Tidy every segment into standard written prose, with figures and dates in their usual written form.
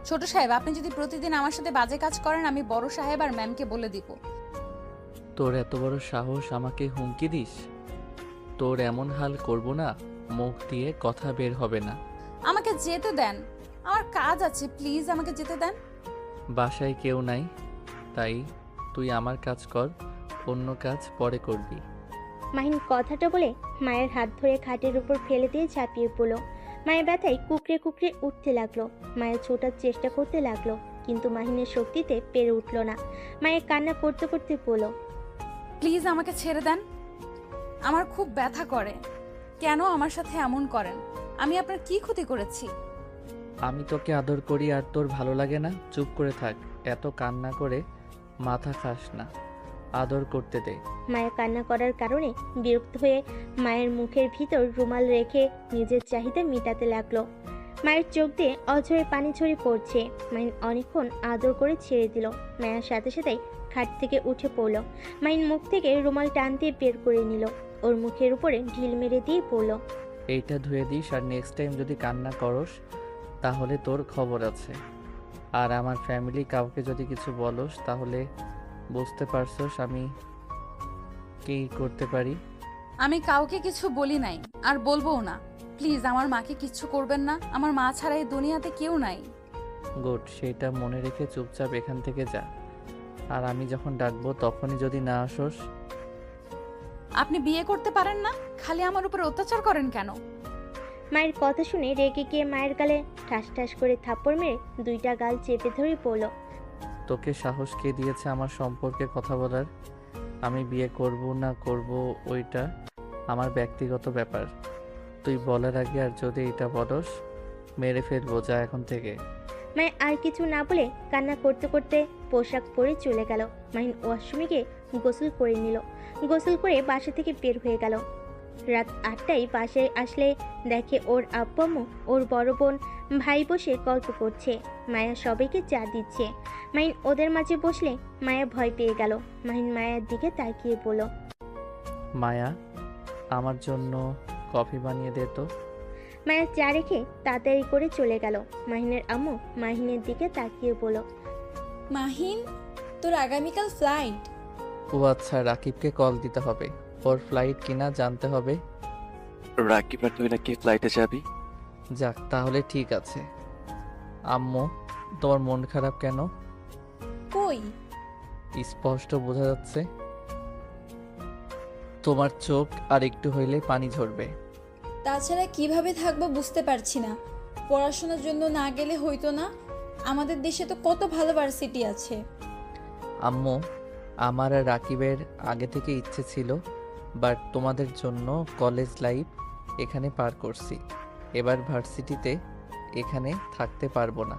ছোট সাহেব, আপনি যদি প্রতিদিন আমার সাথে বাজে কাজ করেন, আমি বড় সাহেব আর ম্যামকে বলে দিব। তোর এত বড় সাহস আমাকে হুমকি দিস? তোর এমন হাল করব না, মুখ দিয়ে কথা বের হবে না। আমাকে যেতে দেন, আমার কাজ আছে, প্লিজ আমাকে যেতে দেন। বাসায় কেউ নাই, তাই তুই আমার কাজ কর, অন্য কাজ পরে করবি। মাহিন কথাটা বলে মায়ের হাত ধরে খাটের উপর ফেলে দিয়ে ঝাঁপিয়ে পড়ল। মায়ের ব্যথায় কুকড়ে কুকড়ে উঠতে লাগলো। মায়ের ছোটার চেষ্টা করতে লাগলো, কিন্তু মাহিনের শক্তিতে পেরে উঠল না। মায়ের কান্না করতে করতে বলল, প্লিজ আমাকে ছেড়ে দেন, আমার খুব ব্যথা করে। কেন আমার সাথে এমন করেন? আমি আপনার কি ক্ষতি করেছি? আমি তোকে আদর করি আর তোর ভালো লাগে না? চুপ করে থাক, এত কান্না করে মাথা খাস না, আদর করতে দে। মায়ের কান্না করার কারণে বিরক্ত হয়ে মায়ের মুখের ভিতর রুমাল রেখে নিজের চাহিদা মেটাতে লাগলো। মায়ের চোখ দিয়ে অঝরে পানি ঝরে পড়ছে। মাইন অনেকক্ষণ আদর করে ছেড়ে দিল। মায়ের সাথে সাথেই খাট থেকে উঠে পড়ল। মাইন মুখ থেকে রুমাল টান দিয়ে বের করে নিল, ওর মুখের উপরে ঢিল মেরে দিয়ে পড়ল, এইটা ধুয়ে দিস, আর নেক্সট টাইম যদি কান্না করস তাহলে তোর খবর আছে। আর আমার ফ্যামিলি কাউকে যদি কিছু বলস তাহলে বুঝতে পারছস আমি কি করতে পারি। আমি কাউকে কিছু বলি নাই, আর বলবোও না। প্লিজ আমার মাকে কিচ্ছু করবেন না, আমার মা ছাড়া এই দুনিয়াতে কেউ নাই। গুড, সেটা মনে রেখে চুপচাপ এখান থেকে যা। আর আমি যখন ডাকবো তখনই যদি না আসোস। আপনি বিয়ে করতে পারেন না, খালি আমার উপর অত্যাচার করেন কেন? মায়ের কথা শুনে রেগে গিয়ে মায়ের গালে ঠাস ঠাস করে থাপ্পড় মেরে দুইটা গাল চেপে ধরে পড়ল, তোকে সাহস কে দিয়েছে আমার সম্পর্কে কথা বলার? আমি বিয়ে করব না করব ওইটা আমার ব্যক্তিগত ব্যাপার। তুই বলার আগে আর যদি এটা বলস মেরে ফেলবো, যা এখন থেকে। মায়ের আর কিছু না বলে কান্না করতে করতে পোশাক পরে চলে গেল। মাহিন ওয়াশরুমে গিয়ে গোসল করে নিল। গোসল করে বাসা থেকে বের হয়ে গেল। রাত 8টায় বাসায় আসলে দেখে ওর আব্বু আম্মু, ওর বড় বোন, ভাই বসে গল্প করছে। মায়া সবাইকে চা দিচ্ছে। মাহিন ওদের মাঝে বসলে মায়া ভয় পেয়ে গেল। মাহিন মায়ার দিকে তাকিয়ে বলল, মায়া, আমার জন্য কফি বানিয়ে দে তো। মায়া চা রেখে তাড়াতাড়ি করে চলে গেল। মাহিনের আম্মু মাহিনের দিকে তাকিয়ে বলল, মাহিন, তোর আগামীকাল ফ্লাইট। ও আচ্ছা, রাকিবকে কল দিতে হবে, ওর ফ্লাইট কিনা জানতে হবে। রাকিব আর তুই নাকি ফ্লাইটে যাবি? যাক, তাহলে ঠিক আছে। আম্মু, তোমার মন খারাপ কেন? কই? স্পষ্ট বোঝা যাচ্ছে। তোমার চোখ আর একটু হইলে পানি ঝরবে। তাছাড়া কিভাবে থাকবো বুঝতে পারছি না। পড়াশোনার জন্য না গেলে হইতো না? আমাদের দেশে তো কত ভালো ভার্সিটি আছে। আম্মু, আমার আর রাকিবের আগে থেকে ইচ্ছে ছিল, বাট তোমাদের জন্য কলেজ লাইফ এখানে পার করছি। এবার ভার্সিটিতে এখানে থাকতে পারবো না।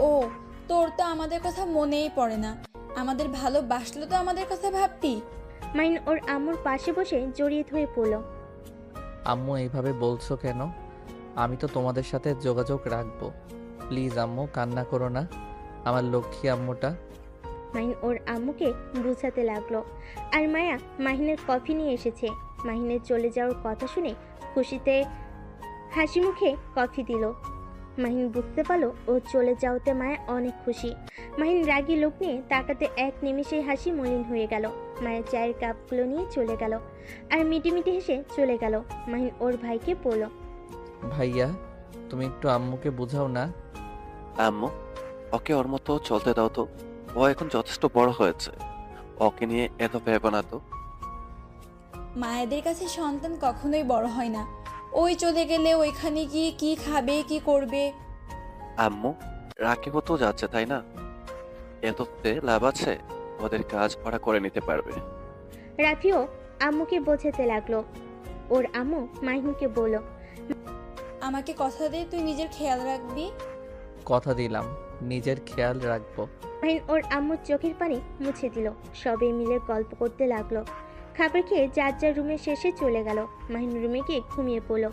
ও, তোর তো আমাদের কথা মনেই পড়ে না। আমাদের ভালোবাসলে তো আমাদের কথা ভাবতি। মাহিন ওর আম্মুর পাশে বসে জড়িয়ে ধরে পড়ল, আম্মু এইভাবে বলছো কেন? আমি তো তোমাদের সাথে যোগাযোগ রাখবো। প্লিজ আম্মু, কান্না করো না, আমার লক্ষ্মী আম্মুটা। মাহিন ওর আম্মুকে বুঝাতে লাগলো। আর মায়া মাহিনের কফি নিয়ে এসেছে। মাহিনের চলে যাওয়ার কথা শুনে খুশিতে হাসি মুখে কফি দিল। মাহিন বুঝতে পারলো ও চলে যাওয়াতে মায়া অনেক খুশি। মাহিন রাগী লোক নিয়ে তাকাতে এক নিমেষেই হাসি মলিন হয়ে গেল। মায়ের চায়ের কাপগুলো নিয়ে চলে গেল আর মিটিমিটি হেসে চলে গেল। মাহিন ওর ভাইকে বলল, ভাইয়া, তুমি একটু আম্মুকে বুঝাও না। আম্মু, ওকে ওর মতো চলতে দাও তো। ও এখন যথেষ্ট বড় হয়েছে, ওকে নিয়ে এত ভেবো না তো। মায়েদের কাছে সন্তান কখনোই বড় হয় না। ওই চলে গেলে ওইখানে গিয়ে কি খাবে, কি করবে? আম্মু, রাকিবও তো যাচ্ছে তাই না? এততে লাভ আছে, ওদের কাজ ওরা করে নিতে পারবে। রাফিও আম্মুকে বোঝাতে লাগলো। ওর আম্মু মাহিনকে বলল, আমাকে কথা দে তুই নিজের খেয়াল রাখবি। কথা দিলাম, নিজের খেয়াল রাখবো। মাহিন ওর আম্মুর চোখের পানি মুছে দিল। সবাই মিলে গল্প করতে লাগলো। খাবার খেয়ে যার যার রুমে শেষে চলে গেল। মাহিন রুমে গিয়ে ঘুমিয়ে পড়ল।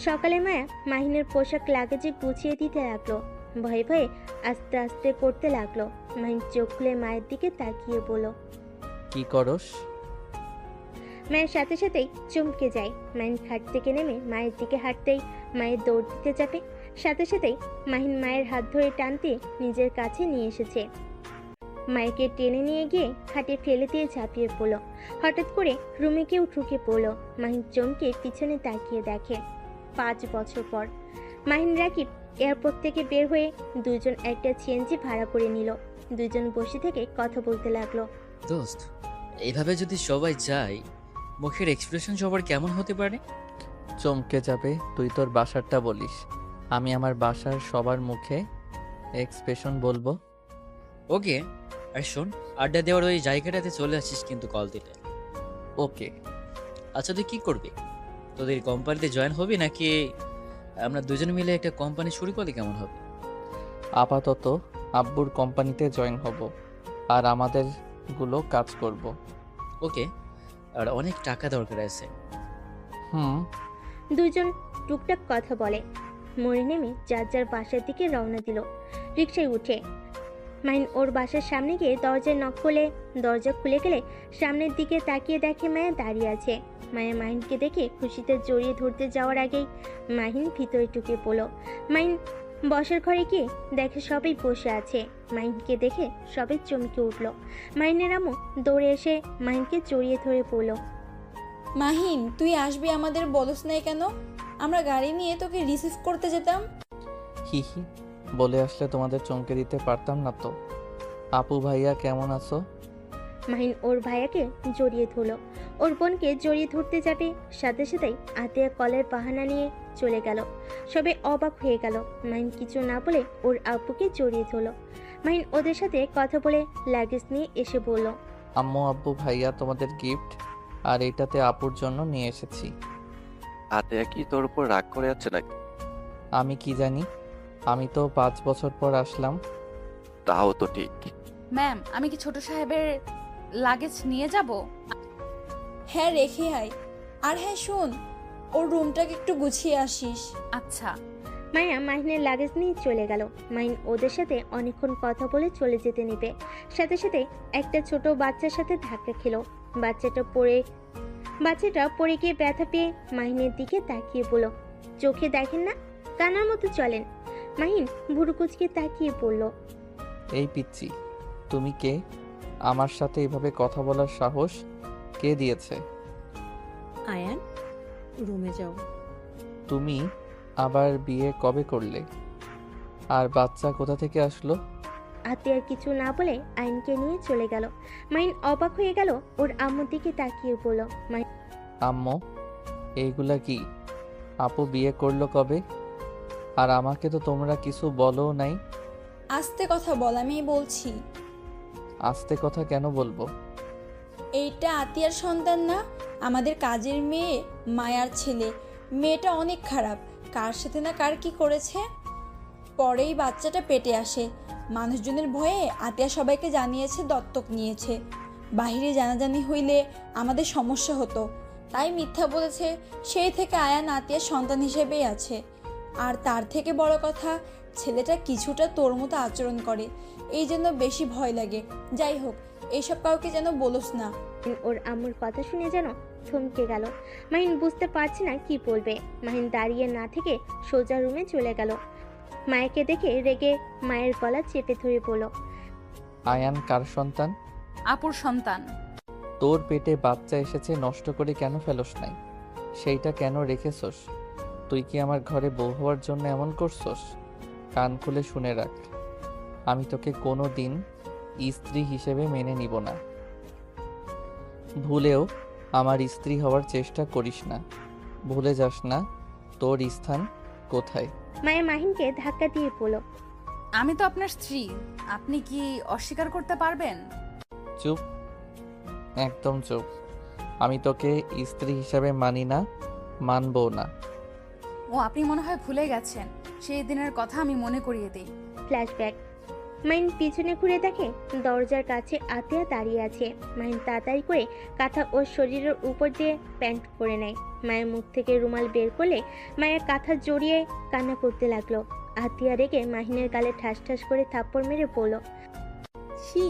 সকালে মায়া মাহিনের পোশাক লাগেজে গুছিয়ে দিতে লাগলো। ভয়ে ভয়ে আস্তে আস্তে করতে লাগলো। মাহিন চোখ খুলে মায়ের দিকে তাকিয়ে বলল, কি করস? মায়ের সাথে সাথেই চমকে যায়। মাহিন খাট থেকে নেমে মায়ের দিকে হাঁটতেই মায়ের দৌড় দিতে যাবে। সাথে সাথেই মাহিন মায়ের হাত ধরে টানতে নিজের কাছে নিয়ে এসেছে। মাইকে টেনে নিয়ে গিয়ে খাটে ফেলে দিয়ে ঝাঁপিয়ে পড়ল। হঠাৎ করে রুমে কেউ ঢুকে পড়ল। মাহিন চমকে পিছনে তাকিয়ে দেখে 5 বছর পর মাহিন রাকিব এয়ারপোর্ট থেকে বের হয়ে দুজন একটা সিএনজি ভাড়া করে নিল। দুজন বসে থেকে কথা বলতে লাগলো। দোস্ত, এইভাবে যদি সবাই যায়, মুখের এক্সপ্রেশন সবার কেমন হতে পারে? চমকে যাবে। তুই তোর বাসারটা বলিস, আমি আমার বাসার সবার মুখে এক্সপ্রেশন বলবো। ওকে, আর শোন, আড্ডা দেওয়ার ওই জায়গাটাতে চলে আসিস কিন্তু কল দিলে। ওকে। আচ্ছা, তুই কি করবি? তোদের কোম্পানিতে জয়েন হবি নাকি আমরা দুজনে মিলে একটা কোম্পানি শুরু করলে কেমন হবে? আপাতত আব্বুর কোম্পানিতে জয়েন হব, আর আমাদের গুলো কাজ করব। ওকে, আর অনেক টাকা দরকার আছে। হুম। দুজন টুকটাক কথা বলে। মোড়ে নেমে যার যার বাসার দিকে রওনা দিল। রিকশায় উঠে মাহিন ওর বাসার সামনে গিয়ে দরজায় নক করলে দরজা খুলে গেলে সামনের দিকে তাকিয়ে দেখে মায়া দাঁড়িয়ে আছে। মায়া মাহিনকে দেখে খুশিতে জড়িয়ে ধরতে যাওয়ার আগেই মাহিন ভিতরে ঢুকে পড়ল। মাহিন বসার ঘরে গিয়ে দেখে সবাই বসে আছে। মাহিনকে দেখে সবাই চমকে উঠল। মাহিনের আম্মু দৌড়ে এসে মাহিনকে জড়িয়ে ধরে পড়ল। মাহিন, তুই আসবি আমাদের বলস নাই কেন? আমরা গাড়ি নিয়ে তোকে রিসিভ করতে যেতাম। হি হি, বলে আসলে তোমাদের চমকে দিতে পারতাম না তো। আপু ভাইয়া কেমন আছো? মাহিন ওর ভাইয়াকে জড়িয়ে ধরল। ওর বোনকে জড়িয়ে ধরতে যাবে, সাথে সাথেই আতিয়া কলের বাহানা নিয়ে চলে গেল। সবাই অবাক হয়ে গেল। মাহিন কিছু না বলে ওর আব্বুকে জড়িয়ে ধরল। মাহিন ওদের সাথে কথা বলে লাগেজ নিয়ে এসে বলল, আম্মু আব্বু ভাইয়া তোমাদের গিফট, আর এটাতে আপুর জন্য নিয়ে এসেছি। আতেয়া কি তোর উপর রাগ করে আছে নাকি? আমি কি জানি, আমি তো 5 বছর পর আসলাম। তাও তো ঠিক। ম্যাম, আমি কি ছোট সাহেবের লাগেজ নিয়ে যাব? হ্যাঁ, রেখে আয়। আর হ্যাঁ শোন, ওর রুমটাকে একটু গুছিয়ে আসিস। আচ্ছা। মায়া মাহিনের লাগেজ নিয়ে চলে গেল। মাহিন ওদের সাথে অনেকক্ষণ কথা বলে চলে যেতে নিবে, সাথে সাথে একটা ছোট বাচ্চার সাথে ধাক্কা খেলো। বাচ্চাটা পড়ে গিয়ে ব্যথা পেয়ে মাহিনের দিকে তাকিয়ে বলল, চোখে দেখেন না, কানার মতো চলেন। মাহিন ভুরু কুচকে তাকিয়ে পড়ল। এই পিচ্চি, তুমি কে? আমার সাথে এভাবে কথা বলার সাহস কে দিয়েছে? আয়ান, রুমে যাও। তুমি আবার বিয়ে কবে করলে? আর বাচ্চা কোথা থেকে আসলো? আতিয়ার কিছু না বলে আইনকে নিয়ে চলে গেল। মাহিন অবাক হয়ে গেল। ওর আম্মুর দিকে তাকিয়ে বলল, আম্মু, এইগুলা কি? আপু বিয়ে করলো কবে? আর আমাকে তো তোমরা কিছু বলো নাই। আস্তে কথা বল, আমি বলছি। আস্তে কথা কেন বলবো? এইটা আতিয়ার সন্তান না, আমাদের কাজের মেয়ে মায়ার ছেলে। মেয়েটা অনেক খারাপ, কার সাথে না কার কি করেছে। পরেই বাচ্চাটা পেটে আসে। মানুষজনের ভয়ে আতিয়া সবাইকে জানিয়েছে দত্তক নিয়েছে। বাহিরে জানাজানি হইলে আমাদের সমস্যা হতো, তাই মিথ্যা বলেছে। সেই থেকে আয়ান আতিয়ার সন্তান হিসেবেই আছে। আর তার থেকে বড় কথা, ছেলেটা কিছুটা তোর মতো আচরণ করে, এই জন্য বেশি ভয় লাগে। যাই হোক, এইসব কাউকে যেন বলোস না। ওর আম্মুর কথা শুনে যেন থমকে গেল। মাহিন বুঝতে পারছে না কি বলবে। মাহিন দাঁড়িয়ে না থেকে সোজা রুমে চলে গেল। মায়েকে দেখে রেগে মায়ের গলা চেপে ধরে বলল, আয়ান কার সন্তান? আপুর সন্তান। তোর পেটে বাচ্চা এসেছে, নষ্ট করে কেন ফেলোস নাই? সেইটা কেন রেখেছস? তুই কি আমার ঘরে বউ হওয়ার জন্য এমন করছস? কান খুলে শুনে রাখ, আমি তোকে কোনো দিন স্ত্রী হিসেবে মেনে নিব না। ভুলেও আমার স্ত্রী হওয়ার চেষ্টা করিস না। ভুলে যাস না তোর স্থান কোথায়। মায়ের মাহিনকে ধাক্কা দিয়ে বলল, আমি তো আপনার স্ত্রী, আপনি কি অস্বীকার করতে পারবেন? চুপ, একদম চুপ। আমি তোকে স্ত্রী হিসাবে মানি না, মানবো না। ও, আপনি মনে হয় ভুলে গেছেন, সেই দিনের কথা আমি মনে করিয়ে দিই। ফ্ল্যাশব্যাক। মাহিন পিছনে ঘুরে দেখে দরজার কাছে আতিয়া দাঁড়িয়ে আছে। মাহিন তাড়াতাড়ি করে কাঁথা ওর শরীরের উপর দিয়ে প্যান্ট পরে নেয়। মায়ের মুখ থেকে রুমাল বের করলে মায়ের কাঁথা জড়িয়ে কান্না করতে লাগলো। আতিয়া রেগে মাহিনের গালে ঠাস ঠাস করে থাপ্পড় মেরে পড়ল। ছি,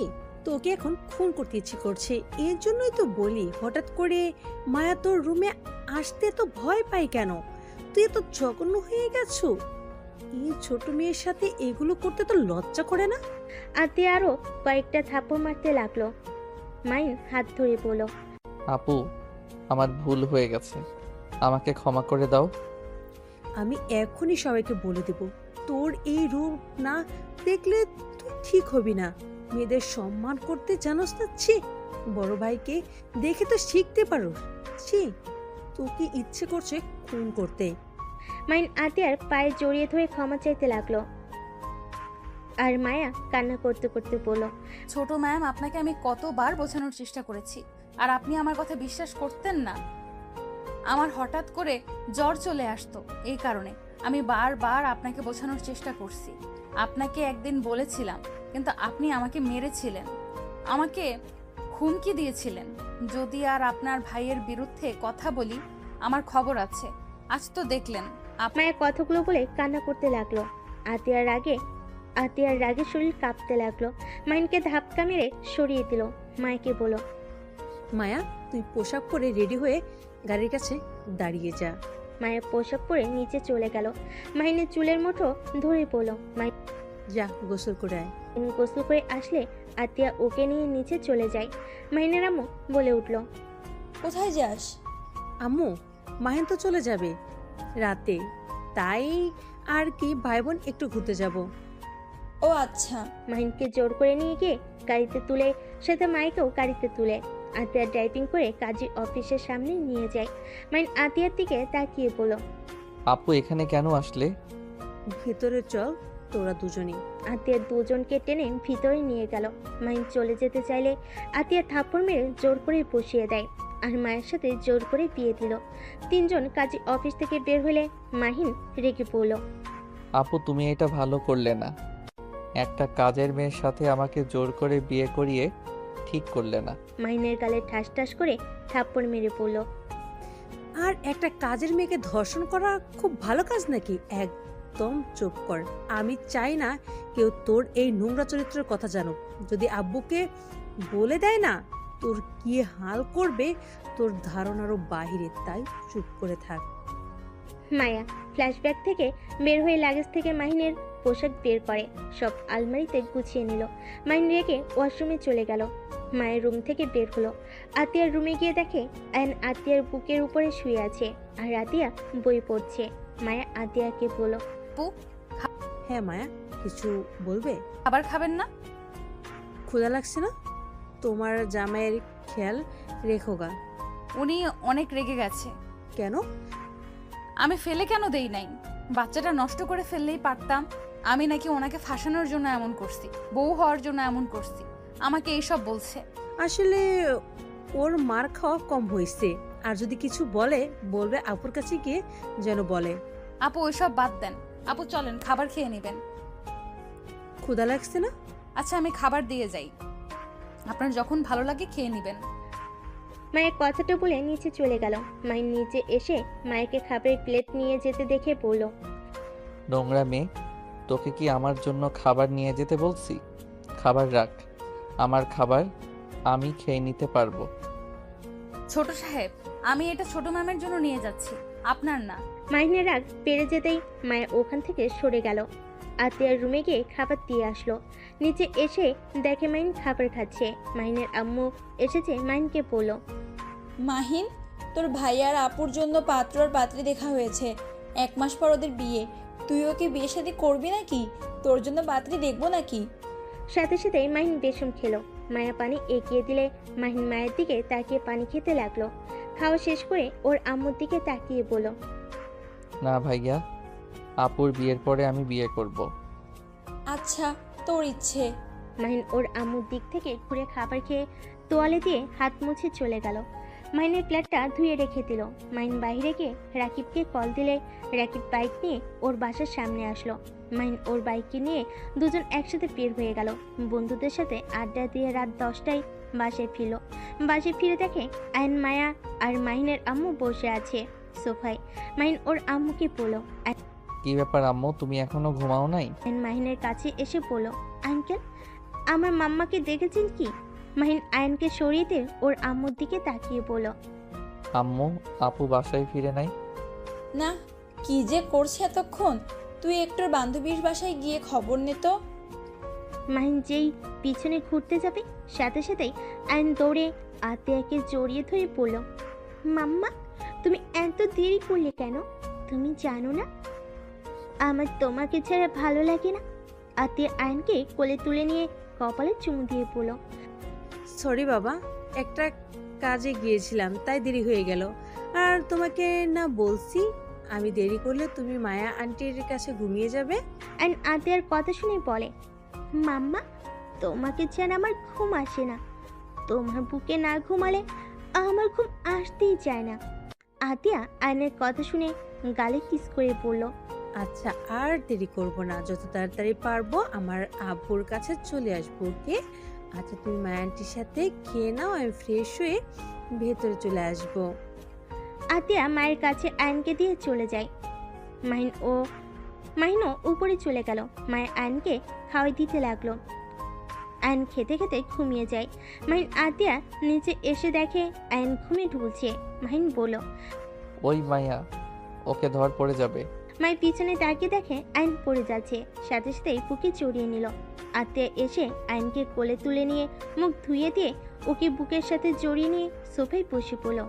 তোকে এখন খুন করতে ইচ্ছে করছে। এর জন্যই তো বলি, হঠাৎ করে মায়া তোর রুমে আসতে তো ভয় পাই কেন? তুই তো জঘন্য হয়ে গেছো। এই ছোট মেয়ের সাথে এগুলো করতে তো লজ্জা করে না? আতিয়া আরও কয়েকটা থাপ্পড় মারতে লাগলো। মাইন হাত ধরে বলল, আপু, আমার ভুল হয়ে গেছে, আমাকে ক্ষমা করে দাও। আমি এখনই সবাইকে বলে দেব, তোর এই রূপ না দেখলে তুই ঠিক হবি না। মেয়েদের সম্মান করতে জানোস না? ছি, বড় ভাইকে দেখে তো শিখতে পারো। ছি, তোকে ইচ্ছে করছে খুন করতে। মাইন আতিয়ার পায়ে জড়িয়ে ধরে ক্ষমা চাইতে লাগলো। আর মায়া কান্না করতে করতে বলল, ছোট ম্যাম, আপনাকে আমি কতবার বোঝানোর চেষ্টা করেছি, আর আপনি আমার কথা বিশ্বাস করতেন না। আমার হঠাৎ করে জ্বর চলে আসতো, এই কারণে আমি বারবার আপনাকে বোঝানোর চেষ্টা করছি। আপনাকে একদিন বলেছিলাম, কিন্তু আপনি আমাকে মেরেছিলেন, আমাকে হুমকি দিয়েছিলেন যদি আর আপনার ভাইয়ের বিরুদ্ধে কথা বলি আমার খবর আছে। আজ তো দেখলেন মায়া কথাগুলো বলে কান্না করতে লাগলো। আতিয়ার রাগে শরীর কাঁপতে লাগলো। মাইনকে ধাক্কা মেরে সরিয়ে দিল। মায়াকে বলল, মায়া, তুই পোশাক পরে রেডি হয়ে গাড়ির কাছে দাঁড়িয়ে যা। মায়া পোশাক পরে নিচে চলে গেল। মাইনের চুলের মুঠো ধরে বলল, মাইন যা গোসল করে আয়। গোসল করে আসলে আতিয়া ওকে নিয়ে নিচে চলে যায়। মাইনের আম্মু বলে উঠল, কোথায় যাস? আম্মু, মাহিন তো চলে যাবে রাতে, তাই আর কি ভাই বোন একটু ঘুরতে যাব। ও আচ্ছা। মাহিনকে জোর করে নিয়ে গিয়ে গাড়িতে তুলে, সাথে মাইকেও গাড়িতে তুলে আতিয়া ড্রাইভিং করে কাজী অফিসের সামনে নিয়ে যায়। মাইন আতিয়ার দিকে তাকিয়ে বলল, আপু, এখানে কেন আসলে? ভেতরে চল, তোরা দুজনেই। আতিয়া দুজনকে টেনে ভিতরে নিয়ে গেল। মাইন চলে যেতে চাইলে আতিয়া থাপ্পড় মেরে জোর করে বসিয়ে দেয়, আর মায়ের সাথে জোর করে বিয়ে দিল। তিনজন কাজী অফিস থেকে বের হলে মাহিন রেগে পড়ল। আপু, তুমি এটা ভালো করলে না। একটা কাজের মেয়ের সাথে আমাকে জোর করে বিয়ে করিয়ে ঠিক করলে না। মাহিনের গালে ঠাস ঠাস করে থাপ্পড় মেরে পড়ল। আর একটা কাজের মেয়েকে ধর্ষণ করা খুব ভালো কাজ নাকি? একদম চুপ কর। আমি চাই না কেউ তোর এই নোংরা চরিত্রের কথা জানুক। যদি আব্বুকে বলে দেয় না, তোর কি হাল করবে তোর ধারণারও বাহিরে, তাই চুপ করে থাক। মায়া ফ্ল্যাশব্যাক থেকে বের হয়ে লাগেজ থেকে মাহিনের পোশাক বের করে, সব আলমারিতে গুছিয়ে নিল। মাহিন রেগে ওয়াশরুমে চলে গেল। মায়ের রুম থেকে বের হলো। আতিয়ার রুমে গিয়ে দেখে আয়ন আতিয়ার বুকের উপরে শুয়ে আছে, আর আতিয়া বই পড়ছে। মায়া আতিয়াকে বলল, আপু, হ্যাঁ মায়া, কিছু বলবে? খাবার খাবেন না? ক্ষুধা লাগছে না? তোমার জামাইয়ের খেয়াল রেখো গা। উনি অনেক রেগে গেছে। কেন? আমি ফেলে কেন দেই নাই? বাচ্চাটা নষ্ট করে ফেললেই পারতাম। আমি নাকি ওনাকে ফাঁসানোর জন্য এমন করছি, বউ হওয়ার জন্য এমন করছি, আমাকে এইসব বলছে। আসলে ওর মার খাওয়া কম হয়েছে, আর যদি কিছু বলবে আপুর কাছে গিয়ে যেন বলে। আপু, ওইসব বাদ দেন। আপু চলেন, খাবার খেয়ে নেবেন। ক্ষুধা লাগছে না? আচ্ছা, আমি খাবার দিয়ে যাই, আপনার যখন ভালো লাগে খেয়ে নেবেন। মায়ের কথাটা বলে নিচে চলে গেল। মায়ের নিচে এসে মায়েরকে খাবারের প্লেট নিয়ে যেতে দেখে বলল, নোংরা মেয়ে, তোকে কি আমার জন্য খাবার নিয়ে যেতে বলছি? খাবার রাখ, আমার খাবার আমি খেয়ে নিতে পারবো। ছোট সাহেব, আমি এটা ছোট ম্যামের জন্য নিয়ে যাচ্ছি, আপনার না। মাহিনের রাগ বেড়ে যেতেই মায়া ওখান থেকে সরে গেল। আতিয়ার রুমে গিয়ে খাবার দিয়ে আসলো। নিচে এসে দেখে মাইন খাবার খাচ্ছে। মাহিনের আম্মু এসেছে, মাইনকে বলল, মাহিন, তোর ভাই আর আপুর জন্য পাত্র আর পাত্রী দেখা হয়েছে। 1 মাস পর ওদের বিয়ে, তুই ওকে বিয়ে শাদী করবি নাকি? তোর জন্য পাত্রী দেখবো নাকি? সাথে সাথে মাহিন বেসম খেলো। মায়া পানি এগিয়ে দিলে মাহিন মায়ের দিকে তাকিয়ে পানি খেতে লাগলো। খাওয়া শেষ করে ওর আম্মুর দিকে তাকিয়ে বলল, না ভাইয়া, আপুর বিয়ের পরে আমি বিয়ে করব। আচ্ছা, তোর ইচ্ছে। মাহিন ওর আম্মুর দিক থেকে ঘুরে খাবার খেয়ে তোয়ালে দিয়ে হাত মুছে চলে গেল। মাহিনের প্লেটটা ধুয়ে রেখে দিল। মাহিন বাইরে গিয়ে রাকিবকে কল দিলে রাকিব বাইক নিয়ে ওর বাসার সামনে আসলো। মাহিন ওর বাইককে নিয়ে দুজন একসাথে বের হয়ে গেল। বন্ধুদের সাথে আড্ডা দিয়ে রাত 10টায় বাসায় ফিরল। বাসায় ফিরে দেখে আয়ন, মায়া আর মাহিনের আম্মু বসে আছে সোফায়। মাহিন ওর আম্মুকে বলল, কি ব্যাপার আম্মু, তুমি এখনো ঘুমাও নাই? আয়ন মাহিনের কাছে এসে বলল, আঙ্কেল, আমার মাম্মাকে দেখেছেন কি? মাহিন আয়নকে সরিয়ে দিয়ে ওর আম্মুর দিকে তাকিয়ে বলল, আম্মু, আপু বাসায় ফিরে নাই? না, কি যে করছে এতক্ষণ। তুই একটুর বান্ধবীর বাসায় গিয়ে খবর নে তো। মাহিন যেই পিছনে ঘুরতে যাবে সাথে সাথেই আইন দৌড়ে আতিয়াকে জড়িয়ে ধরে বলল, মাম্মা তুমি এত দেরি করলে কেন? তুমি জানো না আমার তোমাকে ছাড়া ভালো লাগে না? আতিয়া আইনকে কোলে তুলে নিয়ে কপালে চুমু দিয়ে বলল, সরি বাবা, একটা কাজে গিয়েছিলাম তাই দেরি হয়ে গেল। আর তোমাকে না বলছি আমি দেরি করলে তুমি মায়া আন্টির কাছে ঘুমিয়ে যাবে। আইন আতিয়ার কথা শুনে বলে, মাম্মা তোমাকে ছাড়া আমার ঘুম আসে না। তোমার বুকে না ঘুমালে আমার ঘুম আসতেই চায় না। আতিয়া আইনের কথা শুনে গালে কিস করে বলল, আচ্ছা আর দেরি করব না, যত তাড়াতাড়ি পারবো আমার আব্বুর কাছে চলে আসবো। ওকে আচ্ছা তুমি মায়া আন্টির সাথে খেয়ে নাও, আমি ফ্রেশ হয়ে ভেতরে চলে আসবো। আতিয়া মায়ের কাছে আয়নকে দিয়ে চলে যায়। মাহিনও উপরে চলে গেল। মায়ের আয়নকে খাওয়াই দিতে লাগলো। আয়ন খেতে খেতে ঘুমিয়ে যায়। মাহিন আতিয়া নিচে এসে দেখে আয়ন ঘুমিয়ে ঢুলছে। মাহিন বলল, ওই মায়া, ওকে ধর পড়ে যাবে। মায়ের পিছনে তাকিয়ে দেখে আয়ন পড়ে যাচ্ছে। সাথে সাথেই বুকে জড়িয়ে নিল। আতিয়া এসে আয়নকে কোলে তুলে নিয়ে মুখ ধুয়ে দিয়ে ওকে বুকের সাথে জড়িয়ে নিয়ে সোফায় বসে পড়ল।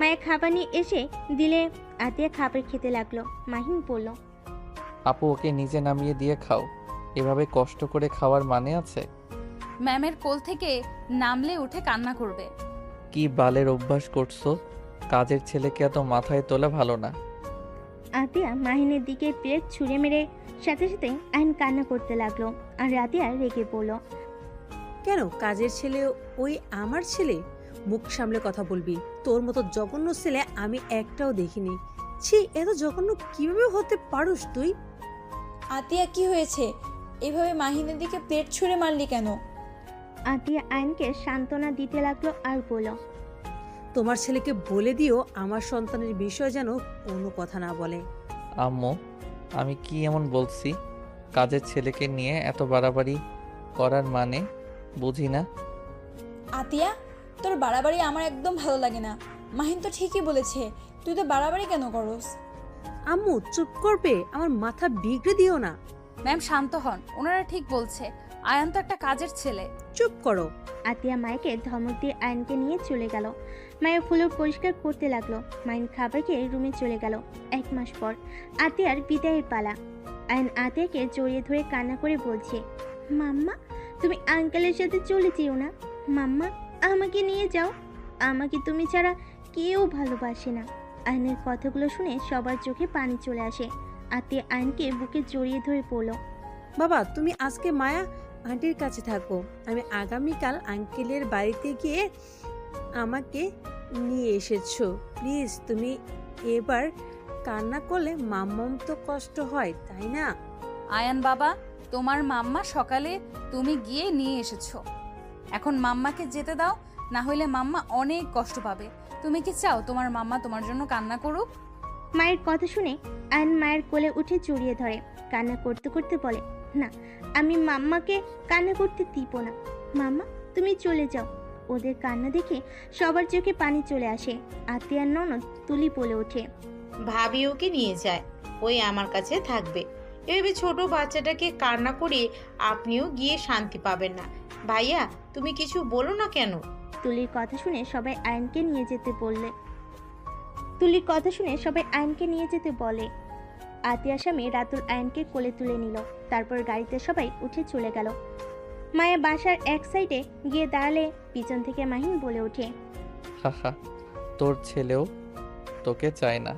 মায়া খাবার নিয়ে এসে দিলে আতিয়া খাবার খেতে লাগলো। মাহিন বলল, আপু ওকে নিজে নামিয়ে দিয়ে খাও, এভাবে কষ্ট করে খাওয়ার মানে আছে? ম্যামের কোল থেকে নামলে উঠে কান্না করবে। কি বালের অভ্যাস করছো? কাজের ছেলেকে এত মাথায় তোলা ভালো না। আতিয়া মাহিনের দিকে প্লেট ছুঁড়ে মেরে সাথে সাথে আইন কান্না করতে লাগলো। আর আতিয়া রেগে পড়ল। কেন কাজের ছেলে ওই আমার ছেলে? মুখ সামলে কথা বলবি। তোর মতো জঘন্য ছেলে আমি একটাও দেখিনি। ছি, এত জঘন্য কিভাবে হতে পারোস তুই? আতিয়া কি হয়েছে? এভাবে মাহিনের দিকে প্লেট ছুঁড়ে মারলি কেন? আতিয়া আইনকে সান্ত্বনা দিতে লাগলো আর বলল, তোমার ছেলেকে বলে দিও আমার সন্তানের বিষয়ে যেন কোনো কথা না বলে। আম্মু, আমি কি এমন বলছি? কাজের ছেলেকে নিয়ে এত বাড়াবাড়ি করার মানে বুঝি না। আতিয়া, তোর বাড়াবাড়ি আমার একদম ভালো লাগে না। মাহিন তো ঠিকই বলেছে, তুই তো বাড়াবাড়ি কেন করস? আম্মু চুপ করবে, আমার মাথা বিগড়ে দিও না। ম্যাম শান্ত হন, ওনারা ঠিক বলছে। আয়ান তো একটা কাজের ছেলে। চুপ করো। আতিয়া মায়েকে ধমক দিয়ে আইনকে নিয়ে চলে গেল। মায়ের ফ্লোর পরিষ্কার করতে লাগলো। মাইন খাবার খেয়ে রুমে চলে গেল। 1 মাস পর আতিয়ার বিদায়ের পালা। আইন আতিয়াকে জড়িয়ে ধরে কান্না করে বলছে, মাম্মা তুমি আঙ্কেলের সাথে চলে যেও না। মাম্মা আমাকে নিয়ে যাও, আমাকে তুমি ছাড়া কেউ ভালোবাসে না। আইনের কথাগুলো শুনে সবার চোখে পানি চলে আসে। আতিয়া আইনকে বুকে জড়িয়ে ধরে পড়ল, বাবা তুমি আজকে মায়া আন্টির কাছে থাকো, আমি আগামীকাল আঙ্কেলের বাড়িতে গিয়ে আমাকে নিয়ে এসেছো। প্লিজ তুমি এবার কান্না করলে মাম্মাম তো কষ্ট হয় তাই না? আয়ান বাবা, তোমার মাম্মা সকালে তুমি গিয়ে নিয়ে এসেছো। এখন মাম্মাকে যেতে দাও, না হলে মাম্মা অনেক কষ্ট পাবে। তুমি কি চাও তোমার মাম্মা তোমার জন্য কান্না করুক? মায়ের কথা শুনে আয়ন মায়ের কোলে উঠে জড়িয়ে ধরে কান্না করতে করতে বলে, না আমি মাম্মাকে কান্না করতে দিব না। মাম্মা তুমি চলে যাও। ওদের কান্না দেখে সবার চোখে পানি চলে আসে। আতিয়ার ননদ তুলি বলে ওঠে, ভাবি ওকে নিয়ে যায়, ওই আমার কাছে থাকবে। এভাবে ছোট বাচ্চাটাকে কান্না করে আপনিও গিয়ে শান্তি পাবেন না। ভাইয়া তুমি কিছু বলো না কেন? তুলির কথা শুনে সবাই আয়নকে নিয়ে যেতে বললে তুলির কথা শুনে সবাই আয়নকে নিয়ে যেতে বলে। আতিয়ার স্বামী রাতুল আয়নকে কোলে তুলে নিল। তারপর গাড়িতে সবাই উঠে চলে গেল। মায়া বাসার এক সাইডে গিয়ে দাঁড়ালে পিছন থেকে মাহিন বলে ওঠে, হাহা, তোর ছেলেও তোকে চায় না।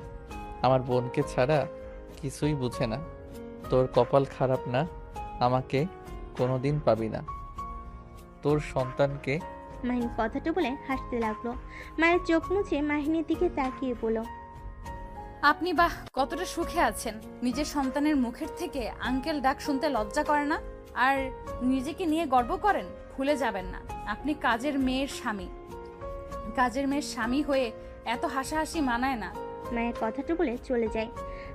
আমার বোনকে ছাড়া কিছুই বুঝে না। তোর কপাল খারাপ না, আমাকে কোনোদিন পাবি না। তোর সন্তানকে। মাহিন কথাটা বলে হাসতে লাগলো। মায়ের চোখ মুছে মাহিনের দিকে তাকিয়ে বলল, আপনি বাহ কতটা সুখে আছেন। নিজের সন্তানের মুখের থেকে আঙ্কেল ডাক শুনতে লজ্জা করে না? আর নিজেকে নিয়ে গর্ব করেন? ভুলে যাবেন না আপনি কাজের মেয়ের স্বামী। কাজের মেয়ের স্বামী হয়ে এত হাসাহাসি মানায় না। মায়ের কথাটা বলে চলে যায়।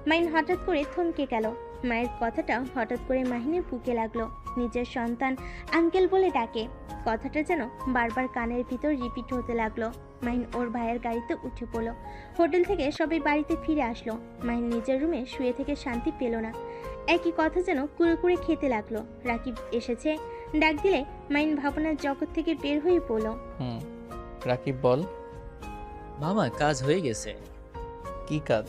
মাহিন হঠাৎ করে থমকে গেল। মায়ের কথাটা হঠাৎ করে মাহিনের বুকে লাগলো। নিজের সন্তান আঙ্কেল বলে ডাকে, কথাটা যেন বারবার কানের ভিতর রিপিট হতে লাগলো। মাহিন ওর ভাইয়ের গাড়িতে উঠে পড়লো। হোটেল থেকে সবাই বাড়িতে ফিরে আসলো। মাহিন নিজের রুমে শুয়ে থেকে শান্তি পেল না। একই কথা যেন কুড়ে কুড়ে খেতে লাগলো। রাকিব এসেছে, ডাক দিলে মাহিন ভাবনার জগৎ থেকে বের হয়ে পড়লো। রাকিব বল। মামা, কাজ হয়ে গেছে। কি কাজ?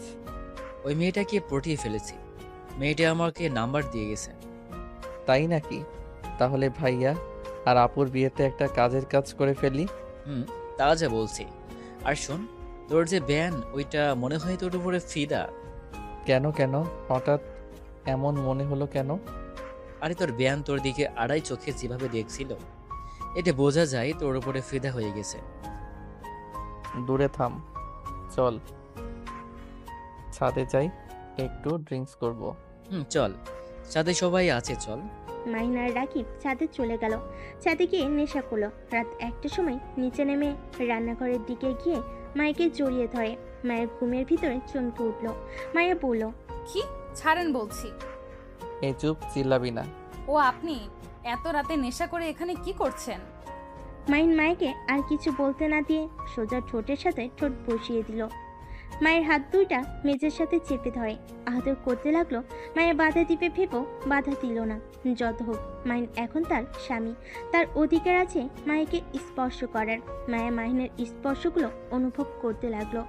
ওই মেয়েটাকে পটিয়ে ফেলেছি। মেয়েটা আমাকে নাম্বার দিয়ে গেছে। তাই নাকি? তাহলে ভাইয়া আর আপুর বিয়েতে একটা কাজের কাজ করে ফেলি। তা যা বলছি। আর শোন, তোর যে ব্যান, ওইটা মনে হয় তোর উপরে ফিদা। কেন কেন হঠাৎ এমন মনে হলো কেন? আরে তোর ব্যান তোর দিকে আড়াই চোখে যেভাবে দেখছিল, এটা বোঝা যায় তোর উপরে ফিদা হয়ে গেছে। দূরে থাম, চল ছাদে যাই, একটু ড্রিঙ্কস করব। চল, সাথে সবাই আছে, চল। মাহিন আর রাকিব ছাদে চলে গেল। ছাদে গিয়ে নেশা করলো। রাত 1টার সময় নিচে নেমে রান্নাঘরের দিকে গিয়ে মায়েকে জড়িয়ে ধরে। মায়ের ঘুমের ভিতরে চমকে উঠলো। মায়া বলল, কি ছাড়েন বলছি। এই চুপ, চিল্লাবি না। ও আপনি এত রাতে নেশা করে এখানে কি করছেন? মাহিন মায়াকে আর কিছু বলতে না দিয়ে সোজা ঠোঁটের সাথে ঠোঁট বসিয়ে দিল। মায়ের হাত দুইটা মেজের সাথে চেপে ধরে আদর করতে লাগলো। মায়া বাধা দিবে ভেবেও বাধা দিল না। যত হোক, মাহিন এখন তার স্বামী, তার অধিকার আছে মায়াকে স্পর্শ করার। মায়া মাহিনের স্পর্শগুলো অনুভব করতে লাগলো।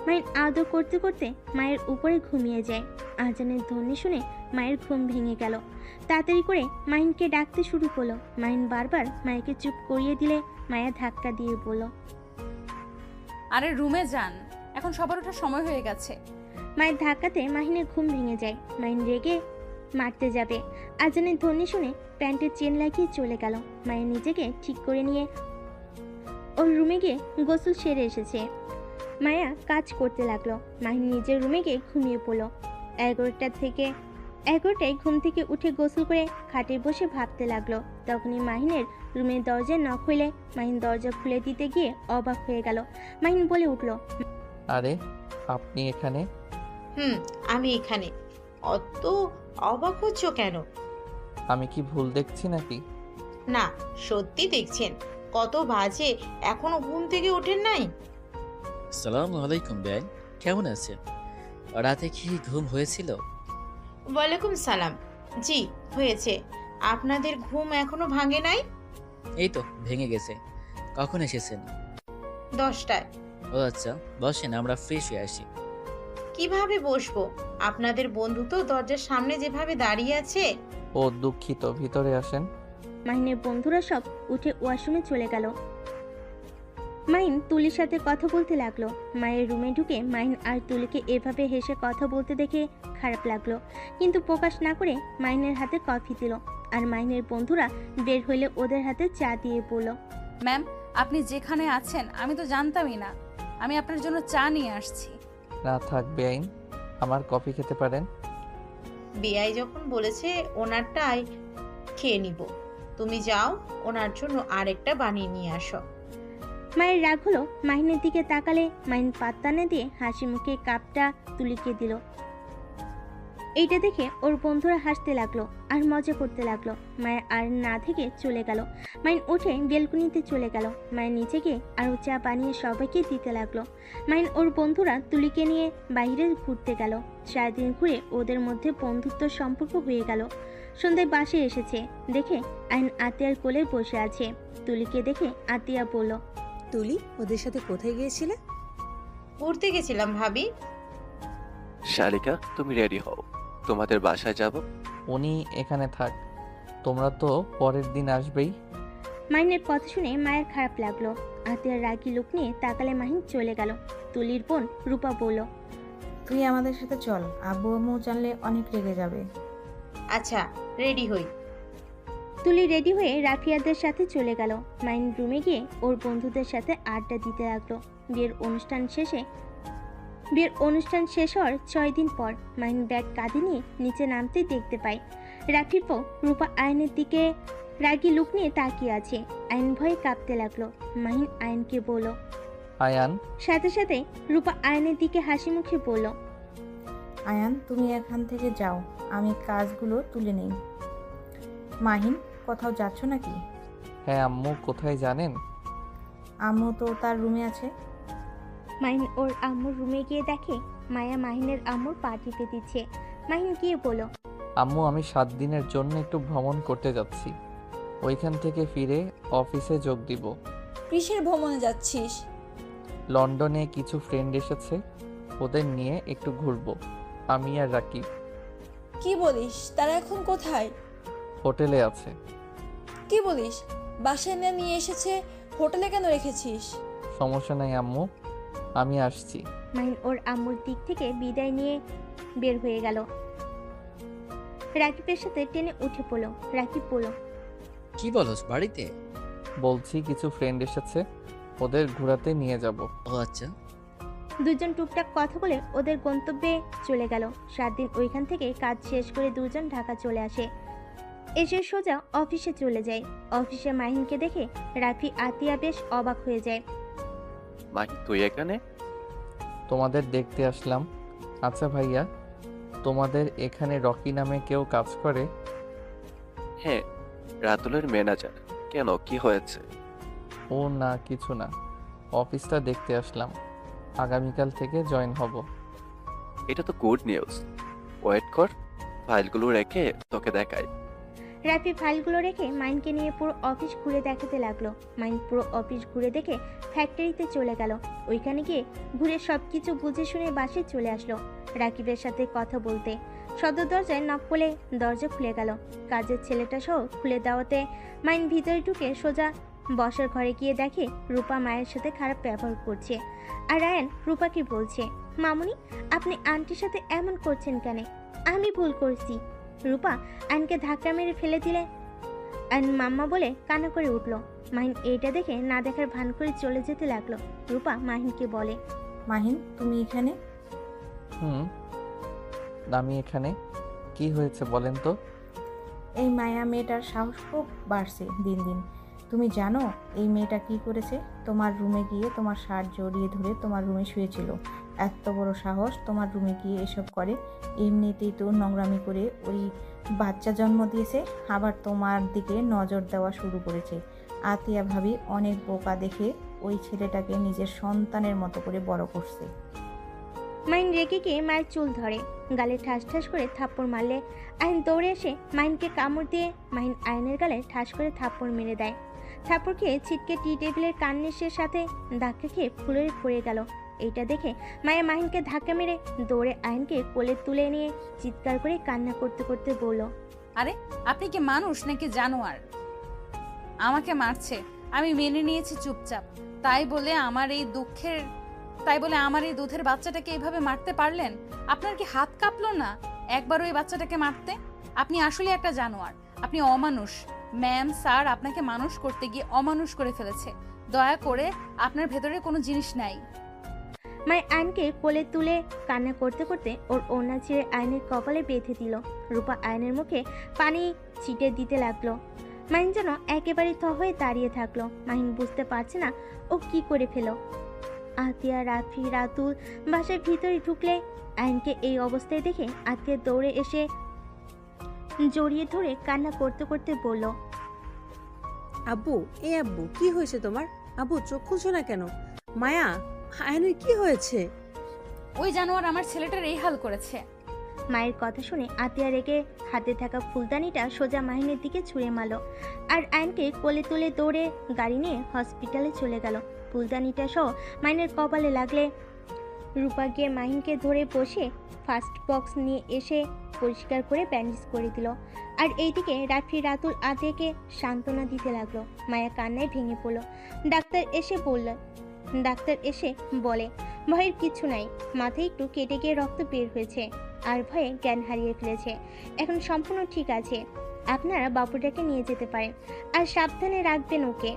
মাহিন আদর করতে করতে মায়ের উপরে ঘুমিয়ে যায়। আজানের ধ্বনি শুনে মায়ের ঘুম ভেঙে গেল। তাড়াতাড়ি করে মাহিনকে ডাকতে শুরু করলো। মাহিন বারবার মায়াকে চুপ করিয়ে দিলে মায়া ধাক্কা দিয়ে বলল, আরে রুমে যান, এখন সবার ওঠার সময় হয়ে গেছে। মায়ের ধাক্কাতে মাহিনের ঘুম ভেঙে যায়। মাহিন রেগে মারতে যাবে। আজানের ধ্বনি শুনে প্যান্টের চেন লাগিয়ে চলে গেল। মায়ের নিজেকে ঠিক করে নিয়ে ওর রুমে গিয়ে গোসল সেরে এসেছে। মায়া কাজ করতে লাগলো। মাহিন নিজের রুমে গিয়ে ঘুমিয়ে পড়লো। 11টায় ঘুম থেকে উঠে গোসল করে খাটে বসে ভাবতে লাগলো। তখনই মাহিনের রুমের দরজা নক হইলে মাহিন দরজা খুলে দিতে গিয়ে অবাক হয়ে গেল। মাহিন বলে উঠলো, আরে আপনি এখানে? আমি এখানে। অত অবাক হচ্ছ কেন? আমি কি ভুল দেখছি নাকি? না, সত্যি দেখছেন। কত বাজে, এখনো ঘুম থেকে ওঠেন নাই? আসসালামু আলাইকুম ব্যান, কেমন আছেন? রাতে কি ঘুম হয়েছিল? ওয়ালাইকুম সালাম। জি হয়েছে। আপনাদের ঘুম এখনো ভাঙে নাই? এই তো ভেঙে গেছে। কখন এসেছেন? 10টায়। ও আচ্ছা, বসেন, আমরা ফ্রেশ হয়ে আসি। কিভাবে বসবো? আপনাদের বন্ধু তো দরজার সামনে যেভাবে দাঁড়িয়ে আছে। ও দুঃখিত, ভিতরে আসেন। মাহিনের বন্ধুরা সব উঠে ওয়াশরুমে চলে গেল। মাহিন তুলির সাথে কথা বলতে লাগলো। মায়ের রুমে ঢুকে মাহিন আর তুলিকে এভাবে হেসে কথা বলতে দেখে খারাপ লাগলো, কিন্তু প্রকাশ না করে মাহিনের হাতে কফি দিল। আর মাহিনের বন্ধুরা বের হইলে ওদের হাতে চা দিয়ে বলল, ম্যাম, আপনি যেখানে আছেন আমি তো জানতামই না। আমি আপনার জন্য চা নিয়ে আসছি। না থাক বেআইন, আমার কফি খেতে পারেন। বিআই যখন বলেছে ওনারটাই খেয়ে নিব। তুমি যাও, ওনার জন্য আরেকটা বানিয়ে নিয়ে আসো। মায়ের রাগ হলো। মাহিনের দিকে তাকালে মাহিন পাত্তা না দিয়ে হাসি মুখে কাপটা তুলিকে দিল। এইটা দেখে ওর বন্ধুরা হাসতে লাগলো আর মজা করতে লাগলো। মায়ের আর না থেকে চলে গেল। মাহিন উঠে বেলকুনিতে চলে গেল। মায়ের নিচে গিয়ে আরও চা বানিয়ে সবাইকে দিতে লাগলো। মাহিন ওর বন্ধুরা তুলিকে নিয়ে বাইরে ঘুরতে গেল। সারাদিন ঘুরে ওদের মধ্যে বন্ধুত্ব সম্পর্ক হয়ে গেল। সন্ধ্যায় বাসে এসেছে দেখে আইন আতিয়ার কোলে বসে আছে। তুলিকে দেখে আতিয়া বলল, তুলি, ওদের সাথে কোথায় গিয়েছিলে? ঘুরতে গেছিলাম ভাবি। শালিকা, তুমি রেডি হও, তোমাদের বাসায় যাব। উনি এখানে থাক, তোমরা তো পরের দিন আসবেই। মাহিনের কথা শুনে মায়ের খারাপ লাগলো। আতিয়ার রাগি লোক নিয়ে তাকালে মাহিন চলে গেল। তুলির বোন রূপা বলল, তুই আমাদের সাথে চল, আব্বু আম্মু জানলে অনেক রেগে যাবে। আচ্ছা, রেডি হই। তুলি রেডি হয়ে রাফিয়াদের সাথে চলে গেল। মাহিন রুমে গিয়ে ওর বন্ধুদের সাথে আড্ডা দিতে লাগলো। বিয়ের অনুষ্ঠান শেষ হওয়ার 6 দিন পর মাহিন ব্যাগ কাঁধে নিয়ে নিচে নামতে দেখতে পায় রাফির বউ রূপা আয়নের দিকে রাগি লুক নিয়ে তাকিয়ে আছে। আয়ন ভয়ে কাঁপতে লাগলো। মাহিন আয়নকে বলল, আয়ান। সাথে সাথে রূপা আয়নের দিকে হাসি মুখে বলল, আয়ান, তুমি এখান থেকে যাও, আমি কাজগুলো তুলে নেই। মাহিন, কোথাও যাচ্ছ নাকি? হ্যাঁ আম্মু, কোথায় জানেন? আম্মু তো তার রুমে আছে। মাহিন ওর আম্মুর রুমে গিয়ে দেখে মায়া মাহিনের আম্মুর পা টিপে দিচ্ছে। মাহিন গিয়ে বলল, আম্মু, আমি 7 দিনের জন্য একটু ভ্রমণ করতে যাচ্ছি। ওইখান থেকে ফিরে অফিসে যোগ দিব। কিসের ভ্রমণে যাচ্ছিস? লন্ডনে কিছু ফ্রেন্ড এসেছে, ওদের নিয়ে একটু ঘুরবো। আমি আর রাকিব। কি বলিস? তারা এখন কোথায়? হোটেলে আছে। কি বলিস? বাসায় না নিয়ে এসেছে, হোটেলে কেন রেখেছিস? সমস্যা নাই আম্মু, আমি আসছি। মাহিন ওর আম্মুর দিক থেকে বিদায় নিয়ে বের হয়ে গেল। রাকিবের সাথে টেনে উঠে পড়ল। রাকিব বলল, কি বলস বাড়িতে? বলছি কিছু ফ্রেন্ড এসেছে, ওদের ঘোরাতে নিয়ে যাব। ও আচ্ছা। দুজন টুকটাক কথা বলে ওদের গন্তব্যে চলে গেল। 7 দিন ওইখান থেকে কাজ শেষ করে দুজন ঢাকা চলে আসে। এসে সোজা অফিসে চলে যায়। অফিসে মাহিনকে দেখে রাফি আতিয়া বেশ অবাক হয়ে যায়। মাহি, তুই এখানে? তোমাদের দেখতে আসলাম। আচ্ছা ভাইয়া, তোমাদের এখানে রকি নামে কেউ কাজ করে? হ্যাঁ, রাতুলের ম্যানেজার। কেন, কি হয়েছে? ও না, কিছু না, অফিসটা দেখতে আসলাম। আগামীকাল থেকে জয়েন হব। এটা তো গুড নিউজ। ওয়েট কর, ফাইলগুলো রেখে তোকে দেখাই। রাফি ফাইলগুলো রেখে মাইনকে নিয়ে পুরো অফিস ঘুরে দেখাতে লাগলো। মাইন পুরো অফিস ঘুরে দেখে ফ্যাক্টরিতে চলে গেল। ওইখানে গিয়ে ঘুরে সবকিছু বুঝে শুনে বাসে চলে আসলো রাকিবের সাথে কথা বলতে। সদর দরজায় নক করলে দরজা খুলে গেল। কাজের ছেলেটা সহ খুলে দেওয়াতে মাইন ভিতরে ঢুকে সোজা বসার ঘরে গিয়ে দেখে রূপা মায়ের সাথে খারাপ ব্যবহার করছে। আর রায়ান রূপাকে বলছে, মামুনি, আপনি আন্টির সাথে এমন করছেন কেন? আমি ভুল করছি। রূপা আইনকে ধাক্কা মেরে ফেলে দিলে আইন মাম্মা বলে কান্না করে উঠল। মাহিন এইটা দেখে না দেখার ভান করে চলে যেতে লাগলো। রূপা মাহিনকে বলে, মাহিন, তুমি এখানে? আমি এখানে। কি হয়েছে বলেন তো? এই মায়া মেয়েটার সাহস খুব বাড়ছে দিন দিন। তুমি জানো এই মেয়েটা কি করেছে? তোমার রুমে গিয়ে তোমার শার্ট জড়িয়ে ধরে তোমার রুমে শুয়েছিল। এত বড় সাহস তোমার রুমে গিয়ে এসব করে। এমনিতেই তো নোংরামি করে ওই বাচ্চা জন্ম দিয়েছে, আবার তোমার দিকে নজর দেওয়া শুরু করেছে। আতিয়া ভাবি অনেক বোকা দেখে ওই ছেলেটাকে নিজের সন্তানের মতো করে বড় করছে। মাইন রেগে গিয়ে মায়ের চুল ধরে, গালে ঠাস ঠাস করে থাপ্পড় মারলে আইন দৌড়ে এসে মাইনকে কামড় দিয়ে মাইন আয়নের গালে ঠাস করে থাপ্পড় মেরে দেয়। থাপ্পড় খেয়ে ছিটকে টি টেবিলের কান্নিসের সাথে ধাক্কা খেয়ে ফুলে পড়ে গেল। এইটা দেখে মায়া মাহিনকে ধাক্কা মেরে দৌড়ে আয়নকে কোলে তুলে নিয়ে চিৎকার করে কান্না করতে করতে বলল, আরে আপনি কি মানুষ নাকি জানোয়ার? আমাকে মারছে, আমি মেনে নিয়েছি চুপচাপ। তাই বলে আমার এই দুধের বাচ্চাটাকে এইভাবে মারতে পারলেন? আপনার কি হাত কাঁপলো না একবার ওই বাচ্চাটাকে মারতে? আপনি আসলে একটা জানোয়ার, আপনি অমানুষ। ম্যাম, স্যার আপনাকে মানুষ করতে গিয়ে অমানুষ করে ফেলেছে। দয়া করে, আপনার ভেতরে কোনো জিনিস নাই। মায় আয়নকে কোলে তুলে কান্না করতে করতে ওর ওড়না ছিঁড়ে আয়নের কপালে বেঁধে দিল। রূপা আয়নের মুখে পানি ছিটে দিতে লাগলো। মাহিন যেন একেবারে থ হয়ে দাঁড়িয়ে থাকলো। মাহিন বুঝতে পারছে না ও কি করে ফেল। আতিয়া, রাফি, রাতুল বাসার ভিতরে ঢুকলে আয়নকে এই অবস্থায় দেখে আতিয়া দৌড়ে এসে জড়িয়ে ধরে কান্না করতে করতে বলল, আব্বু, আব্বু, কি হয়েছে তোমার? আব্বু, চোখ খুলছো না কেন? মায়া, আয়নের কি হয়েছে? ওই জানোয়ার আমার ছেলেটার এই হাল করেছে। মায়ের কথা শুনে আতিয়া রেগে হাতে থাকা ফুলদানিটা সোজা মাহিনের দিকে ছুঁড়ে মারল আর আয়নকে কোলে তুলে দৌড়ে গাড়ি নিয়ে হসপিটালে চলে গেল। ফুলদানিটা সহ মাহিনের কপালে লাগলে রূপা গিয়ে মাহিনকে ধরে বসে ফার্স্ট বক্স নিয়ে এসে পরিষ্কার করে ব্যান্ডেজ করে দিল। আর এইদিকে রাফি, রাতুল আতিয়াকে সান্ত্বনা দিতে লাগলো। মায়া কান্নায় ভেঙে পড়ল। ডাক্তার এসে বলে, ভয়ের কিছু নাই, মাথায় একটু কেটে গিয়ে রক্ত বের হয়েছে আর ভয়ে জ্ঞান হারিয়ে ফেলেছে। এখন সম্পূর্ণ ঠিক আছে, আপনারা বাবুটাকে নিয়ে যেতে পারেন আর সাবধানে রাখবেন ওকে।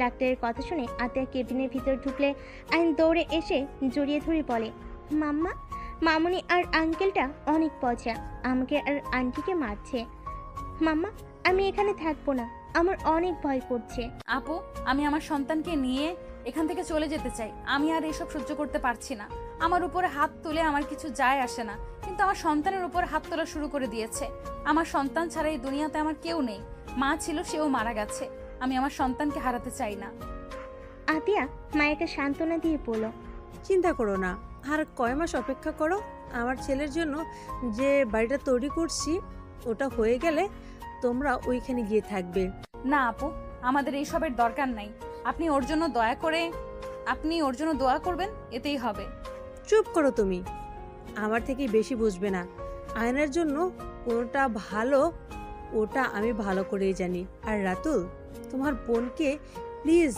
ডাক্তারের কথা শুনে আতিয়া কেবিনের ভিতর ঢুকলে আইন দৌড়ে এসে জড়িয়ে ধরে বলে, মাম্মা, মামুনি আর আঙ্কেলটা অনেক পচা, আমাকে আর আন্টিকে মারছে। মাম্মা, আমি এখানে থাকবো না, আমার অনেক ভয় করছে। আপু, আমি আমার সন্তানকে নিয়ে এখান থেকে চলে যেতে চাই। আমি আর এসব সহ্য করতে পারছি না। আমার উপরে হাত তুলে আমার কিছু যায় আসে না, কিন্তু আমার সন্তানের উপর হাত তোলা শুরু করে দিয়েছে। আমার সন্তান ছাড়া এই দুনিয়াতে আমার কেউ নেই। মা ছিল, সেও মারা গেছে। আমি আমার সন্তানকে হারাতে চাই না। আতিয়া মায়াকে সান্ত্বনা দিয়ে বলল, চিন্তা করো না, আর কয় মাস অপেক্ষা করো। আমার ছেলের জন্য যে বাড়িটা তৈরি করছি ওটা হয়ে গেলে তোমরা ওইখানে গিয়ে থাকবে। না আপু, আমাদের এইসবের দরকার নাই। আপনি ওর জন্য দোয়া করবেন, এতেই হবে। চুপ করো তুমি, আমার থেকে বেশি বুঝবে না। আয়নার জন্য কোনটা ভালো ওটা আমি ভালো করেই জানি। আর রাতুল, তোমার বোনকে প্লিজ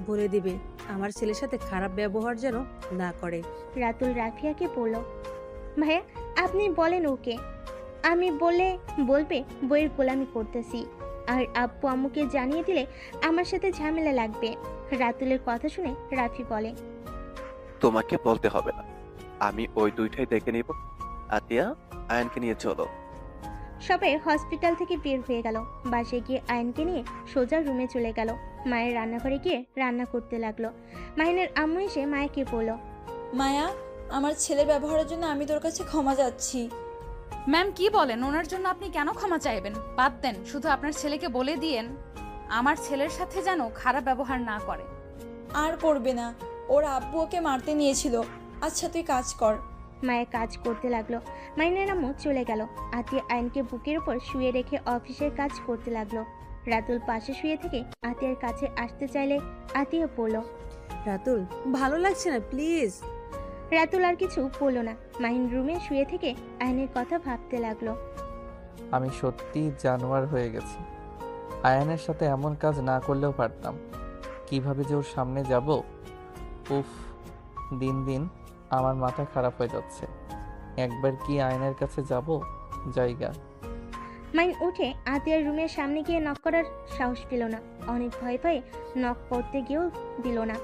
বলে দিবে আমার ছেলের সাথে খারাপ ব্যবহার যেন না করে। রাতুল রাফিয়াকে বলল, ভাইয়া আপনি বলেন ওকে, আমি বলবে বইয়ের গোলামি করতেছি, আর আব্বু আম্মুকে জানিয়ে দিলে আমার সাথে ঝামেলা লাগবে। রাতুলের কথা শুনে রাফি বলে, তোমাকে বলতে হবে না, আমি ওই দুইটাই দেখে নিব। আতিয়া, আয়নকে নিয়ে চলো। সবাই হসপিটাল থেকে বের হয়ে গেল। বাসায় গিয়ে আয়নকে নিয়ে সোজা রুমে চলে গেল। মায়ের রান্নাঘরে গিয়ে রান্না করতে লাগলো। মাহিনের আম্মু এসে মায়াকে বলল, মায়া, আমার ছেলের ব্যবহারের জন্য আমি তোর কাছে ক্ষমা চাচ্ছি। ম্যাম কি বলেন? ওনার জন্য আপনি কেন ক্ষমা চাইবেন? বাদ দেন, শুধু আপনার ছেলেকে বলে দিয়েন আমার ছেলের সাথে যেন খারাপ ব্যবহার না করে। আর করবে না, ওর আব্বু ওকে মারতে নিয়েছিল। আচ্ছা তুই কাজ কর। মায়ের কাজ করতে লাগলো। মাইনের আম্মু চলে গেল। আতিয়া আয়নকে বুকের উপর শুয়ে রেখে অফিসের কাজ করতে লাগলো। রাতুল পাশে শুয়ে থেকে আতিয়ার কাছে আসতে চাইলে আতিয়া বলল, রাতুল, ভালো লাগছে না প্লিজ। রাতুল আর কিছু বলল না। মাহিন রুমে শুয়ে থেকে আয়নের কথা ভাবতে লাগলো। আমি সত্যি জানোয়ার হয়ে গেছি। আয়ানের সাথে এমন কাজ না করলেও পারতাম। কিভাবে যে ওর সামনে যাব, উফ, দিন দিন আমার মাথা খারাপ হয়ে যাচ্ছে। একবার কি আয়নের কাছে যাব? জায়গা মাইন উঠে আতিয়ার রুমের সামনে গিয়ে নক করার সাহস পেল না। অনেক ভয় ভয়ে নক করতে গিয়েও দিল না।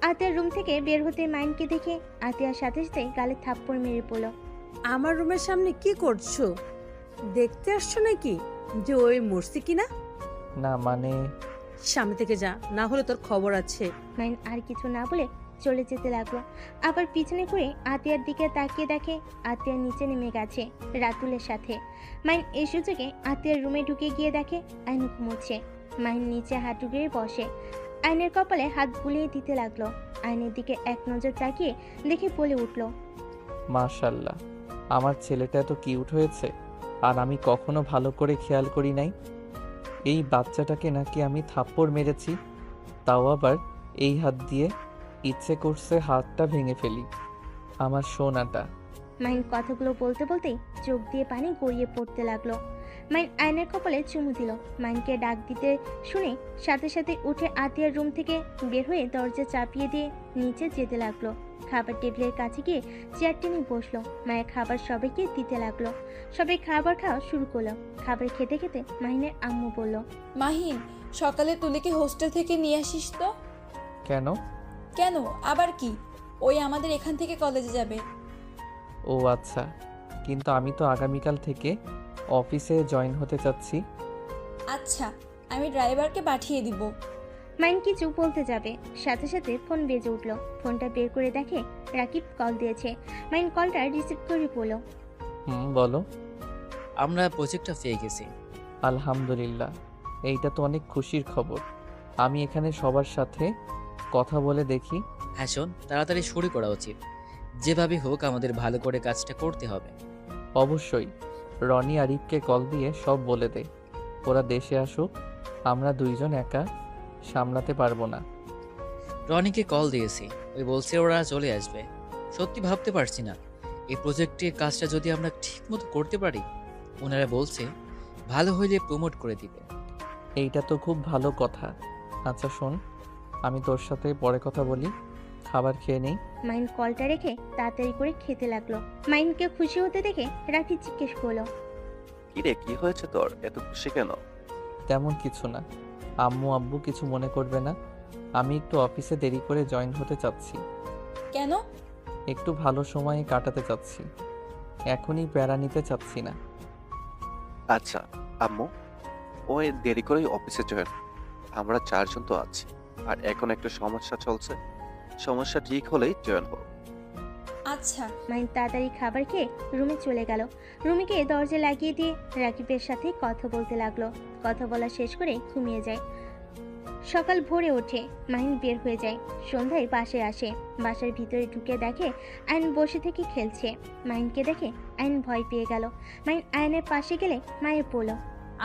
আতিয়ার রুম থেকে বের হতে মাইনকে দেখে আতিয়ার সাথে সাথে গালে থাপ্পড় মেরে পড়ল। আমার রুমের সামনে কি করছো? দেখতে আসছো নাকি যে ওই মরছি কিনা? না, মানে সামনে থেকে যা, না হলে তোর খবর আছে। মাইন আর কিছু না বলে চলে যেতে লাগলো। আবার পিছনে ঘুরে আতিয়ার দিকে তাকিয়ে দেখে আতিয়ার নিচে নেমে গেছে রাতুলের সাথে। মাইন এই সুযোগে আতিয়ার রুমে ঢুকে গিয়ে দেখে আইন ঘুমোচ্ছে। মাইন নিচে হাঁটু গেড়ে বসে আইনের কপালে হাত বুলিয়ে দিতে লাগলো। আইনের দিকে এক নজর তাকিয়ে দেখে বলে উঠল, মাশাআল্লাহ, আমার ছেলেটা এত কিউট হয়েছে। আর আমি কখনো ভালো করে খেয়াল করি নাই এই বাচ্চাটাকে নাকি আমি থাপ্পড় মেরেছি, তাও আবার এই হাত দিয়ে। ইচ্ছে করছে হাতটা ভেঙে ফেলি। আমার সোনাটা। মাইন কথাগুলো বলতে বলতেই চোখ দিয়ে পানি গড়িয়ে পড়তে লাগলো। মাইন আয়নের কপালে চুমু দিল। মাইনকে ডাক দিতে শুনে সাথে সাথে উঠে আতিয়ার রুম থেকে বের হয়ে দরজা চাপিয়ে দিয়ে নিচে যেতে লাগলো। খাবার টেবিলের কাছে গিয়ে চেয়ার টেনে বসলো। মায়ের খাবার সবাইকে দিতে লাগলো। সবাই খাবার খাওয়া শুরু করলো। খাবার খেতে খেতে মাহিনের আম্মু বলল, মাহিন, সকালে তুলিকে হোস্টেল থেকে নিয়ে আসিস তো। কেন? কেন আবার কি? ওই আমাদের এখান থেকে কলেজে যাবে। ও আচ্ছা, কিন্তু আমি তো আগামীকাল থেকে অফিসে জয়েন হতে চাচ্ছি। আচ্ছা, আমি ড্রাইভারকে পাঠিয়ে দিব। মাইন কিছু বলতে যাবে, সাথে সাথে ফোন বেজে উঠল। ফোনটা বের করে দেখে রাকিব কল দিয়েছে। মাইন কলটা রিসিভ করে বলল, বলো। আমরা প্রজেক্টটা পেয়ে গেছি। আলহামদুলিল্লাহ, এইটা তো অনেক খুশির খবর। আমি এখানে সবার সাথে কথা বলে দেখি। হ্যাঁ শোন, তাড়াতাড়ি শুরু করা উচিত। যেভাবে হোক আমাদের ভালো করে কাজটা করতে হবে। অবশ্যই। রনি আরিফকে কল দিয়ে সব বলে দে, ওরা দেশে আসুক। আমরা দুইজন একা সামলাতে পারবো না। রনিকে কল দিয়েছি, ওই বলছে ওরা চলে আসবে। সত্যি ভাবতে পারছি না এই প্রজেক্টের কাজটা যদি আমরা ঠিকমতো করতে পারি। ওনারা বলছে ভালো হইলে প্রমোট করে দিবে। এইটা তো খুব ভালো কথা। আচ্ছা শোন, আমি তোর সাথে পরে কথা বলি, খাবার খেয়ে নেই। মাইন কলটা রেখে তাড়াতাড়ি করে খেতে লাগলো। মাইনকে খুশি হতে দেখে রাকিব জিজ্ঞেস করলো, কিরে, কি হয়েছে তোর? এত খুশি কেন? তেমন কিছু না। আম্মু আব্বু কিছু মনে করবে না। আমি একটু অফিসে দেরি করে জয়েন হতে চাচ্ছি। কেন? একটু ভালো সময়ে কাটাতে চাচ্ছি, এখনই প্যারা নিতে চাচ্ছি না। আচ্ছা আম্মু, ওই দেরি করেই অফিসে জয়েন। আমরা 4 জন তো আছি, আর এখন একটা সমস্যা চলছে। সমস্যা ঠিক হলেই জয়েন হোক। আচ্ছা। মাহিন তাড়াতাড়ি খাবার খেয়ে রুমে চলে গেল। রুমে গিয়ে দরজা লাগিয়ে দিয়ে রাকিবের সাথে কথা বলতে লাগলো। কথা বলা শেষ করে ঘুমিয়ে যায়। সকাল ভোরে ওঠে, মাহিন বের হয়ে যায়। সন্ধ্যায় বাসায় আসে। বাসার ভিতরে ঢুকে দেখে আয়ন বসে থেকে খেলছে। মাহিনকে দেখে আয়ন ভয় পেয়ে গেল। মাহিন আয়নের পাশে গেলে মায়ের বলল।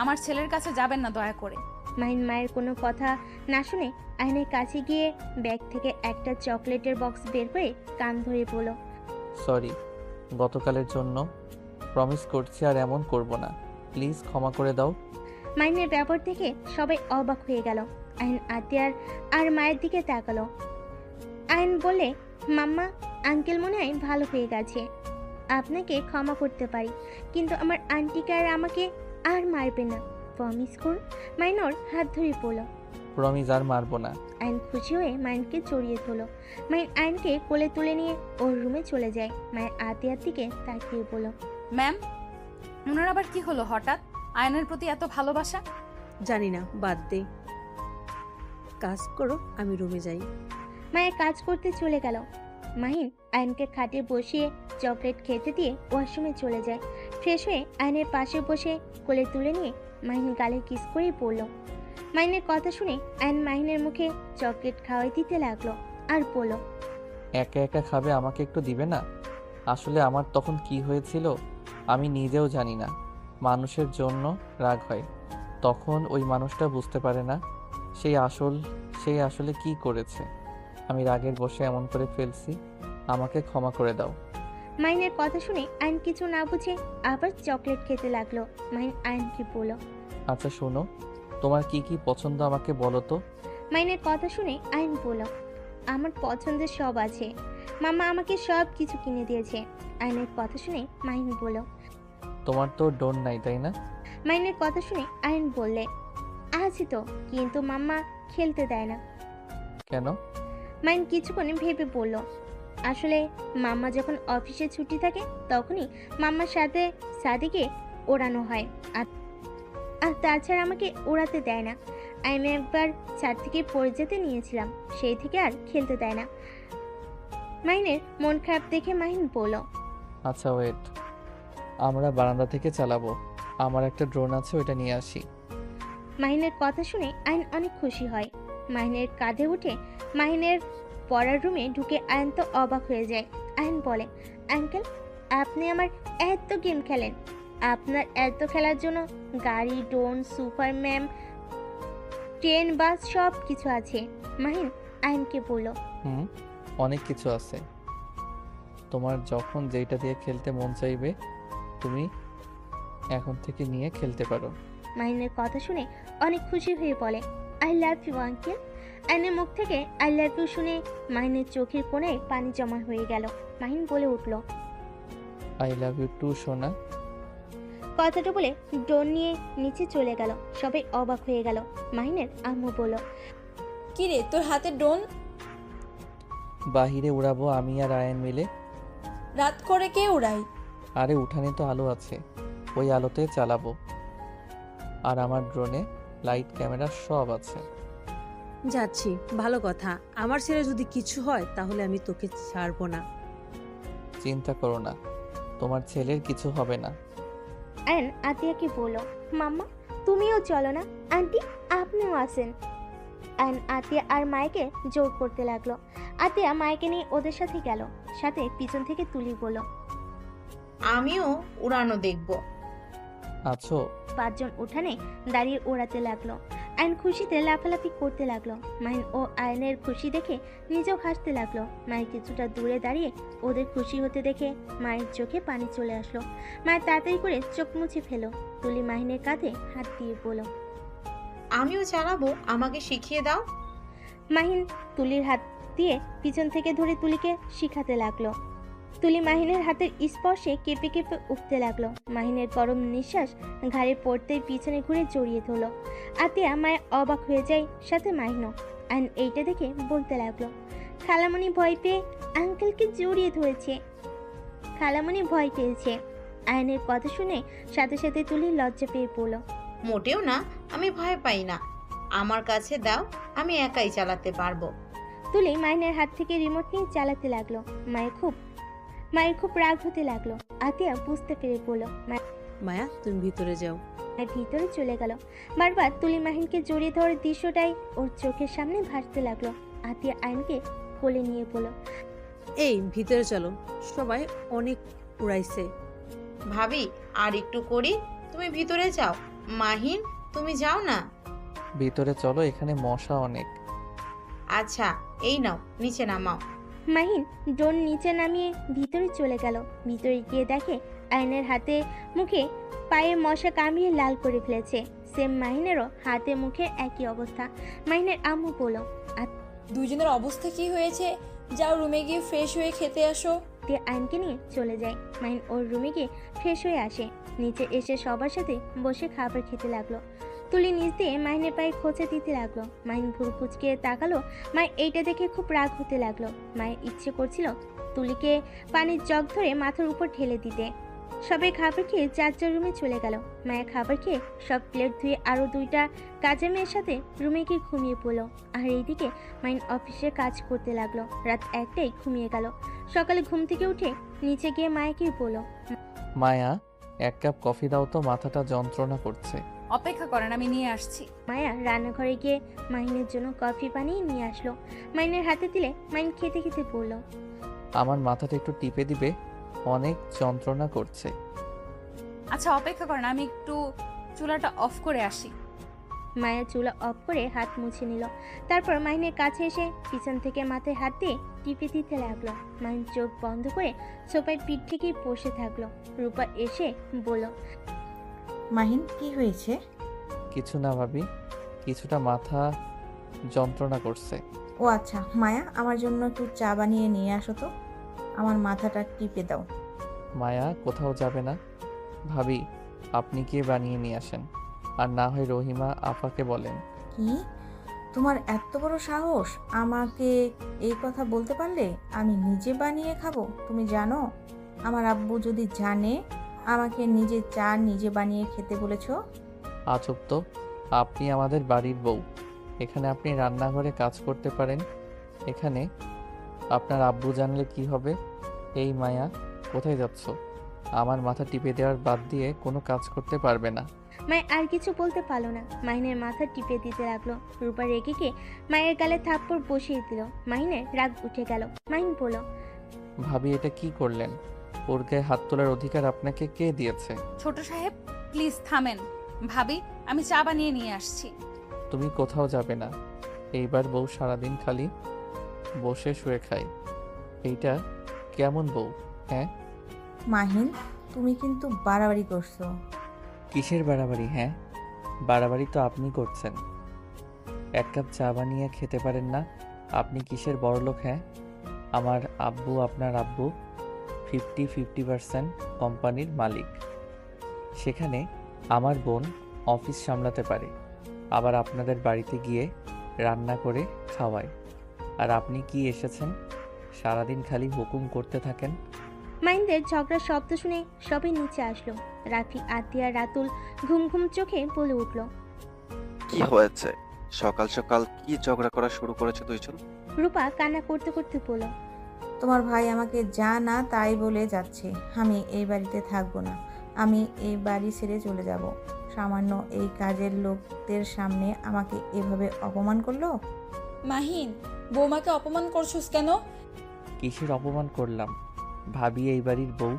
আমার ছেলের কাছে যাবেন না দয়া করে। মাহিন মায়ের কোনো কথা না শুনে আয়নের কাছে গিয়ে ব্যাগ থেকে একটা চকলেটের বক্স বের করে কান ধরে বলল। সরি গতকালের জন্য, প্রমিস করছি আর এমন করব না, প্লিজ ক্ষমা করে দাও। মাহিনের ব্যবহার দেখে সবাই অবাক হয়ে গেল। আয়ন আতিয়ার আর মায়ের দিকে তাকালো। আয়ন বলে, মাম্মা, আঙ্কেল মনে হয় ভালো হয়ে গেছে, আপনাকে ক্ষমা করতে পারি, কিন্তু আমার আন্টিকে আর আমাকে আর মারবে না, প্রমিস করুন। মাইন ওর হাত ধরে বলল। প্রমিস আর মারবো না। আয়ন খুশি হয়ে মাইনকে জড়িয়ে ধরল। মাইন আয়নকে কোলে তুলে নিয়ে ওর রুমে চলে যায়। মায়ের আতিয়ার দিকে তাকিয়ে বলল। ম্যাম, ওনার আবার কি হলো হঠাৎ? আয়নের প্রতি এত ভালোবাসা? জানি না, বাদ দে, কাজ করো, আমি রুমে যাই। মায়ের কাজ করতে চলে গেল। মাহিন আয়নকে খাটে বসিয়ে চকলেট খেতে দিয়ে ওয়াশরুমে চলে যায়। ফ্রেশ হয়ে আয়নের পাশে বসে কোলে তুলে নিয়ে মাহিন গালে কিস করে পড়ল। মাহিনের কথা শুনে আয়ন মাহিনের মুখে চকলেট খাওয়াই দিতে লাগলো আর বলল। একা একা খাবে, আমাকে একটু দিবে না? আসলে আমার তখন কি হয়েছিল আমি নিজেও জানি না। মানুষের জন্য রাগ হয়, তখন ওই মানুষটা বুঝতে পারে না সেই আসলে কি করেছে। আমি রাগের বসে এমন করে ফেলছি, আমাকে ক্ষমা করে দাও। মাহিনের কথা শুনে আয়ন কিছু না বুঝে আবার চকলেট খেতে লাগলো। মাহিন আয়নকে বলল। আচ্ছা শোনো, তোমার কি কি পছন্দ আমাকে বলো তো। মাহিনের কথা শুনে আয়ন বলল। আমার পছন্দের সব আছে, মামা আমাকে সব কিছু কিনে দিয়েছে। আয়নের কথা শুনে মাহিন বলল। তোমার তো ডোন নাই তাই না? মাহিনের কথা শুনে আয়ন বললে, আছে তো, কিন্তু মাম্মা খেলতে দেয় না। কেন? মাহিন কিছুক্ষণ ভেবে বলল, আসলে মাম্মা যখন অফিসে ছুটি থাকে তখনই মাম্মার সাথে সাদিকে ওড়ানো হয়, আর তাছাড়া আমাকে ওড়াতে দেয় না। আমি একবার ছাদ থেকে পড়ে যেতে নিয়েছিলাম, সেই থেকে আর খেলতে দেয় না। মাহিনের মন খারাপ দেখে মাহিন বলল। আচ্ছা ওয়েট, আমরা বারান্দা থেকে চালাবো, আমার একটা ড্রোন আছে, ওইটা নিয়ে আসি। মাহিনের কথা শুনে আয়ন অনেক খুশি হয়। মাহিনের কাঁধে উঠে মাহিনের পড়ার রুমে ঢুকে আয়ন তো অবাক হয়ে যায়। আয়ন বলে, আঙ্কেল, আপনি আমার এত গেম খেলেন, আপনার এত খেলার জন্য গাড়ি, ড্রোন, সুপারম্যান, ট্রেন, বাস সব কিছু আছে। মাহিন আয়নকে বলল। অনেক কিছু আছে, তোমার যখন যেটা দিয়ে খেলতে মন চাইবে তুমি এখন থেকে নিয়ে খেলতে পারো। মাহিনের কথা শুনে অনেক খুশি হয়ে বলে, আই লাভ ইউ আঙ্কেল। আয়নের মুখ থেকে আই লাভ ইউ শুনে মাহিনের চোখের কোণায় পানি জমা হয়ে গেল। মাহিন বলে উঠল, আই লাভ ইউ টু সোনা। কথাটা বলে ড্রোন নিয়ে নিচে চলে গেল। সবাই অবাক হয়ে গেল। মাহিনের আম্মু বলল, কি রে, তোর হাতে ড্রোন? বাহিরে উড়াবো আমি আর আয়ন মিলে। রাত করে কে উড়াই? আরে উঠানে তো আলো আছে, ওই আলোতে চালাবো, আর আমার ড্রোনে লাইট ক্যামেরা সব আছে। যাচ্ছি, ভালো কথা। আমার ছেলে যদি কিছু হয় তাহলে আমি তোকে ছাড়বো না। চিন্তা করো না, তোমার ছেলের কিছু হবে না। আয়ন আতিয়াকে বলল, মাম্মা তুমিও চলো না, আন্টি আপনিও আসেন। আয়ন আতিয়া আর মায়েকে জোর করতে লাগলো। আতিয়া মায়েকে নিয়ে ওদের সাথে গেল। সাথে পিছন থেকে তুলি বলল, আমিও উড়ানো দেখব। আছো? 5 জন উঠানে দাঁড়িয়ে ওড়াতে লাগলো। আয়ন খুশিতে লাফালাফি করতে লাগলো। মাহিন ও আয়নের খুশি দেখে নিজেও হাসতে লাগলো। মায়ের কিছুটা দূরে দাঁড়িয়ে ওদের খুশি হতে দেখে মায়ের চোখে পানি চলে আসলো। মায়ের তাড়াতাড়ি করে চোখ মুছে ফেলো। তুলি মাহিনের কাঁধে হাত দিয়ে বলল, আমিও চালাবো, আমাকে শিখিয়ে দাও। মাহিন তুলির হাত দিয়ে পিছন থেকে ধরে তুলিকে শিখাতে লাগলো। তুলি মাহিনের হাতের স্পর্শে কেঁপে কেঁপে উঠতে লাগলো। মাহিনের গরম নিঃশ্বাস ঘাড়ে পড়তেই পিছনে ঘুরে জড়িয়ে ধরলো। আতিয়া মায়া অবাক হয়ে যায়, সাথে মাহিনও। আয়ন এইটা দেখে বলতে লাগলো, খালামণি ভয় পেয়ে আঙ্কেলকে জড়িয়ে ধরেছে, খালামণি ভয় পেয়েছে। আয়নের কথা শুনে সাথে সাথে তুলি লজ্জা পেয়ে পড়ল। মোটেও না, আমি ভয় পাই না, আমার কাছে দাও, আমি একাই চালাতে পারবো। তুলি মাহিনের হাত থেকে রিমোট নিয়ে চালাতে লাগলো। মায়ের খুব মায়ের খুব রাগ হতে লাগলো। আতিয়া বুঝতে পেরে বলল। মায়া তুমি ভিতরে যাও। মায়ের ভিতরে চলে গেল। বারবার তুলি মাহিনকে জড়িয়ে ধরার দৃশ্যটাই ওর চোখের সামনে ভাসতে লাগলো। আতিয়া আয়নকে কোলে নিয়ে বলল। এই ভিতরে চলো, সবাই অনেক উড়াইছে। ভাবি আর একটু করি, তুমি ভিতরে যাও। মাহিন তুমি যাও না। ভিতরে চলো, এখানে মশা অনেক। আচ্ছা এই নাও, নিচে নামাও। মাহিন ড্রোন নিচে নামিয়ে ভিতরে চলে গেল। ভিতরে গিয়ে দেখে আয়নের হাতে মুখে পায়ে মশা কামড়িয়ে লাল করে ফেলেছে। সেম মাহিনেরও হাতে মুখে একই অবস্থা। মাহিনের আম্মু বলল। দুজনের অবস্থা কি হয়েছে? যাও রুমে গিয়ে ফ্রেশ হয়ে খেতে আসো। দিয়ে আয়নকে নিয়ে চলে যায়। মাহিন ওর রুমে গিয়ে ফ্রেশ হয়ে আসে। নিচে এসে সবার সাথে বসে খাবার খেতে লাগলো। তুলি নিচ দিয়ে মাহিনের পায়ে খোঁচা দিতে লাগলো। মাহিন ভুরু কুচকে তাকালো। মায়ের এইটা দেখে খুব রাগ হতে লাগলো। মায়ের ইচ্ছে করছিল তুলিকে পানির জগ ধরে মাথার উপর ঢেলে দিতে। সবাই খাবার খেয়ে যার যার রুমে চলে গেল। মায়ের খাবার খেয়ে সব প্লেট ধুয়ে আরও 2টা কাজের মেয়ের সাথে রুমে গিয়ে ঘুমিয়ে পড়লো। আর এইদিকে মাইন অফিসে কাজ করতে লাগলো। রাত 1টায় ঘুমিয়ে গেল। সকালে ঘুম থেকে উঠে নিচে গিয়ে মায়াকে বলল। মায়া, 1 কাপ কফি দাও তো, মাথাটা যন্ত্রণা করছে। অপেক্ষা করেন, আমি নিয়ে আসছি। মায়া রান্নাঘরে গিয়ে মাহিনের জন্য কফি বানিয়ে নিয়ে আসলো। মাইনের হাতে দিলে মাইন খেতে খেতে বলল। আমার মাথাটা একটু টিপে দিবে, অনেক যন্ত্রণা করছে। আচ্ছা অপেক্ষা করেন, আমি একটু চুলাটা অফ করে আসি। মায়া চুলা অফ করে হাত মুছে নিল। তারপর মাহিনের কাছে এসে পিছন থেকে মাথায় হাত দিয়ে টিপে দিতে লাগলো। মাহিন চোখ বন্ধ করে সোফায় পিঠ থেকেই বসে থাকলো। রূপা এসে বলল। মাহিন কি হয়েছে? কিছু না ভাবি, কিছুটা মাথা যন্ত্রণা করছে। ও আচ্ছা, মায়া আমার জন্য একটু চা বানিয়ে নিয়ে আসো তো, আমার মাথাটা টিপে দাও। মায়া কোথাও যাবে না ভাবি, আপনি গিয়ে বানিয়ে নিয়ে আসেন, আর না হয় রহিমা আপাকে বলেন। কি, তোমার এত বড় সাহস আমাকে এই কথা বলতে পারলে? আমি নিজে বানিয়ে খাবো? তুমি জানো আমার আব্বু যদি জানে আমাকে নিজে চা নিজে বানিয়ে খেতে বলেছো? আজব তো, আপনি আমাদের বাড়ির বউ, এখানে আপনি রান্নাঘরে কাজ করতে পারেন, এখানে আপনার আব্বু জানলে কি হবে? এই মায়া, কোথায় যাচ্ছ? আমার মাথা টিপে দেওয়ার বাদ দিয়ে কোনো কাজ করতে পারবে না। মায় আর কিছু বলতে পারলো না। মাহিনের মাথা টিপে দিতে লাগলো। রূপা রেগে গিয়ে মায়ের গালে থাপ্পড় বসিয়ে দিল। মাহিনের রাগ উঠে গেল। মাহিন বলল। ভাবি এটা কি করলেন? ওর গায়ে হাত তোলার অধিকার আপনাকে কে দিয়েছে? ছোট সাহেব প্লিজ থামেন। ভাবি আমি চা বানিয়ে নিয়ে আসছি। তুমি কোথাও যাবে না। এইবার বউ সারাদিন খালি বসে শুয়ে খায়। এইটা কেমন বউ? হ্যাঁ মাহিন, তুমি কিন্তু বাড়াবাড়ি করছো। কিসের বাড়াবাড়ি? হ্যাঁ বাড়াবাড়ি তো আপনি করছেন। 1 কাপ চা বানিয়ে খেতে পারেন না? আপনি কিসের বড়লোক? হ্যাঁ আমার আব্বু, আপনার আব্বু 50-50% কোম্পানির মালিক। সেখানে আমার বোন অফিস সামলাতে পারে, আবার আপনাদের বাড়িতে গিয়ে রান্না করে খাওয়ায়। আর আপনি কি এসেছেন সারাদিন খালি হুকুম করতে থাকেন। মাহিনদের ঝগড়ার শব্দ শুনে সবাই নিচে আসলো। রাফি, আতিয়া, রাতুল ঘুম ঘুম চোখে বলে উঠল। কি হয়েছে? সকাল সকাল কি ঝগড়া করা শুরু করেছে দুইজন? রূপা কান্না করতে করতে বলল। তোমার ভাই আমাকে যা না তাই বলে যাচ্ছে। আমি এই বাড়িতে থাকবো না, আমি এই বাড়ি ছেড়ে চলে যাব। সামান্য এই কাজের লোকদের সামনে আমাকে এভাবে অপমান করলো। মাহিন, বৌমাকে অপমান করছস কেন? কিসের অপমান করলাম? ভাবি এই বাড়ির বউ,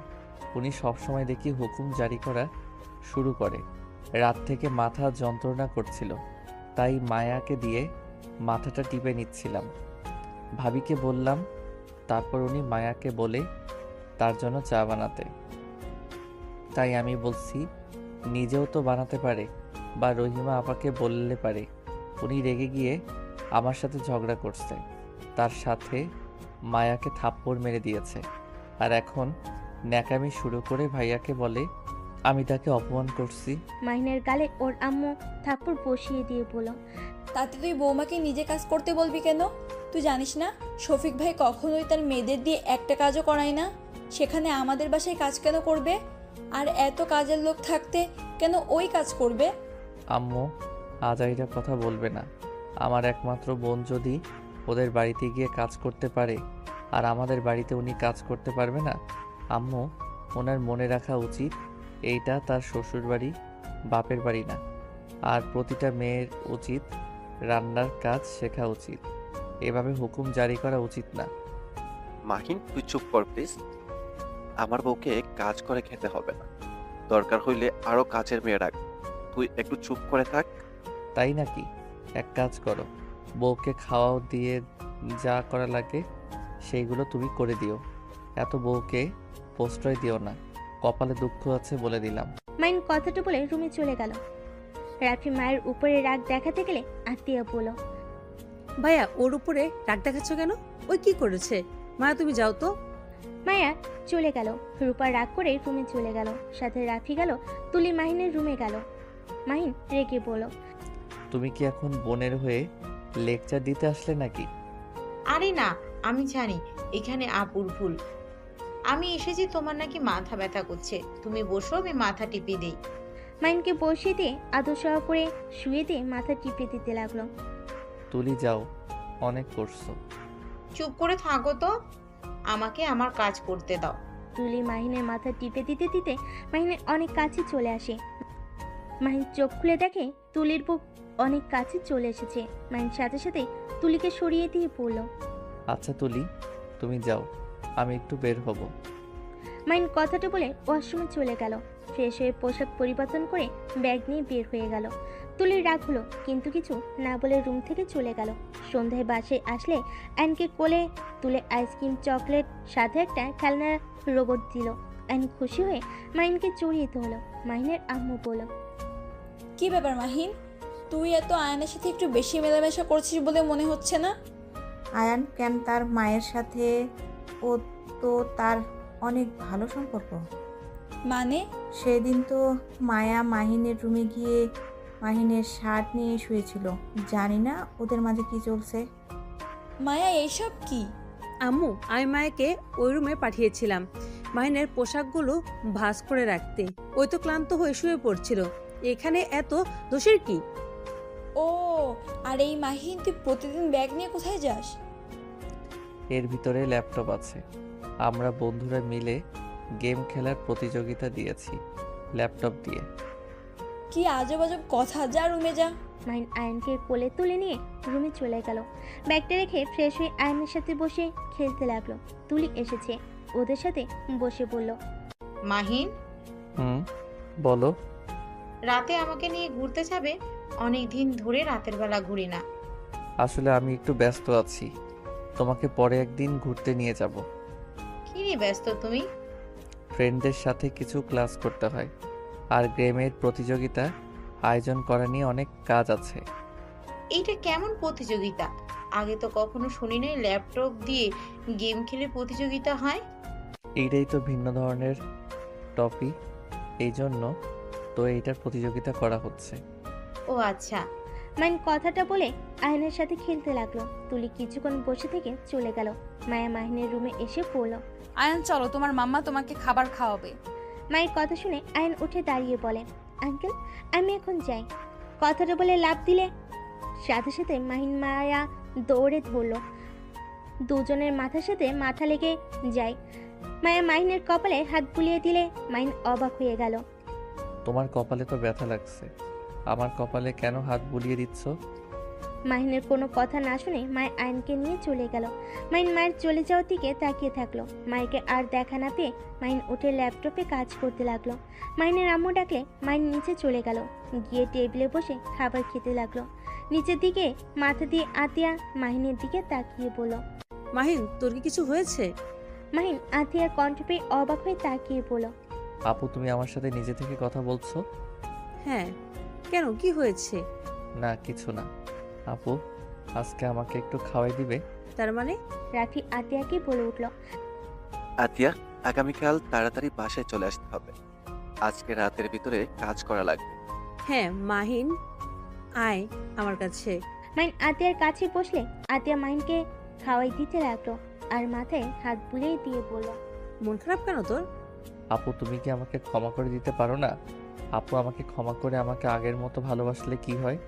উনি সবসময় দেখি হুকুম জারি করা শুরু করে। রাত থেকে মাথা যন্ত্রণা করছিল, তাই মায়াকে দিয়ে মাথাটা টিপে নিচ্ছিলাম। ভাবিকে বললাম, তারপর উনি মায়াকে বলে তার জন্য চা বানাতে। তাই আমি বলছি নিজেও তো বানাতে পারে, বা রহিমা আপাকে বললে পারে। উনি রেগে গিয়ে আমার সাথে ঝগড়া করছে, তার সাথে মায়াকে থাপ্পড় মেরে দিয়েছে, আর এখন ন্যাকামি শুরু করে ভাইয়াকে বলে আমি তাকে অপমান করছি। মাহিনের গালে ওর আম্মু থাপ্পড় বসিয়ে দিয়ে বলল। তাতে তুই বৌমাকে নিজে কাজ করতে বলবি কেন? তুই জানিস না শফিক ভাই কখনোই তার মেয়েদের দিয়ে একটা কাজও করায় না? সেখানে আমাদের বাসায় কাজ কেন করবে? আর এত কাজের লোক থাকতে কেন ওই কাজ করবে? আম্মু আজাইরা কথা বলবে না। আমার একমাত্র বোন যদি ওদের বাড়িতে গিয়ে কাজ করতে পারে, আর আমাদের বাড়িতে উনি কাজ করতে পারবে না? আম্মু, ওনার মনে রাখা উচিত এইটা তার শ্বশুর বাড়ি, বাপের বাড়ি না। আর প্রতিটা মেয়ের উচিত রান্নার কাজ শেখা উচিত। এভাবে হুকুম জারি করা উচিত না। মাহিন, তুই চুপ কর প্লিজ। আমার বউকে কাজ করে খেতে হবে না, দরকার হইলে আরো কাজের মেয়ে রাখ। তুই একটু চুপ করে থাক। তাই নাকি? এক কাজ করো, বউকে খাওয়াও দিয়ে যা করা লাগে সেইগুলো তুমি করে দিও। এত বউকে প্রশ্রয় দিও না, কপালে দুঃখ আছে বলে দিলাম। মাইন কথাটা বলে রুমে চলে গেল। রাফি মায়ের উপরে রাগ দেখাতে গেলে আত্মীয় বলল, ভাইয়া ওর উপরে রাগ দেখাচ্ছ কেন? ওই কি করেছে? মায়া তুমি যাও তো। মায়া চলে গেল। রূপা রাগ করে রুমে চলে গেল। সাথে রাফি গেল। তুলি মাহিনের রুমে গেল। মাহিন রেগে বলল, তুমি কি এখন বোনের হয়ে লেকচার দিতে আসলে নাকি? আরে না, আমি জানি এখানে আপুর ভুল। আমি এসেছি, তোমার নাকি মাথা ব্যথা করছে, তুমি বসো, আমি মাথা টিপে দিই। মাহিনকে বসিয়ে দিয়ে আদর সহ করে শুয়ে দিয়ে মাথা টিপে দিতে লাগলো। তুলি যাও, অনেক করছো। চুপ করে থাকো তো, আমাকে আমার কাজ করতে দাও। তুলি মাহিনের মাথা টিপে দিতে দিতে মাহিনের অনেক কাছে চলে আসে। মাহিন চোখ খুলে দেখে তুলির বুক অনেক কাছে চলে এসেছে। মাহিন সাথে সাথে তুলিকে সরিয়ে দিয়ে পড়ল। আচ্ছা তুলি, তুমি যাও, আমি একটু বের হব। মাহিন কথাটা বলে ওয়াশরুমে চলে গেল। ফ্রেশ হয়ে পোশাক পরিবর্তন করে ব্যাগ নিয়ে বের হয়ে গেল। তুলির রাগ হলো, কিন্তু কিছু না বলে রুম থেকে চলে গেল। সন্ধ্যায় বাসায় আসলে অ্যানকে কোলে তুলে আইসক্রিম, চকলেট সাথে একটা খেলনার রোবট দিল। অ্যান খুশি হয়ে মাহিনকে জড়িয়ে ধরল। মাহিনের আম্মু বলল, কি ব্যাপার মাহিন, তুই এত আয়নের সাথে একটু বেশি মেলামেশা করছিস বলে মনে হচ্ছে না? আয়ান কেন তার মায়ের সাথে? ও তো তার অনেক ভালো সম্পর্ক। মানে? সেদিন তো মায়া মাহিনের রুমে গিয়ে মাহিনের শার্ট নিয়ে শুয়েছিল। জানি না ওদের মাঝে কি চলছে। মায়া এইসব কি? আম্মু, আমি মায়াকে ওই রুমে পাঠিয়েছিলাম মাহিনের পোশাকগুলো ভাঁজ করে রাখতে। ওই তো ক্লান্ত হয়ে শুয়ে পড়ছিল। এখানে এত দোষের কি? ও, আর এই মাহিন, তুই প্রতিদিন ব্যাগ নিয়ে কোথায় যাস? এর ভিতরে ল্যাপটপ আছে। আমরা বন্ধুরা মিলে গেম খেলার প্রতিযোগিতা দিয়েছি ল্যাপটপ দিয়ে। কি আজব আজব কথা, যা রুমে যা। মাহিন আয়নকে কোলে তুলে নিয়ে রুমে চলে গেল। ব্যাগটা রেখে ফ্রেশ হয়ে আয়নের সাথে বসে খেলতে লাগলো। তুলি এসেছে, ওদের সাথে বসে বলল, মাহিন, বলো। রাতে আমাকে নিয়ে ঘুরতে যাবে? অনেক দিন ধরে রাতের বেলা ঘুরি না। আসলে আমি একটু ব্যস্ত আছি, তোমাকে পরে একদিন ঘুরতে নিয়ে যাব। কি নিয়ে ব্যস্ত তুমি? ফ্রেন্ডদের সাথে কিছু ক্লাস করতে হয়, আর গেমের প্রতিযোগিতা আয়োজন করা নিয়ে অনেক কাজ আছে। এইটা কেমন প্রতিযোগিতা? আগে তো কখনো শুনি নাই ল্যাপটপ দিয়ে গেম খেলে প্রতিযোগিতা হয়। এইটাই তো ভিন্ন ধরনের টপি, এই জন্য তো এইটার প্রতিযোগিতা করা হচ্ছে। ও আচ্ছা। মাইন কথাটা বলে আয়নের সাথে খেলতে লাগলো। তুলি কিছুক্ষণ বসে থেকে চলে গেল। মায়া মাহিনের রুমে এসে পড়ল। আয়ান চলো, তোমার মাম্মা তোমাকে খাবার খাওয়াবে। মায়ের কথা শুনে আয়ন উঠে দাঁড়িয়ে বলে, আঙ্কেল আমি এখন যাই। কথাটা বলে লাফ দিলে সাথে সাথে মাহিন মায়া দৌড়ে ধরলো। দুজনের মাথার সাথে মাথা লেগে যায়। মায়া মাহিনের কপালে হাত বুলিয়ে দিলে মাহিন অবাক হয়ে গেল। তোমার কপালে তো ব্যথা লাগছে, আমার কপালে কেন হাত বুলিয়ে দিচ্ছ? মাহিনের কোনো কথা না শুনে মায়ের আয়নকে নিয়ে চলে গেল। মাহিন মায়ের চলে যাওয়ার দিকে তাকিয়ে থাকলো। মাইকে আর দেখা না পেয়ে মাহিন উঠে ল্যাপটপে কাজ করতে লাগলো। মাহিনের আম্মু ডাকলে মাহিন নিচে চলে গেল। গিয়ে টেবিলে বসে খাবার খেতে লাগলো। নিচের দিকে মাথা দিয়ে আতিয়া মাহিনের দিকে তাকিয়ে বলল, মাহিন তোর কি কিছু হয়েছে? মাহিন আতিয়ার কণ্ঠ পেয়ে অবাক হয়ে তাকিয়ে বলল, আপু তুমি আমার সাথে নিজে থেকে কথা বলছো? হ্যাঁ, কেন কি হয়েছে? না কিছু না। আপু আজকে আমাকে একটু খাওয়াই দিবে? তার মানে? রাফি আতিয়াকে বলে উঠল, আতিয়া, আগামীকাল তাড়াতাড়ি বাসায় চলে আসতে হবে। আজকে রাতের ভিতরে কাজ করা লাগবে। হ্যাঁ মাহিন, আয় আমার কাছে। মাহিন আতিয়ার কাছে বসলে আতিয়া মাহিনকে খাওয়াই দিতে লাগলো আর মাথায় হাত বুলিয়ে দিয়ে বলল, মন খারাপ কেন তোর? আপু তুমি কি আমাকে ক্ষমা করে দিতে পারো না? আপু আমাকে ক্ষমা করে আমাকে আগের মতো ভালোবাসলে কি হয়?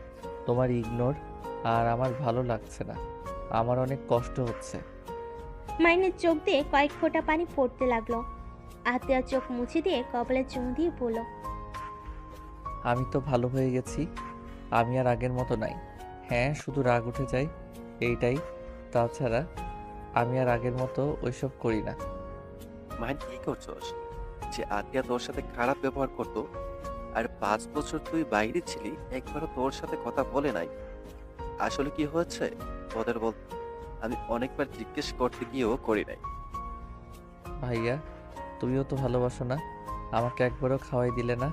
তোমার ইগনোর আর আমার ভালো লাগছে না, আমার অনেক কষ্ট হচ্ছে। মাহিনের চোখ দিয়ে কয়েক ফোঁটা পানি পড়তে লাগলো। আতিয়া চোখ মুছে দিয়ে কপালে চুমু দিয়ে বলল, আমি তো ভালো হয়ে গেছি। আমি আর আগের মতো নাই। হ্যাঁ, শুধু রাগ উঠে যায়, এইটাই। তাছাড়া আমি আর আগের মতো ওইসব করি না। মাহিন কি করছস? যে আতিয়া তোর সাথে খারাপ ব্যবহার করতো, আর 5 বছর তুই বাইরে ছিলি, একবারও তোর সাথে কথা বলে নাই। আসলে কি হয়েছে ওদের বল। আমি অনেকবার জিজ্ঞেস করতে গিয়েও করি নাই। ভাইয়া, তুমিও তো ভালোবাসো না? আমাকে একবারও খাওয়াই দিলে না।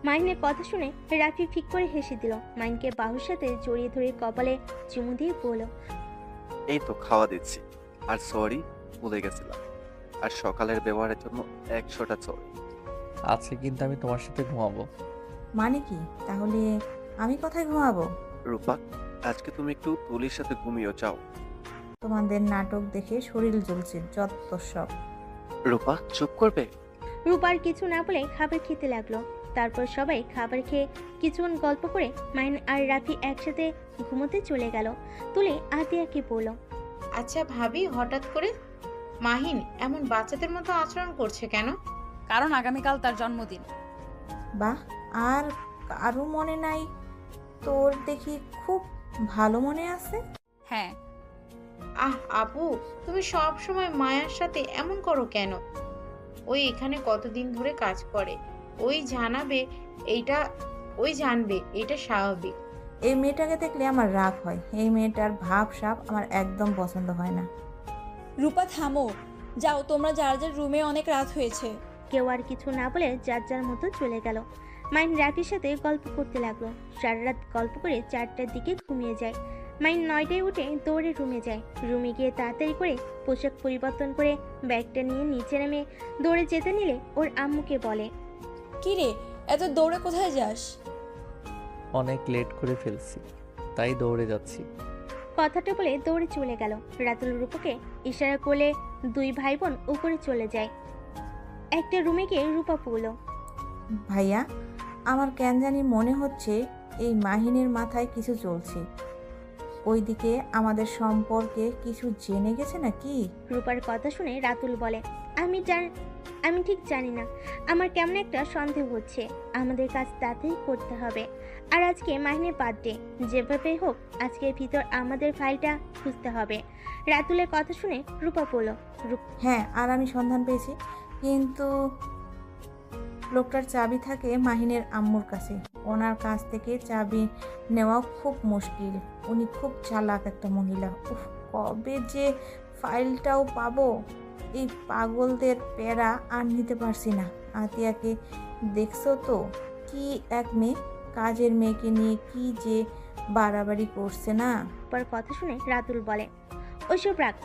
মাহিনের কথা শুনে রাফি ফিক করে হেসে দিল। মাহিনকে বাহুর সাথে জড়িয়ে ধরে কপালে চুমু দিয়ে বলল, এই তো খাওয়া দিচ্ছি। আর সরি, ভুলে গেছিলাম। আর সকালের ব্যবহারের জন্য 100টা সরি। আজকে কিন্তু আমি তোমার সাথে ঘুমাবো। মানে কি? তাহলে আমি কোথায় ঘুমাবো? রূপা, আজকে তুমি একটু তুলির সাথে ঘুমিয়ে যাও। তোমাদের নাটক দেখে শরীর জ্বলছে, যত সব। রূপা, চুপ করবে? রূপার কিছু না বলে খাবার খেতে লাগলো। তারপর সবাই খাবার খেয়ে কিছুক্ষণ গল্প করে মাহিন আর রাফি একসাথে ঘুমোতে চলে গেল। তুলে আতিয়াকে বলল, আচ্ছা ভাবি, হঠাৎ করে মাহিন এমন বাচ্চাদের মতো আচরণ করছে কেন? কারণ আগামীকাল তার জন্মদিন। বাহ, আর কারো মনে নাই? তোর দেখি খুব ভালো মনে আছে। হ্যাঁ, আপু, তুমি সব সময় মায়ার সাথে এমন করো কেন? ওই এখানে কতদিন ধরে কাজ করে, ওই জানবে এটা স্বাভাবিক। এই মেয়েটাকে দেখলে আমার রাগ হয়। এই মেয়েটার ভাব সাব আমার একদম পছন্দ হয় না। রূপা থামো, যাও তোমরা যার যার রুমে, অনেক রাত হয়েছে। কেউ আর কিছু না বলে যার যার মতো চলে গেল। মাইন রাফির সাথে গল্প করতে লাগলো। সারা রাত গল্প করে 4টার দিকে ঘুমিয়ে যায়। মাইন 9টায় উঠে দৌড়ে রুমে যায়। রুমে গিয়ে তাড়াতাড়ি করে পোশাক পরিবর্তন করে ব্যাগটা নিয়ে নিচে নেমে দৌড়ে যেতে নিলে ওর আম্মুকে বলে, কি রে, এত দৌড়ে কোথায় যাস? অনেক লেট করে ফেলছি, তাই দৌড়ে যাচ্ছি। কথাটা বলে দৌড়ে চলে গেল। রাতুল রূপাকে ইশারা করলে দুই ভাই বোন উপরে চলে যায়। একটা রুমে গিয়ে রূপা পড়ল, ভাইয়া, আমার কেন জানি মনে হচ্ছে এই মাহিনের মাথায় কিছু চলছে। ওইদিকে আমাদের সম্পর্কে কিছু জেনে গেছে নাকি? রূপার কথা শুনে রাতুল বলে, আমি ঠিক জানি না, আমার কেমন একটা সন্দেহ হচ্ছে। আমাদের কাজ তাতেই করতে হবে। আর আজকে মাহিনের বার্থডে, যেভাবে হোক আজকের ভিতর আমাদের ফাইলটা খুঁজতে হবে। রাতুলের কথা শুনে রূপা বলল, হ্যাঁ, আর আমি সন্ধান পেয়েছি, কিন্তু লোকটার চাবি থাকে মাহিনের আম্মুর কাছে। ওনার কাছ থেকে চাবি নেওয়া খুব মুশকিল। উনি খুব চালাক একটা মহিলা। উফ, কবে যে ফাইলটাও পাবো। এই পাগলদের প্যারা আর নিতে পারছি না। আতিয়াকে দেখছো তো, কি এক মেয়ে, কাজের মেয়েকে নিয়ে কি যে বাড়াবাড়ি করছে না। রূপার কথা শুনে রাতুল বলে, ওইসব রাখ,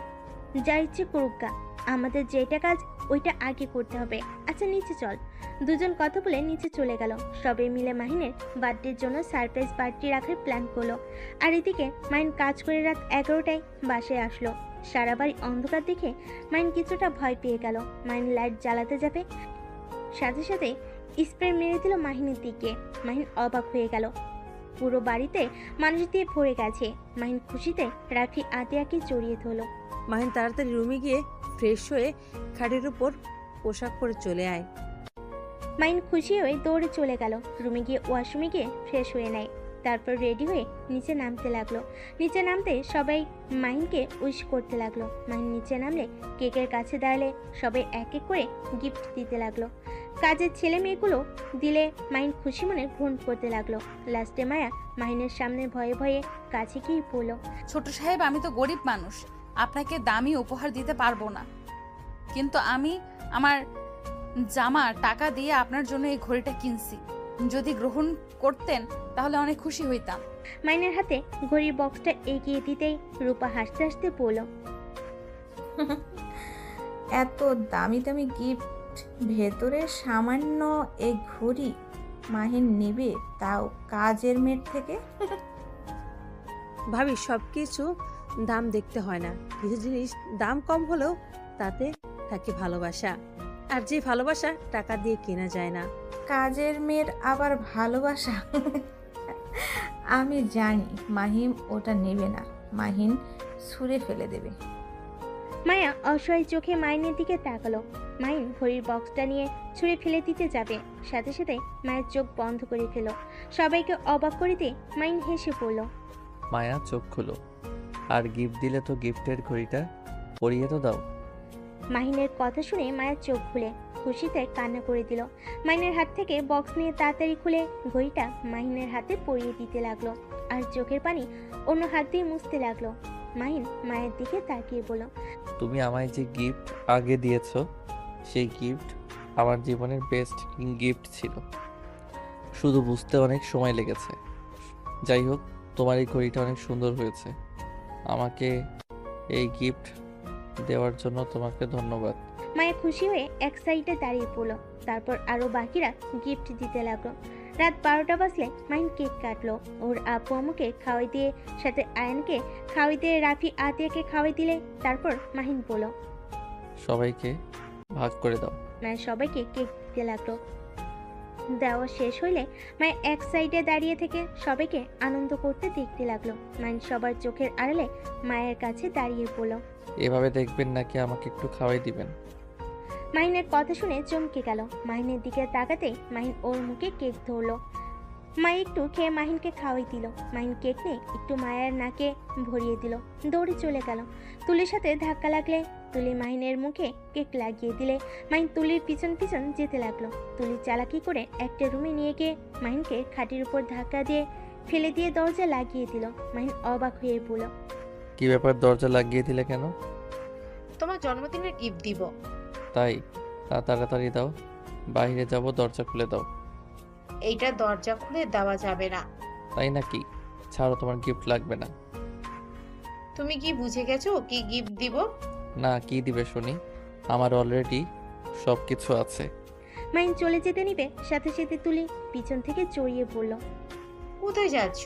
যা ইচ্ছে করুক গা, আমাদের যেটা কাজ ওইটা আগে করতে হবে। আচ্ছা নিচে চল। দুজন কথা বলে নিচে চলে গেল। সবাই মিলে মাহিনের বার্থডের জন্য সারপ্রাইজ পার্টি রাখার প্ল্যান করলো। আর এদিকে মাহিন কাজ করে রাত 11টায় বাসায় আসলো। সারা বাড়ি অন্ধকার দেখে মাহিন কিছুটা ভয় পেয়ে গেল। মাহিন লাইট জ্বালাতে যাবে, সাথে সাথে স্প্রে মেরে দিল মাহিনের দিকে। মাহিন অবাক হয়ে গেল। পুরো বাড়িতে মানুষ দিয়ে ভরে গেছে। মাহিন খুশিতে রাফি আতিয়াকে জড়িয়ে ধরল। মাহিন তাড়াতাড়ি রুমে গিয়ে ফ্রেশ হয়ে খাটের উপর পোশাক পরে চলে আয়। মাহিন খুশি হয়ে দৌড়ে চলে গেল। রুমে গিয়ে ওয়াশরুমে গিয়ে ফ্রেশ হয়ে নেয়। তারপর রেডি হয়ে নিচে নামতে লাগলো। নিচে নামতে সবাই মাহিনকে উইশ করতে লাগলো। মাহিন নিচে নামলে কেকের কাছে দাঁড়ালে সবাই এক এক করে গিফট দিতে লাগলো। কাজের ছেলে মেয়েগুলো দিলে মাহিন খুশি মনে গ্রহণ করতে লাগলো। লাস্টে মায়া মাহিনের সামনে ভয়ে ভয়ে কাছে গিয়ে বলল, ছোট সাহেব, আমি তো গরিব মানুষ, আপনাকে দামি উপহার দিতে পারবো না, কিন্তু আমি আমার জামার টাকা দিয়ে আপনার জন্য এই ঘড়িটা কিনছি। যদি গ্রহণ করতেন তাহলে অনেক খুশি হইতাম। মাহিনের হাতে ঘড়ির বক্সটা এগিয়ে দিতেই রূপা হাসতে হাসতে বলল, এত দামি দামি গিফট, ভেতরে সামান্য এই ঘড়ি মাহিন নিবে, তাও কাজের মেয়ের থেকে? ভাবি, সব কিছু দাম দেখতে হয় না। কিছু জিনিস দাম কম হলেও তাতে থাকে ভালোবাসা, আর যে ভালোবাসা টাকা দিয়ে কেনা যায় না। কাজের মেয়ের আবার ভালোবাসা? আমি জানি মাহিম ওটা নেবে না। মাহিন ছুঁড়ে ফেলে দেবে। মায়া অসহায় চোখে মাহিনের দিকে তাকালো। মাহিন ঘড়ির বক্সটা নিয়ে ছুঁড়ে ফেলে দিতে যাবে, সাথে সাথে মায়ের চোখ বন্ধ করে ফেলো। সবাইকে অবাক করে দিয়ে মাহিন হেসে পড়ল। মায়া চোখ খুলো। আর গিফট দিলে তো গিফটের ঘড়িটা পরিয়ে তো দাও। মাহিনের কথা শুনে মায়ের চোখ খুলে খুশিতে কান্না করে দিল। মাহিনের হাত থেকে বক্স নিয়ে তাড়াতাড়ি খুলে ঘড়িটা মাহিনের হাতে পরিয়ে দিতে লাগলো, আর চোখের পানি অন্য হাত দিয়ে মুছতে লাগলো। মাহিন মায়ের দিকে তাকিয়ে বলল, তুমি আমায় যে গিফট আগে দিয়েছো সেই গিফট আমার জীবনের বেস্ট গিফট ছিল। শুধু বুঝতে অনেক সময় লেগেছে। যাই হোক, তোমার এই ঘড়িটা অনেক সুন্দর হয়েছে। আমাকে এই গিফট দেওয়ার জন্য তোমাকে ধন্যবাদ। মায়া খুশি হয়ে এক সাইডে দাঁড়িয়ে পড়লো। তারপর আরো বাকিরা গিফট দিতে লাগলো। রাত 12টা বাজলে মাহিন কেক কাটলো। ওর আপু আম্মুকে খাওয়াই দিয়ে, সাথে আয়ানকে খাওয়াই দিয়ে রাফি আতিয়াকে খাওয়াই দিলে তারপর মাহিন বলল, সবাইকে ভাগ করে দাও। মায়া সবাইকে কেক দিতে লাগলো। দেওয়া শেষ হইলে মায়া এক সাইডে দাঁড়িয়ে থেকে সবাইকে আনন্দ করতে দেখতে লাগলো। মাহিন সবার চোখের আড়ালে মায়ের কাছে দাঁড়িয়ে পড়ল। এভাবে দেখবেন নাকি আমাকে একটু খাওয়াই দিবেন? মাহিনের কথা শুনে চমকে গেল। মাহিনের দিকে তাকাতেই মাহিন ওর মুখে কেক ধরলো। মা একটু খেয়ে মাহিনকে খাওয়াই দিল। মাহিন কেক নিয়ে একটু মায়ের নাকে ভরিয়ে দিল, দৌড়ে চলে গেল। তুলির সাথে ধাক্কা লাগলে তুলি মাহিনের মুখে কেক লাগিয়ে দিলে মাহিন তুলির পিছন পিছন যেতে লাগলো। তুলি চালাকি করে একটা রুমে নিয়ে গিয়ে মাহিনকে খাটের উপর ধাক্কা দিয়ে ফেলে দিয়ে দরজা লাগিয়ে দিল। মাহিন অবাক হয়ে বলল, কি ব্যাপার, দরজা লাগিয়ে দিলে কেন? তোমার জন্মদিনের গিফট দিব। তাই? তাড়াতাড়ি দাও, বাইরে যাব, দরজা খুলে দাও। এইটা দরজা খুলে দেওয়া যাবে না। তাই নাকি? ছাড়ো, তোমার গিফট লাগবে না। তুমি কি বুঝে গেছো কি গিফট দিব? না, কি দিবে শুনি? আমার অলরেডি সব কিছু আছে। মাহিন চলে যেতে নিবে, সাথে সাথে তুলি পিছন থেকে জড়িয়ে পড়ল। কোথায় যাচ্ছ?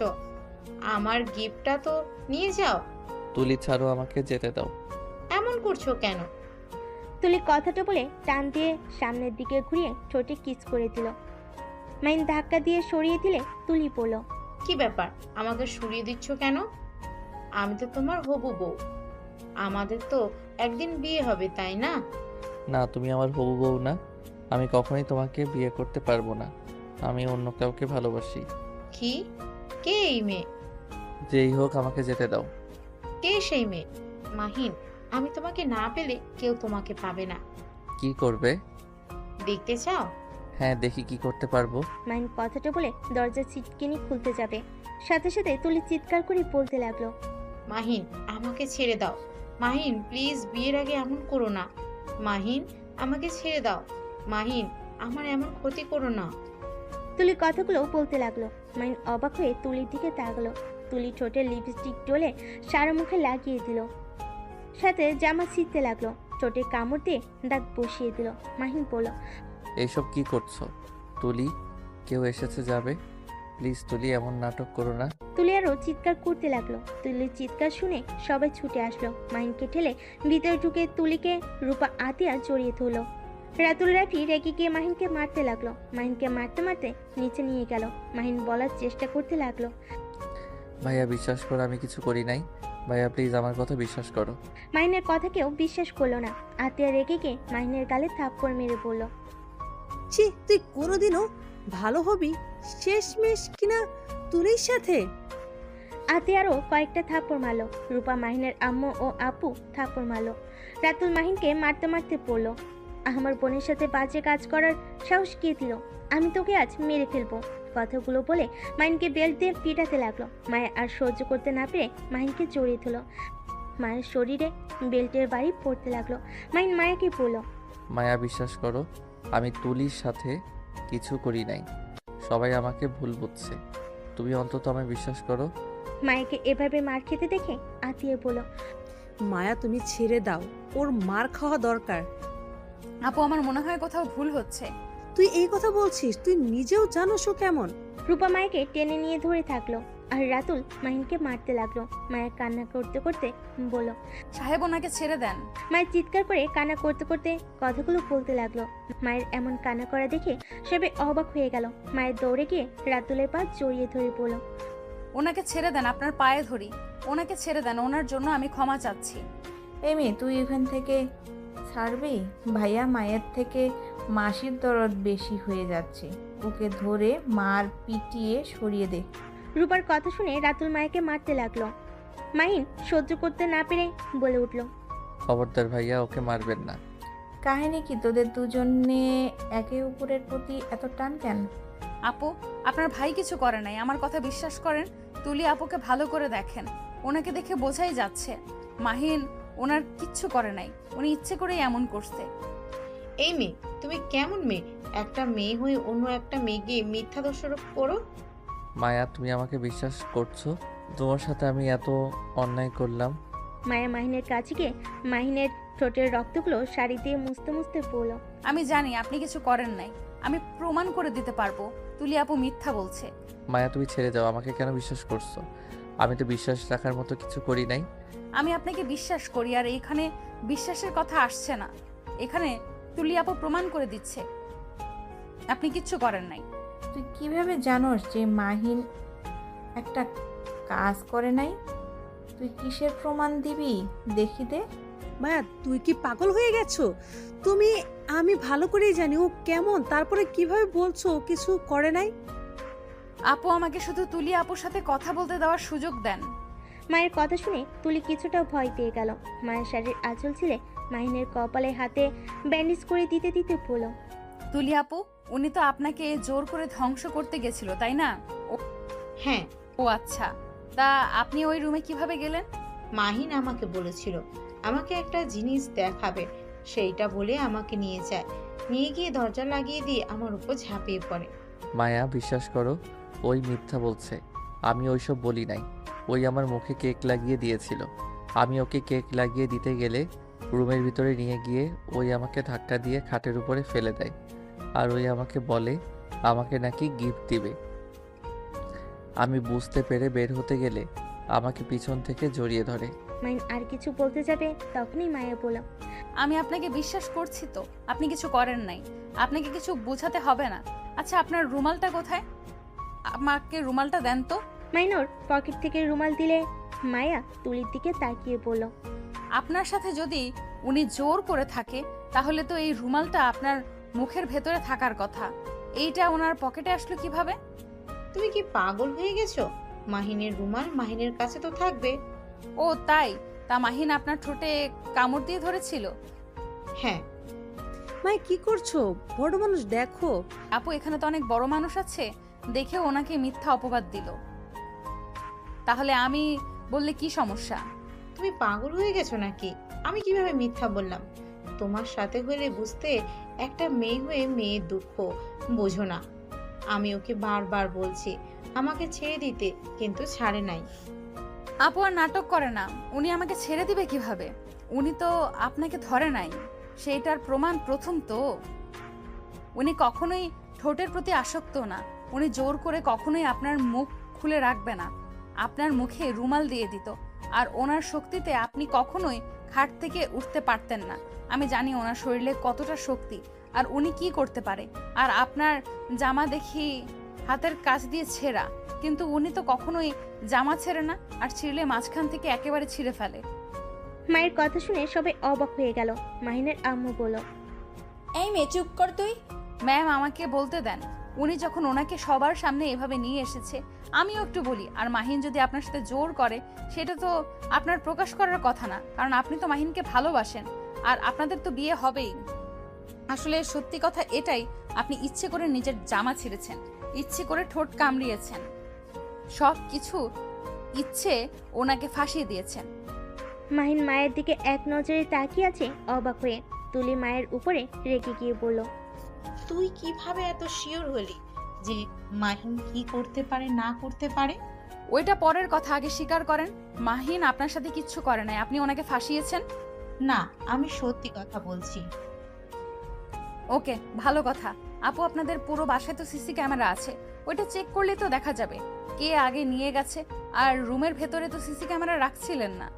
আমার গিফটটা তো নিয়ে যাও। তুলি ছাড়ো, আমাকে যেতে দাও। এমন করছো কেন? তুলি কথাটা বলে টান দিয়ে সামনের দিকে ঘুরিয়ে ঠোঁটে কিস করে দিল। মাহিন ধাক্কা দিয়ে সরিয়ে দিলে তুলি পড়ল। কি ব্যাপার, আমাকে সরিয়ে দিচ্ছ কেন? আমি তো তোমার হবু বউ। আমাদের তো একদিন বিয়ে হবে, তাই না? না, তুমি আমার হবু বউ না। আমি কখনোই তোমাকে বিয়ে করতে পারবো না। আমি অন্য কাউকে ভালোবাসি। কি? কে এই মেয়ে? যেই হোক, আমাকে যেতে দাও। কে সেই মেয়ে? মাহিন, আমি তোমাকে না পেলে কেউ তোমাকে পাবে না। কি করবে? দেখতে চাও? হ্যাঁ, দেখি কি করতে পারবো। মাহিন কথাটা বলে দরজা ছিটকিনি খুলতে যাবে, সাথে সাথে তুলি চিৎকার করে বলতে লাগলো, মাহিন, আমাকে ছেড়ে দাও। মাহিন, প্লিজ, বিয়ের আগে এমন করো না। মাহিন, আমাকে ছেড়ে দাও। মাহিন, আমার এমন ক্ষতি করো না। তুলি কথাগুলো বলতে লাগলো। মাহিন অবাক হয়ে তুলির দিকে তাকালো। তুলি ঠোঁটে লিপস্টিক ডলে সারা মুখে লাগিয়ে দিল, সাথে জামা ছিঁড়তে লাগলো। ঠোঁটে কামড় দিয়ে দাঁত বসিয়ে দিল। মাহিন বলল, এইসব কি করছো তুলি? কেউ এসেছে, যাবে। প্লিজ তুলি, এমন নাটক করো না। তুলি আরো চিৎকার করতে লাগলো। তুলির চিৎকার শুনে সবাই ছুটে আসলো। মাহিনকে ঠেলে ভিতরে ঢুকে তুলিকে রূপা আতিয়া জড়িয়ে ধরলো। রাতুল রাফি রেগে গিয়ে মাহিনকে মারতে লাগলো। মাহিনকে মারতে মারতে নিচে নিয়ে গেল। মাহিন বলার চেষ্টা করতে লাগলো, ভাইয়া বিশ্বাস করো, আমি কিছু করি নাই। ভাইয়া প্লিজ আমার কথা বিশ্বাস করো। মাহিনের কথা কেউ বিশ্বাস করলো না। আতিয়া রেগে গিয়ে মাহিনের গালে থাপ্পড় মেরে বলল, ছি, তুই কোনোদিনও ভালো হবি? শেষমেশ কিনা তুলির সাথে। আতিয়ারও কয়েকটা থাপ্পড় মারলো। রূপা মাহিনের আম্মু ও আপু থাপ্পড় মারলো। রাতুল মাহিনকে মারতে মারতে পড়ল, আমার বোনের সাথে বাজে কাজ করার সাহস কে দিল? আমি তোকে আজ মেরে ফেলবো। কথাগুলো বলে মাহিনকে বেল্ট দিয়ে পিটাতে লাগলো। মায়া আর সহ্য করতে না পেরে মাহিনকে জড়িয়ে ধরল। মায়ের শরীরে বেল্টের বাড়ি পড়তে লাগলো। মাহিন মায়াকে বলল, মায়া বিশ্বাস করো, আমি তুলির সাথে কিছু করি নাই। সবাই আমাকে ভুল বুঝছে। তুমি অন্তত আমায় বিশ্বাস করো। মায়াকে এভাবে মার খেতে দেখে আতিয়া বলল, মায়া, তুমি ছেড়ে দাও, ওর মার খাওয়া দরকার। আপু, আমার মনে হয় কোথাও ভুল হচ্ছে। তুই এই কথা বলছিস? তুই নিজেও জানোস ও কেমন। রূপা মায়াকে টেনে নিয়ে ধরে থাকলো, আর রাতুল মাহিনকে মারতে লাগলো। মায়া কান্না করতে করতে বলল, সাহেব, ওনাকে ছেড়ে দেন। মায়ের চিৎকার করে কান্না করতে করতে কথাগুলো বলতে লাগলো। মায়ের এমন কান্না করা দেখে সবাই অবাক হয়ে গেল। মায়ের দৌড়ে গিয়ে রাতুলের পা জড়িয়ে ধরে বলল, ওনাকে ছেড়ে দেন, আপনার পায়ে ধরি। ওনাকে ছেড়ে দেন, ওনার জন্য আমি ক্ষমা চাচ্ছি। এই মেয়ে, তুই এখান থেকে ছাড়বে? ভাইয়া, মায়ের থেকে মাসির দরদ বেশি হয়ে যাচ্ছে, ওকে ধরে মার পিটিয়ে সরিয়ে দে। রূপার কথা শুনে রাতুল মায়াকে মারতে লাগলো। মাহিন সহ্য করতে না পেরে বলে উঠল, খবরদার ভাইয়া, ওকে মারবেন না। কাহিনী কি তোদের দুজনে একে অপরের প্রতি এত টান কেন? আপু, আপনার ভাই কিছু করে নাই, আমার কথা বিশ্বাস করেন। তুলি আপুকে ভালো করে দেখেন, ওনাকে দেখে বোঝাই যাচ্ছে মাহিন ওনার কিচ্ছু করে নাই, উনি ইচ্ছে করেই এমন করছে। এই মেয়ে, তুমি কেমন মেয়ে? একটা মেয়ে হয়ে অন্য একটা মেয়েকে মিথ্যা দোষারোপ করো। মায়া, তুমি আমাকে বিশ্বাস করছো? তোমার সাথে আমি এত অন্যায় করলাম? মায়া মাহিনের কাছে গিয়ে মাহিনের ঠোঁটের রক্তগুলো শাড়ি দিয়ে মুছতে মুছতে বলল, আমি জানি আপনি কিছু করেন নাই, আমি প্রমাণ করে দিতে পারবো তুলি আপু মিথ্যা বলছে। মায়া, তুমি ছেড়ে যাও, আমাকে কেন বিশ্বাস করছো? আমি তো বিশ্বাস রাখার মতো কিছু করি নাই। আমি আপনাকে বিশ্বাস করি, আর এখানে বিশ্বাসের কথা আসছে না, এখানে তুলি আপু প্রমাণ করে দিচ্ছে আপনি কিচ্ছু করেন নাই। তুই কিভাবে জানোস যে মাহিন একটা কাজ করে নাই? তুই কিসের প্রমাণ দিবি? দেখি দে। মায়া, তুই কি পাগল হয়ে গেছো? আমি ভালো করেই জানি ও কেমন, তারপরে কিভাবে বলছো ও কিছু করে নাই? আপু, আমাকে শুধু তুলি আপুর সাথে কথা বলতে দেওয়ার সুযোগ দেন। মায়ের কথা শুনে তুলি কিছুটা ভয় পেয়ে গেল। মায়ের শাড়ির আঁচল ছিলে মাহিনের কপালে হাতে ব্যান্ডেজ করে দিতে দিতে বলল, তুলি আপু, উনি তো আপনাকে জোর করে ধ্বংস করতে গেছিল, তাই না? হ্যাঁ, ও আচ্ছা, তা আপনি ওই রুমে কিভাবে গেলেন? মাহিন আমাকে বলেছিল আমাকে একটা জিনিস দেখাবে, সেইটা বলে আমাকে নিয়ে যায়। নিয়ে গিয়ে দরজা লাগিয়ে দিয়ে আমার উপর ঝাঁপিয়ে পড়ে। মায়া, বিশ্বাস করো, ওই মিথ্যা বলছে। আমি ওইসব বলি নাই। ওই আমার মুখে কেক লাগিয়ে দিয়েছিল। আমি ওকে কেক লাগিয়ে দিতে গেলে রুমের ভিতরে নিয়ে গিয়ে ওই আমাকে ধাক্কা দিয়ে খাটের উপরে ফেলে দেয়। আর ওই আমাকে বলে আমাকে নাকি গিফট দিবে। আমি বুঝতে পেরে বের হতে গেলে আমাকে পিছন থেকে জড়িয়ে ধরে। মাহিন আর কিছু বলতে যাবে তখনই মায়া বলল, আমি আপনাকে বিশ্বাস করছি তো, আপনি কিছু করেন নাই, আপনাকে কিছু বোঝাতে হবে না। আচ্ছা, আপনার রুমালটা কোথায়? আমাকে রুমালটা দেন তো। মাইনর পকেট থেকে রুমাল দিলে মায়া তুলির দিকে তাকিয়ে বলল, আপনার সাথে যদি উনি জোর করে থাকে তাহলে তো এই রুমালটা আপনার মুখের ভেতরে থাকার কথা, এইটা ওনার পকেটে আসলো কিভাবে? তুমি কি পাগল হয়ে গেছো? মাহিনের রুমাল মাহিনের কাছে তো থাকবে। ও তাই? তা মাহিন আপনার ঠোঁটে কামড় দিয়ে ধরেছিল? হ্যাঁ। মায়া, কি করছো? বড় মানুষ, দেখো। আপু, এখানে তো অনেক বড় মানুষ আছে, দেখে ওনাকে মিথ্যা অপবাদ দিল, তাহলে আমি বললে কি সমস্যা? তুমি পাগল হয়ে গেছো নাকি? আমি কিভাবে মিথ্যা বললাম? তোমার সাথে হলে বুঝতে, একটা মেয়ে হয়ে মেয়ের দুঃখ বোঝো না। আমি ওকে বারবার বলছি আমাকে ছেড়ে দিতে, কিন্তু ছাড়ে নাই। আপু আর নাটক করে না, উনি আমাকে ছেড়ে দিবে কিভাবে? উনি তো আপনাকে ধরে নাই, সেইটার প্রমাণ প্রথম তো। উনি কখনোই ঠোঁটের প্রতি আসক্ত না, উনি জোর করে কখনোই আপনার মুখ খুলে রাখবে না, আপনার মুখে রুমাল দিয়ে দিত। আর ওনার শক্তিতে আপনি কখনোই খাট থেকে উঠতে পারতেন না। আমি জানি ওনার শরীরে কতটা শক্তি, আর উনি কি করতে পারে। আর আপনার জামা দেখি হাতের কাছ দিয়ে ছেঁড়া, কিন্তু উনি তো কখনোই জামা ছেড়ে না, আর ছিঁড়লে মাঝখান থেকে একেবারে ছিঁড়ে ফেলে। মায়ের কথা শুনে সবাই অবাক হয়ে গেল। মাহিনের আম্মু বলল, এই মেয়ে, চুপ কর তুই। ম্যাম, আমাকে বলতে দেন। উনি যখন ওনাকে সবার সামনে এভাবে নিয়ে এসেছে, আমিও একটু বলি। আর মাহিন যদি আপনার সাথে জোর করে, সেটা তো আপনার প্রকাশ করার কথা না, কারণ আপনি তো মাহিনকে ভালোবাসেন, আর আপনাদের তো বিয়ে হবেই। আসলে সত্যি কথা এটাই, আপনি ইচ্ছে করে নিজের জামা ছিঁড়েছেন, ইচ্ছে করে ঠোঁট কামড়িয়েছেন, সব কিছু ইচ্ছে ওনাকে ফাঁসিয়ে দিয়েছেন। মাহিন মায়ের দিকে এক নজরে তাকিয়ে আছে অবাক হয়ে। তুলি মায়ের উপরে রেগে গিয়ে বলল, তুই কিভাবে এত শিওর হলি যে মাহিন কি করতে পারে না করতে পারে? ওইটা পরের কথা, আগে স্বীকার করেন মাহিন আপনার সাথে কিচ্ছু করে নাই, আপনি ওনাকে ফাঁসিয়েছেন। না, আমি সত্যি কথা বলছি। ওকে, ভালো কথা। আপু, আপনাদের পুরো বাসায় তো সিসি ক্যামেরা আছে, ওইটা চেক করলে তো দেখা যাবে কে আগে নিয়ে গেছে। আর রুমের ভেতরে তো সিসি ক্যামেরা রাখছিলেন না।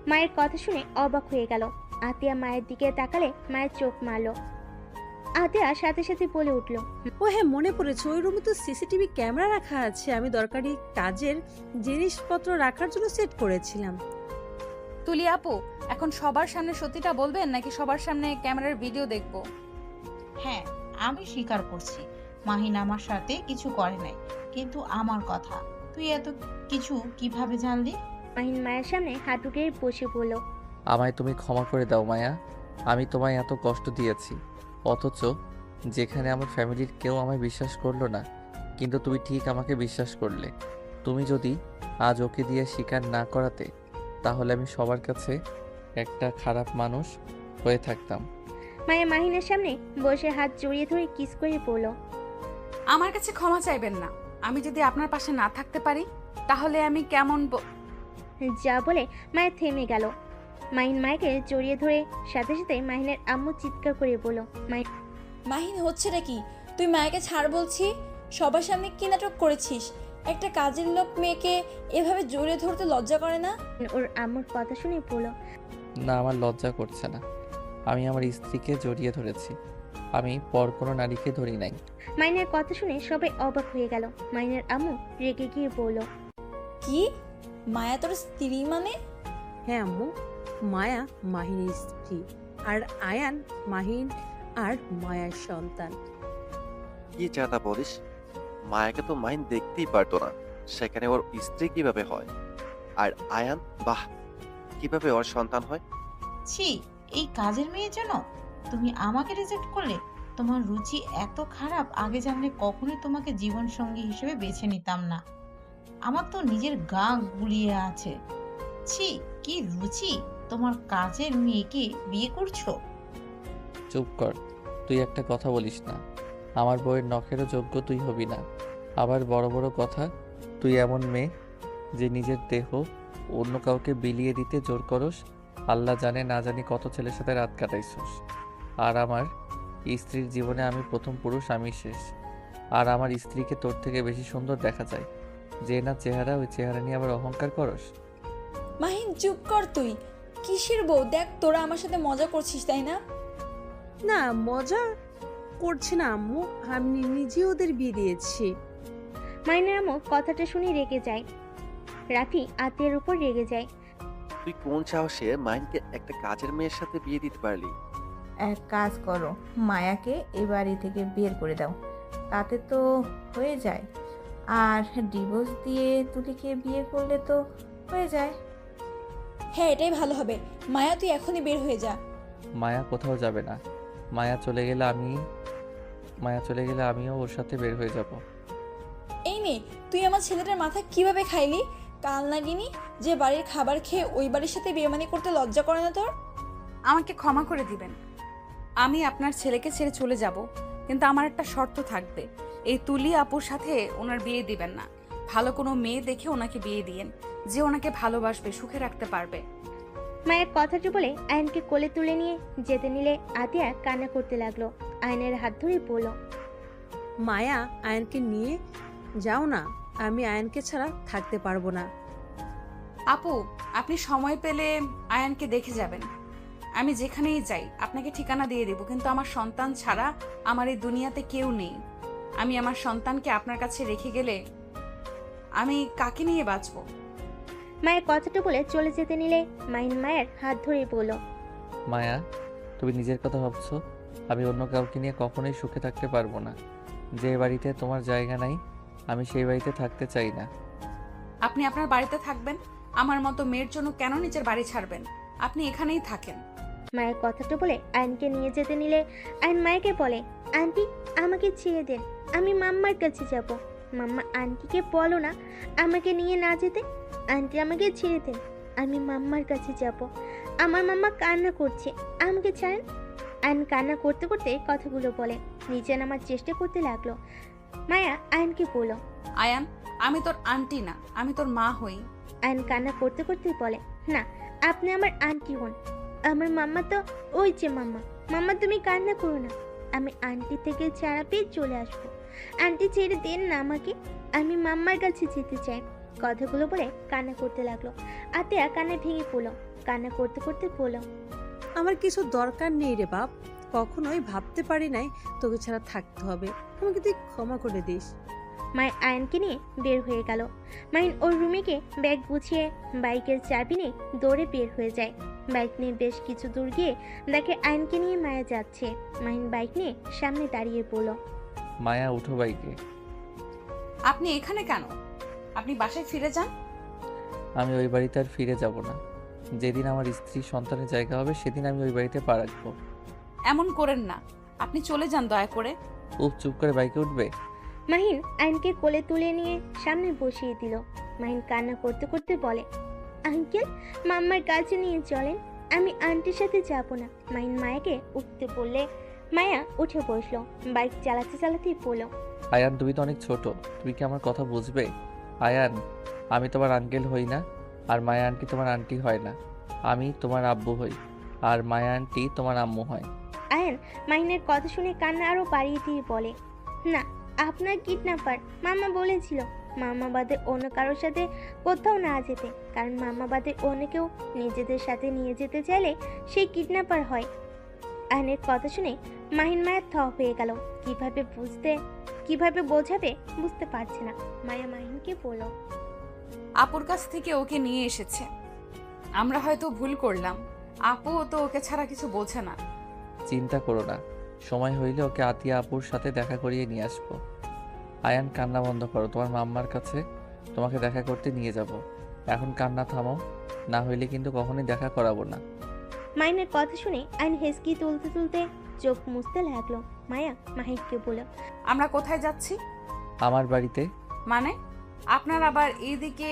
মায়ের কথা শুনে অবাক হয়ে গেল। আতিয়া মায়ের দিকে তাকালে মায়ের চোখ মারলো। আতিয়া সাথে সাথে বলে উঠল, ও হ্যাঁ, মনে পড়েছে, ওই রুমে তো সিসিটিভি ক্যামেরা রাখা আছে। আমি দরকারি কাজের জিনিসপত্র রাখার জন্য সেট করেছিলাম। তুলি আপু, এখন সবার সামনে সত্যিটা বলবেন নাকি সবার সামনে ক্যামেরার ভিডিও দেখবো? হ্যাঁ, আমি স্বীকার করছি মাহিন আমার সাথে কিছু করে নাই, কিন্তু আমার কথা তুই এত কিছু কিভাবে জানলি? মাহিন মায়ের সামনে হাঁটু গেড়ে বসে পড়ল। আমায় তুমি ক্ষমা করে দাও মায়া। আমি তোমায় এত কষ্ট দিয়েছি, অথচ যেখানে আমার ফ্যামিলির কেউ আমায় বিশ্বাস করলো না, কিন্তু তুমি ঠিক আমাকে বিশ্বাস করলে। তুমি যদি আজ ওকে দিয়ে স্বীকার না করাতে, তাহলে আমি সবার কাছে একটা খারাপ মানুষ হয়ে থাকতাম। মায়া মাহিনের সামনে বসে হাত জড়িয়ে ধরে কিস করে পড়ল। আমার কাছে ক্ষমা চাইবেন না। আমি যদি আপনার পাশে না থাকতে পারি তাহলে আমি কেমন যা বলে মায়া থেমে গেল। মাহিন মায়াকে জড়িয়ে ধরে সাথে সাথে মাহিনের আম্মু চিৎকার করে বলল, মাহিন, হচ্ছেটা কি? তুই মায়াকে ছাড় বলছি। সবার সামনে কি নাটক করেছিস? একটা কাজের লোক মেয়েকে এভাবে জড়িয়ে ধরতে লজ্জা করে না? ওর আম্মুর কথা শুনে বলল, না, আমার লজ্জা করছে না। আমি আমার স্ত্রীকে জড়িয়ে ধরেছি, আমি পর কোনো নারীকে ধরি নাই। মাইনের কথা শুনে সবাই অবাক হয়ে গেল। মাইনের আম্মু রেগে গিয়ে বলল, কি? মায়া তোর স্ত্রী মানে? হ্যাঁ আম্মু, মায়া মাহিনের স্ত্রী, আর আয়ান মাহিন আর মায়ার সন্তান। কি চাতা বলিস? মায়াকে তো মাহিন দেখতেই পারতো না, সেখানে ওর স্ত্রী কিভাবে হয়? আর আয়ান, বাহ, কিভাবে ওর সন্তান হয়? ছি, এই কাজের মেয়ের জন্য তুমি আমাকে রিজেক্ট করলে? তোমার রুচি এত খারাপ, আগে জানলে কখনোই তোমাকে জীবন সঙ্গী হিসেবে বেছে নিতাম না। আমার তো নিজের গা গুলিয়ে আছে। ছি, কি রুচি! তোমার কাজের মেয়েকে বিয়ে করছো? চুপ কর, তুই একটা কথা বলিস না। আমার বউয়ের নখেরও যোগ্য তুই হবি না। আবার বড় বড় কথা। তুই এমন মেয়ে যে নিজের দেহ অন্য কাউকে বিলিয়ে দিতে জোর করস। আল্লাহ জানে না জানি কত ছেলের সাথে রাত কাটাইছস। আর আমার স্ত্রীর জীবনে আমি প্রথম পুরুষ, আমি শেষ। আর আমার স্ত্রীকে তোর থেকে বেশি সুন্দর দেখা যায়। যে না চেহারা, ওই চেহারা নিয়ে আবার অহংকার করস। মাহিন, চুপ কর তুই। কিসের বউ? দেখ, তোরা আমার সাথে মজা করছিস, তাই না? না, মজা করছি না আম্মু, আমি নিজে ওদের বিয়ে দিয়েছি। মাইনের আম্মু কথাটা শুনে রেগে যায়। রাফি আত্মীয়ের উপর রেগে যায়। তুই কোন সাহসে মাহিনকে একটা কাজের মেয়ের সাথে বিয়ে দিতে পারলি? এক কাজ করো, মায়াকে এ বাড়ি থেকে বের করে দাও, তাতে তো হয়ে যায়। আর ডিভোর্স দিয়ে তুলিকে বিয়ে করলে তো হয়ে যায়। হ্যাঁ, এটাই ভালো হবে। মায়া, তুই এখনই বের হয়ে যা। মায়া কোথাও যাবে না। মায়া চলে গেলে আমিও ওর সাথে বের হয়ে যাব। এই মেয়ে, তুই আমার ছেলেটার মাথা কিভাবে খাইলি? কাল নাগিনি যে বাড়ির খাবার খেয়ে ওই বাড়ির সাথে বেমানি করতে লজ্জা করে না তোর? আমাকে ক্ষমা করে দিবেন। আমি আপনার ছেলেকে ছেড়ে চলে যাব, কিন্তু আমার একটা শর্ত থাকবে। এই তুলি আপুর সাথে ওনার বিয়ে দিবেন না। ভালো কোনো মেয়ে দেখে ওনাকে বিয়ে দিয়েন, যে ওনাকে ভালোবাসবে, সুখে রাখতে পারবে। মায়ের কথাটা বলে আয়নকে কোলে তুলে নিয়ে যেতে নিলে আতিয়া কান্না করতে লাগলো। আয়নের হাত ধরে বলল, মায়া, আয়নকে নিয়ে যাও না, আমি আয়নকে ছাড়া থাকতে পারবো না। আপু, আপনি সময় পেলে আয়ানকে দেখে যাবেন। আমি যেখানেই যাই আপনাকে ঠিকানা দিয়ে দেব, কিন্তু আমার সন্তান ছাড়া আমার এই দুনিয়াতে কেউ নেই। আমি আমার সন্তানকে আপনার কাছে রেখে গেলে আমি কাকে নিয়ে বাঁচবো? মায়ের কথাটা বলে চলে যেতে নিলে মাহিন মায়ের হাত ধরে বলল, মায়া, তুমি নিজের কথা ভাবছো? আমি অন্য কাউকে নিয়ে কখনোই সুখে থাকতে পারবো না। যে বাড়িতে তোমার জায়গা নাই, আমি সেই বাড়িতে থাকতে চাই না। আপনি আপনার বাড়িতে থাকবেন, আমার মতো মেয়ের জন্য কেন নিজের বাড়ি ছাড়বেন? আপনি এখানেই থাকেন। মায়ের কথাটা বলে আয়নকে নিয়ে যেতে নিলে আয়ন মায়াকে বলে, আন্টি আমাকে ছেড়ে দেন, আমি মাম্মার কাছে যাব। মাম্মা আন্টিকে বলো না আমাকে নিয়ে না যেতে। আন্টি আমাকে ছেড়ে দেন, আমি মাম্মার কাছে যাব। আমার মাম্মা কান্না করছে, আমাকে ছাড়েন। আয়ন কান্না করতে করতে কথাগুলো বলে নিচে নামার চেষ্টা করতে লাগলো। মায়া আয়নকে বলল, আয়ান, আমি তোর আন্টি না, আমি তোর মা হই। আয়ন কান্না করতে করতে বলে, না আপনি আমার আন্টি হন। আমার মাম্মা তো ওই যে মাম্মা। মাম্মা তুমি কান্না করো না, আমি আন্টি থেকে ছাড়া পেয়ে চলে আসবো। আন্টি ছেড়ে দেন না আমাকে, আমি মাম্মার কাছে যেতে চাই। কথাগুলো বলে কান্না করতে লাগলো। আতিয়া কান্না ভেঙে পড়লো। কান্না করতে করতে বলল, আমার কিছু দরকার নেই রে বাপ, কখনোই ভাবতে পারি নাই তোকে ছাড়া থাকতে হবে, আমাকে তুই ক্ষমা করে দিস। মায়ের আয়নকে নিয়ে বের হয়ে গেল। মাহিন ওর রুমে গিয়ে ব্যাগ গুছিয়ে বাইকের চাবি নিয়ে দৌড়ে বের হয়ে যায়। বাইক নিয়ে বেশ কিছু দূর গিয়ে দেখে আয়নকে নিয়ে মায়া যাচ্ছে। মাহিন বাইক নিয়ে সামনে দাঁড়িয়ে পড়ল। মায়া উঠো বাইকে। আপনি এখানে কেন? আপনি বাসায় ফিরে যান। আমি ওই বাড়িতে আর ফিরে যাব না। যেদিন আমার স্ত্রী সন্তানের জায়গা হবে সেদিন আমি ওই বাড়িতে পা রাখবো। এমন করেন না, আপনি চলে যান দয়া করে। চুপ করে বাইকে উঠবে। মাহিন আয়নকে কোলে তুলে নিয়ে সামনে বসিয়ে দিল। মাহিন কান্না করতে করতে বলে, আঙ্কেল মাম্মার কাছে নিয়ে চলেন, আমি আন্টির সাথে যাব না। মাহিন মায়াকে উঠতে বললে মায়া উঠে বসলো। বাইক চালাতে চালাতেই বলল, আয়ান তুমি তো অনেক ছোট, তুমি কি আমার কথা বুঝবে? আয়ান, আমি তোমার আঙ্কেল হই না, আর মায়া আন্টি তোমার আন্টি হয় না। আমি তোমার আব্বু হই, আর মায়া আন্টি তোমার আম্মু হয়। আয়ান মাহিনের কথা শুনে কান্না আরো বাড়িয়ে দিয়ে বলে, না আপনার কিডন্যাপার। মাম্মা বলেছিল মাম্মা বাদে অন্য কারোর সাথে কোথাও না যেতে, কারণ মাম্মা বাদে অন্য কেউ নিজেদের সাথে নিয়ে যেতে চাইলে সেই কিডন্যাপার হয়। আয়নের কথা শুনে মাহিন মায়ের থ হয়ে গেল। কিভাবে বোঝাবে বুঝতে পারছে না। মায়া মাহিনকে বলল, আপুর কাছ থেকে ওকে নিয়ে এসেছে। আমরা হয়তো ভুল করলাম, আপুও তো ওকে ছাড়া কিছু বোঝে না। চিন্তা করো না, সময় হইলে ওকে আতিয়া আপুর সাথে দেখা করিয়ে নিয়ে আসবো। আয়ান কান্না বন্ধ করো, তোমার মাম্মার কাছে তোমাকে দেখা করতে নিয়ে যাব। এখন কান্না থামাও, না হইলে কিন্তু কখনোই দেখা করাবো না। মাহিনের কথা শুনে আয়ন হেসকি তুলতে তুলতে চোখ মুছতে লাগলো। মায়া মাহিনকে বলল, আমরা কোথায় যাচ্ছি? আমার বাড়িতে। মানে আপনার আবার এইদিকে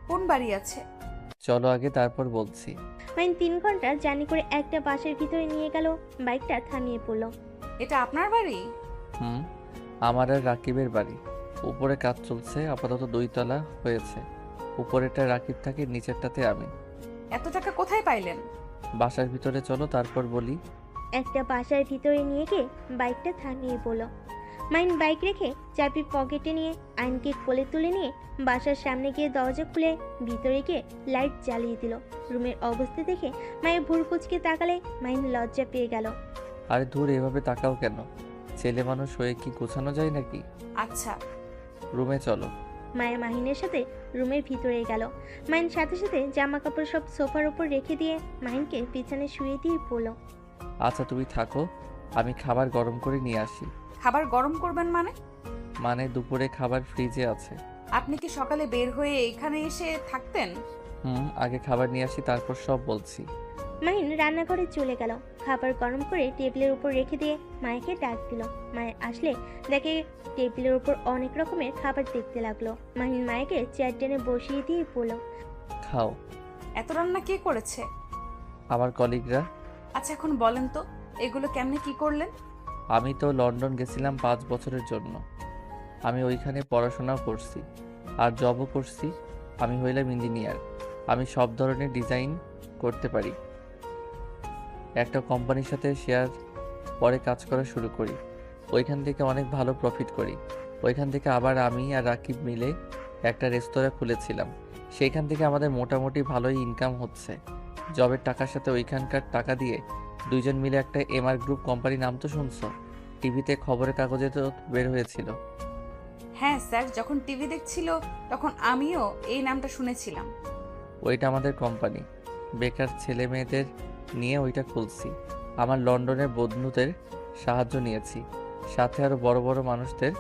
কোন বাড়ি আছে? চলো আগে, তারপর বলছি। মাহিন 3 ঘন্টা জার্নি করে একটা বাসের ভিতরে নিয়ে গেল। বাইকটা থামিয়ে পড়ল। এটা আপনার বাড়ি? আমার আর রাকিবের বাড়ি। উপরে কাজ চলছে, আপাতত 2 তলা হয়েছে। উপরেরটা রাকিব থাকে, নিচেরটাতে আমি। এত টাকা কোথায় পাইলেন? বাসার ভিতরে চলো, তারপর বলি। একটা বাসার ভিতরে নিয়ে গিয়ে বাইকটা থামিয়ে পড়ল। মাহিন বাইক রেখে চাবি পকেটে নিয়ে আয়নকে কোলে তুলে নিয়ে বাসার সামনে গিয়ে দরজা খুলে ভিতরে গিয়ে লাইট জ্বালিয়ে দিল। রুমের অবস্থা দেখে মায়ের ভুরু কুচকে তাকালে মাহিন লজ্জা পেয়ে গেল। আরে দূর, এভাবে তাকাও কেন? ছেলে মানুষ হয়ে কি গোছানো যায় নাকি? আচ্ছা রুমে চলো। মায়া মাহিনের সাথে রুমের ভিতরে গেল। মাহিন সাথে সাথে জামা কাপড় সব সোফার উপর রেখে দিয়ে মাহিনকে বিছানায় শুয়ে দিয়ে পড়ল। আচ্ছা তুমি থাকো, আমি খাবার গরম করে নিয়ে আসি। খাবার গরম করবেন মানে? মানে দুপুরে খাবার ফ্রিজে আছে। আপনি কি সকালে বের হয়ে এখানে এসে থাকতেন? আগে খাবার নিয়ে আসি, তারপর সব বলছি। মাহিন রান্নাঘরে চলে গেল। খাবার গরম করে টেবিলের উপর রেখে দিয়ে মায়াকে ডাক দিল। মায়া আসলে দেখে টেবিলের উপর অনেক রকমের খাবার দেখতে লাগলো। মাহিন মায়াকে চেয়ার টেনে বসিয়ে দিয়ে বলল, খাও। এত রান্না কে করেছে? আমার কলিগরা। আচ্ছা এখন বলেন তো এগুলো কেমনে কি করলেন? আমি তো লন্ডন গেছিলাম 5 বছরের জন্য। আমি ওইখানে পড়াশোনাও করছি আর জবও করছি। আমি হইলাম ইঞ্জিনিয়ার। আমি সব ধরনের ডিজাইন করতে পারি। একটা কোম্পানির সাথে শেয়ার পরে কাজ করা শুরু করি। ওইখান থেকে অনেক ভালো প্রফিট করি। ওইখান থেকে আবার আমি আর রাকিব মিলে একটা রেস্তোরাঁ খুলেছিলাম। সেইখান থেকে আমাদের মোটামুটি ভালোই ইনকাম হচ্ছে। জবের টাকার সাথে ওইখানকার টাকা দিয়ে 2 জন মিলে একটা এমআর গ্রুপ কোম্পানি, নাম তো শুনছো? টিভিতে খবরের কাগজে তো বের হয়েছিল। হ্যাঁ স্যার, যখন টিভি দেখছিল তখন আমিও এই নামটা শুনেছিলাম। ওইটা আমাদের কোম্পানি। বেকার ছেলে মেয়েদের নিয়ে ওইটা খুলছি। আমার লন্ডনের বন্ধুদের সাহায্য নিয়েছি, সাথে আরও বড় বড় মানুষদের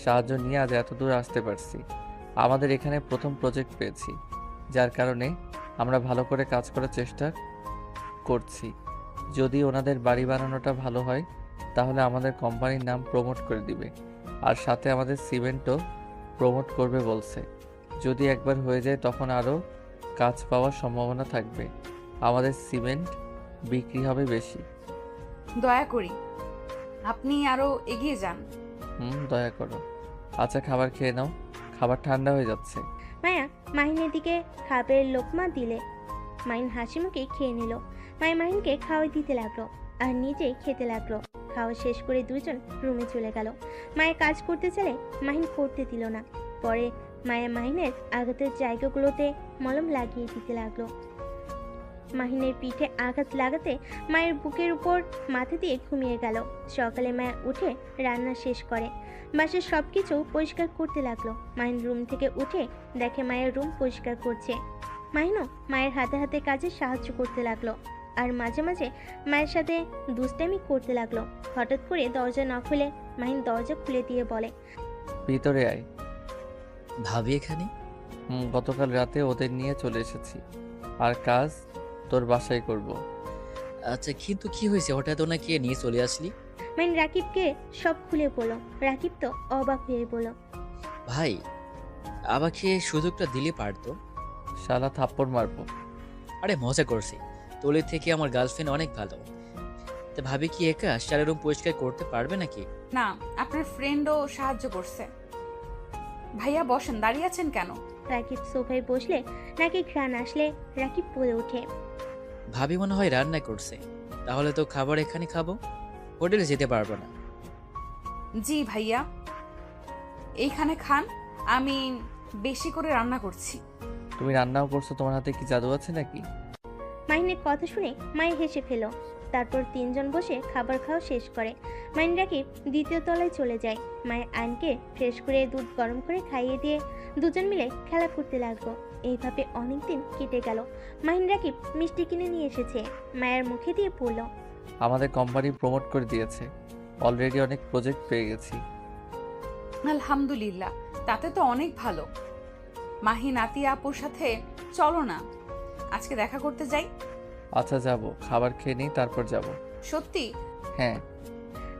সাহায্য নিয়ে আজ এত দূর আসতে পারছি। আমাদের এখানে প্রথম প্রজেক্ট পেয়েছি, যার কারণে আমরা ভালো করে কাজ করার চেষ্টা করছি। যদি ওনাদের বাড়ি বানানোটা ভালো হয় তাহলে আমাদের কোম্পানির নাম প্রমোট করে দিবে, আর সাথে আমাদের সিমেন্টও প্রমোট করবে বলছে। যদি একবার হয়ে যায় তখন আরও কাজ পাওয়ার সম্ভাবনা থাকবে। আমাদের সিমেন্ট বিক্রি হবে বেশি। দয়া করি আপনি আরো এগিয়ে যান। দয়া করো। আচ্ছা খাবার খেয়ে নাও, খাবার ঠান্ডা হয়ে যাচ্ছে। মায়া মাহিনের দিকে খাবারের লোকমা দিলে। মাহিন হাসি মুখে খেয়ে নিল। মায়া মাহিনকে খাওয়াই দিতে লাগলো আর নিজেই খেতে লাগলো। খাওয়া শেষ করে 2 জন রুমে চলে গেল। মায়া কাজ করতে চাইলে মাহিন করতে দিল না। পরে মায়া মাহিনের আঘাতের জায়গাগুলোতে মলম লাগিয়ে দিতে লাগলো। মাহিনের পিঠে আঘাত লাগাতে মায়ের বুকের উপর মাথা দিয়ে ঘুমিয়ে গেল। সকালে মায়া উঠে রান্না শেষ করে বাসার সব কিছু পরিষ্কার করতে লাগলো। মাহিন রুম থেকে উঠে দেখে মায়ের রুম পরিষ্কার করছে। মাহিনও মায়ের হাতে হাতে কাজে সাহায্য করতে লাগলো আর মাঝে মাঝে মায়ের সাথে দুষ্টামি করতে লাগলো। হঠাৎ করে দরজা না খুলে মাহিন দরজা খুলে দিয়ে বলে, ভিতরে আয়। ভাবি এখানে? গতকাল রাতে ওদের নিয়ে চলে এসেছি, আর কাজ তোর বাসায় করব। আচ্ছা, কিন্তু কি হয়েছে হঠাৎ ওনাকে নিয়ে চলে আসলি? মাহিন রাকিবকে সব খুলে বলল। রাকিব তো অবাক হয়ে বলল, ভাই, আমাকে সুযোগটা দিলে পারতো। শালা থাপ্পড় মারবো। আরে মজা করছি, তোলে থেকে আমার গার্লফ্রেন্ড অনেক ভালো। তা ভাবি কি একা সারা রুম পরিষ্কার করতে পারবে নাকি? না, আপনার ফ্রেন্ডও সাহায্য করছে। ভাইয়া বসেন, দাঁড়িয়ে আছেন কেন? রাকিব সোফায় বসলে নাকি ঘ্রাণ আসলে রাকিব বলে ওঠে, ভাবি মনে হয় রান্না করছে, তাহলে তো খাবার এখানে খাবো, হোটেলে যেতে পারবো না। জি ভাইয়া, এইখানে খান, আমি বেশি করে রান্না করছি। তুমি রান্নাও করছো, তোমার হাতে কি জাদু আছে নাকি? মাহিনের কথা শুনে মায়ের হেসে ফেল। তারপর তিনজন বসে খাবার খাওয়া শেষ করে মাইন রাকিব দ্বিতীয় তলায় চলে যায়। মায়ের আইনকে ফ্রেশ করে দুধ গরম করে খাইয়ে দিয়ে দুজন মিলে খেলা করতে লাগলো। এইভাবে অনেকদিন কেটে গেল। মাহিন রাকিব মিষ্টি কিনে নিয়ে এসেছে, মায়ের মুখে দিয়ে পড়ল, আমাদের কোম্পানি প্রমোট করে দিয়েছে, অলরেডি অনেক প্রজেক্ট পেয়ে গেছি। আলহামদুলিল্লাহ, তাতে তো অনেক ভালো। মাহি নাতি আপুর সাথে চলো না, আজকে দেখা করতে যাই। আচ্ছা যাব, খাবার খেয়ে নিই তারপর যাব। সত্যি? হ্যাঁ।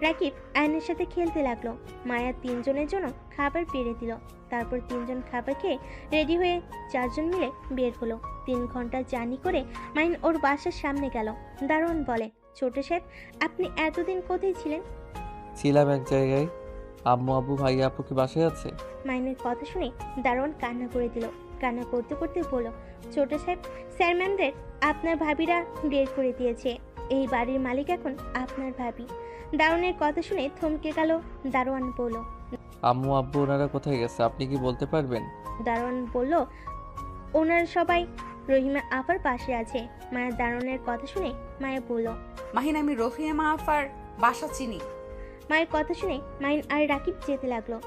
রাকিব আয়নের সাথে খেলতে লাগলো। মায়া তিনজনের জন্য খাবার বেড়ে দিল। তারপর তিনজন খাবার খেয়ে রেডি হয়ে চারজন মিলে বের হলো। 3 ঘন্টা জার্নি করে মাইন ওর বাসার সামনে গেল। দারোয়ান বলে, ছোট সাহেব, আপনি এতদিন কোথায় ছিলেন? ছিলাম এক জায়গায়। আম্মু আব্বু ভাইয়া আপু কি বাসায় আছে? মাইনের কথা শুনে দারোয়ান কান্না করে দিল। কান্না করতে করতে বলল, ছোট সাহেব, স্যার ম্যামদের আপনার ভাবিরা বের করে দিয়েছে। এই বাড়ির মালিক এখন আপনার ভাবি। দারোয়ানের কথা শুনে থমকে গেল। দারোয়ান বলল, আম্মু আব্বু ওনারা কোথায় গেছে আপনি কি বলতে পারবেন? দারোয়ান বলল, ওনার সবাই রহিমা আপার পাশে আছে। মায়ের দারোয়ানের কথা শুনে মায়া বলল, মাহিন, আমি রফিয়া আফার বাসা চিনি। মায়ের কথা শুনে মাইন আর রাকিব যেতে লাগলো।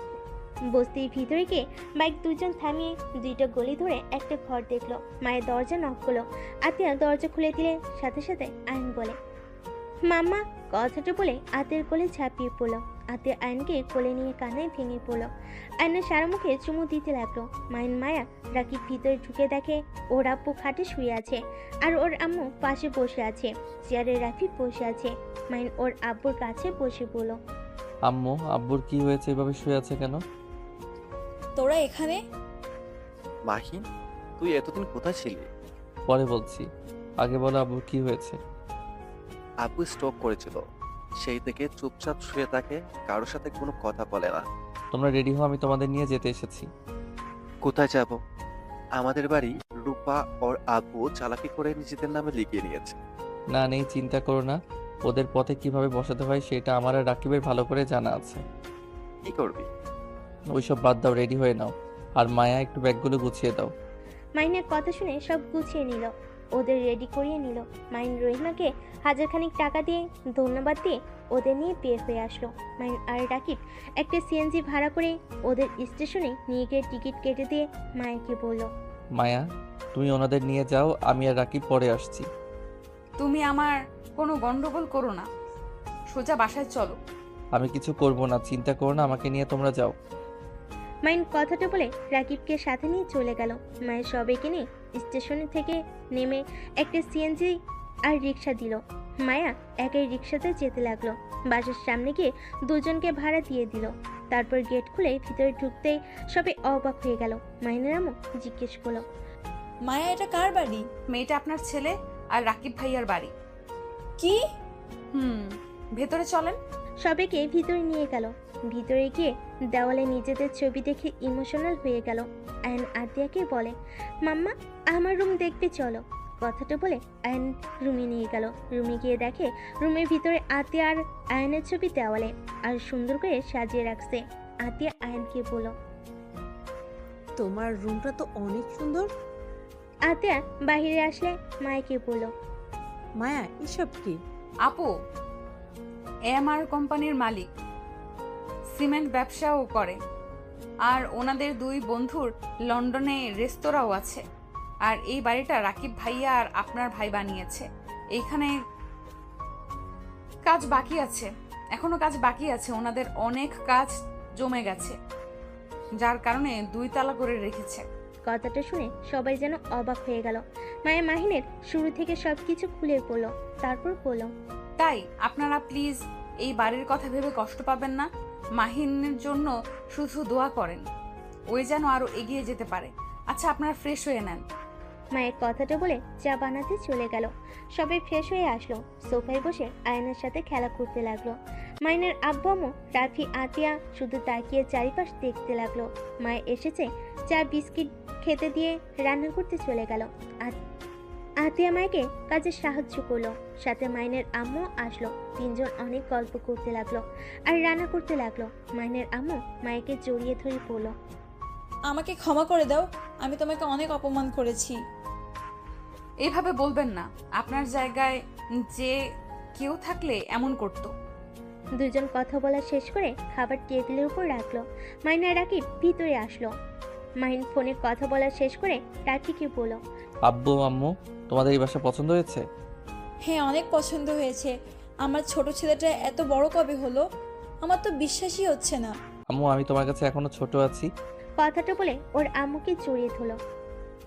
বস্তির ভিতরে গিয়ে বাইক দুজন থামিয়ে 2টা গলি ধরে একটা ঘর দেখলো। মায়ের দরজা নক করলো। আতিয়া দরজা খুলে দিলে সাথে সাথে আয়ন বলে, মাম্মা, কথাটা বলে আতের কোলে ঝাঁপিয়ে পড়লো। আতিয়া আয়নকে কোলে নিয়ে কান্নায় ভেঙে পড়লো। আয়নের সারা মুখে চুমু দিতে লাগলো। মাইন মায়া রাকিব ভিতরে ঢুকে দেখে ওর আব্বু খাটে শুয়ে আছে আর ওর আম্মু পাশে বসে আছে। চেয়ারে রাকিব বসে আছে। মাইন ওর আব্বুর কাছে বসে বলল, আম্মু আব্বুর কি হয়েছে, এভাবে শুয়ে আছে কেন? তোরা এখানে? মাহিন, তুই এতদিন কোথায় ছিলি? পরে বলছি, আগে বলো আব্বুর কি হয়েছে। আব্বু স্ট্রোক করেছিল, সেই থেকে চুপচাপ শুয়ে থাকে, কারোর সাথে কোনো কথা বলে না। তোমরা রেডি হও, আমি তোমাদের নিয়ে যেতে এসেছি। কোথায় যাব? আমাদের বাড়ি রূপা ওর আব্বু চালাকি করে নিজেদের নামে লিখিয়ে নিয়েছে। না নেই, চিন্তা করো না, ওদের পথে কিভাবে বসাতে হয় সেটা আমার আর রাকিবের ভালো করে জানা আছে। কি করবি? ওইসব বাদ দাও, রেডি হয়ে নাও। আর মায়া একটু ব্যাগগুলো গুছিয়ে দাও। মাইনের কথা শুনে সব গুছিয়ে নিল, ওদের রেডি করিয়ে নিল। মাইন রহিমাকে হাজারখানিক টাকা দিয়ে ধন্যবাদ দিয়ে ওদের নিয়ে বের হয়ে আসলো। মাইন আর রাকিব একটা সিএনজি ভাড়া করে ওদের স্টেশনে নিয়ে গিয়ে টিকিট কেটে দিয়ে মায়াকে বলল, মায়া, তুমি ওনাদের নিয়ে যাও, আমি আর রাকিব পরে আসছি। তুমি আমার কোনো গন্ডগোল করো না, সোজা বাসায় চলো। আমি কিছু করব না, চিন্তা করো না, আমাকে নিয়ে তোমরা যাও। মাইন কথাটা বলে রাকিবকে সাথে নিয়ে চলে গেল। মায়ের সবাইকে নিয়ে স্টেশনে থেকে নেমে একটা সিএনজি আর রিক্সা দিল। মায়া একাই রিক্সাতে যেতে লাগলো। বাসার সামনে গিয়ে দুজনকে ভাড়া দিয়ে দিল। তারপর গেট খুলে ভিতরে ঢুকতেই সবাই অবাক হয়ে গেল। মাইনের আম্মু জিজ্ঞেস করলো, মায়া, এটা কার বাড়ি? মেয়েটা আপনার ছেলে আর রাকিব ভাইয়ার বাড়ি। কি? ভেতরে চলেন। সবাইকে ভিতরে নিয়ে গেল। ভিতরে গিয়ে দেওয়ালে নিজেদের ছবি দেখে ইমোশনাল হয়ে গেল। আয়ন আতিয়াকে বলে, মাম্মা, আমার রুম দেখবে চলো। কথাটা বলে আয়ন রুমে নিয়ে গেল। রুমে গিয়ে দেখে রুমের ভিতরে আতিয়া আর আয়নের ছবি দেওয়ালে আর সুন্দর করে সাজিয়ে রাখছে। আতিয়া আয়নকে বলল, তোমার রুমটা তো অনেক সুন্দর। আতিয়া বাহিরে আসলে মায়াকে বলল, মায়া এসব কি? আপু এমআর কোম্পানির মালিক, সিমেন্ট ব্যবসাও করে, আর ওনাদের দুই বন্ধুর লন্ডনে রেস্তোরাঁও আছে। আর এই বাড়িটা রাকিব ভাইয়া আর আপনার ভাই বানিয়েছে। এইখানে কাজ বাকি আছে, এখনো কাজ বাকি আছে, ওনাদের অনেক কাজ জমে গেছে, যার কারণে 2 তালা করে রেখেছে। কথাটা শুনে সবাই যেন অবাক হয়ে গেল। মায়া মাহিনের শুরু থেকে সবকিছু খুলে বলল, তারপর বলল, তাই আপনারা প্লিজ এই বাড়ির কথা ভেবে কষ্ট পাবেন না। মাহিনের জন্য শুধু দোয়া করেন, ওই যেন আরো এগিয়ে যেতে পারে। আচ্ছা আপনারা ফ্রেশ হয়ে নেন। মায়ের কথাটা বলে চা বানাতে চলে গেল। সবাই ফ্রেশ হয়ে আসলো, সোফায় বসে আয়নার সাথে খেলা করতে লাগলো। মাইনের আব্বু আম্মু, রাফি, আতিয়া শুধু তাকিয়ে চারিপাশ দেখতে লাগলো। মায়ের এসেছে, চা বিস্কিট খেতে দিয়ে রান্না করতে চলে গেল। আতিয়া মায়েকে কাজে সাহায্য করলো, সাথে মাইনের আম্মু আসলো। তিনজন অনেক গল্প করতে লাগলো আর রান্না করতে লাগলো। মাইনের আম্মু মায়েকে জড়িয়ে ধরে পড়ল, আমাকে ক্ষমা করে দাও, আমি তোমাকে অনেক অপমান করেছি। এইভাবে বলবেন না, আপনার জায়গায় যে কেউ থাকলে এমন করতো। দুজন কথা বলা শেষ করে খাবার টেবিলের উপর রাখলো। মাইন আর রাকিব ভিতরে আসলো। মাইন ফোনে কথা বলা শেষ করে রাকিবকে বলল, আব্বু আম্মু, তোমাদের এই বাসা পছন্দ হয়েছে? হ্যাঁ, অনেক পছন্দ হয়েছে। আমার ছোট ছেলেটা এত বড় কবে হলো? আমার তো বিশ্বাসই হচ্ছে না। আম্মু, আমি তোমার কাছে এখনো ছোট আছি। কথাটা বলে ওর আম্মুকে জড়িয়ে ধরলো।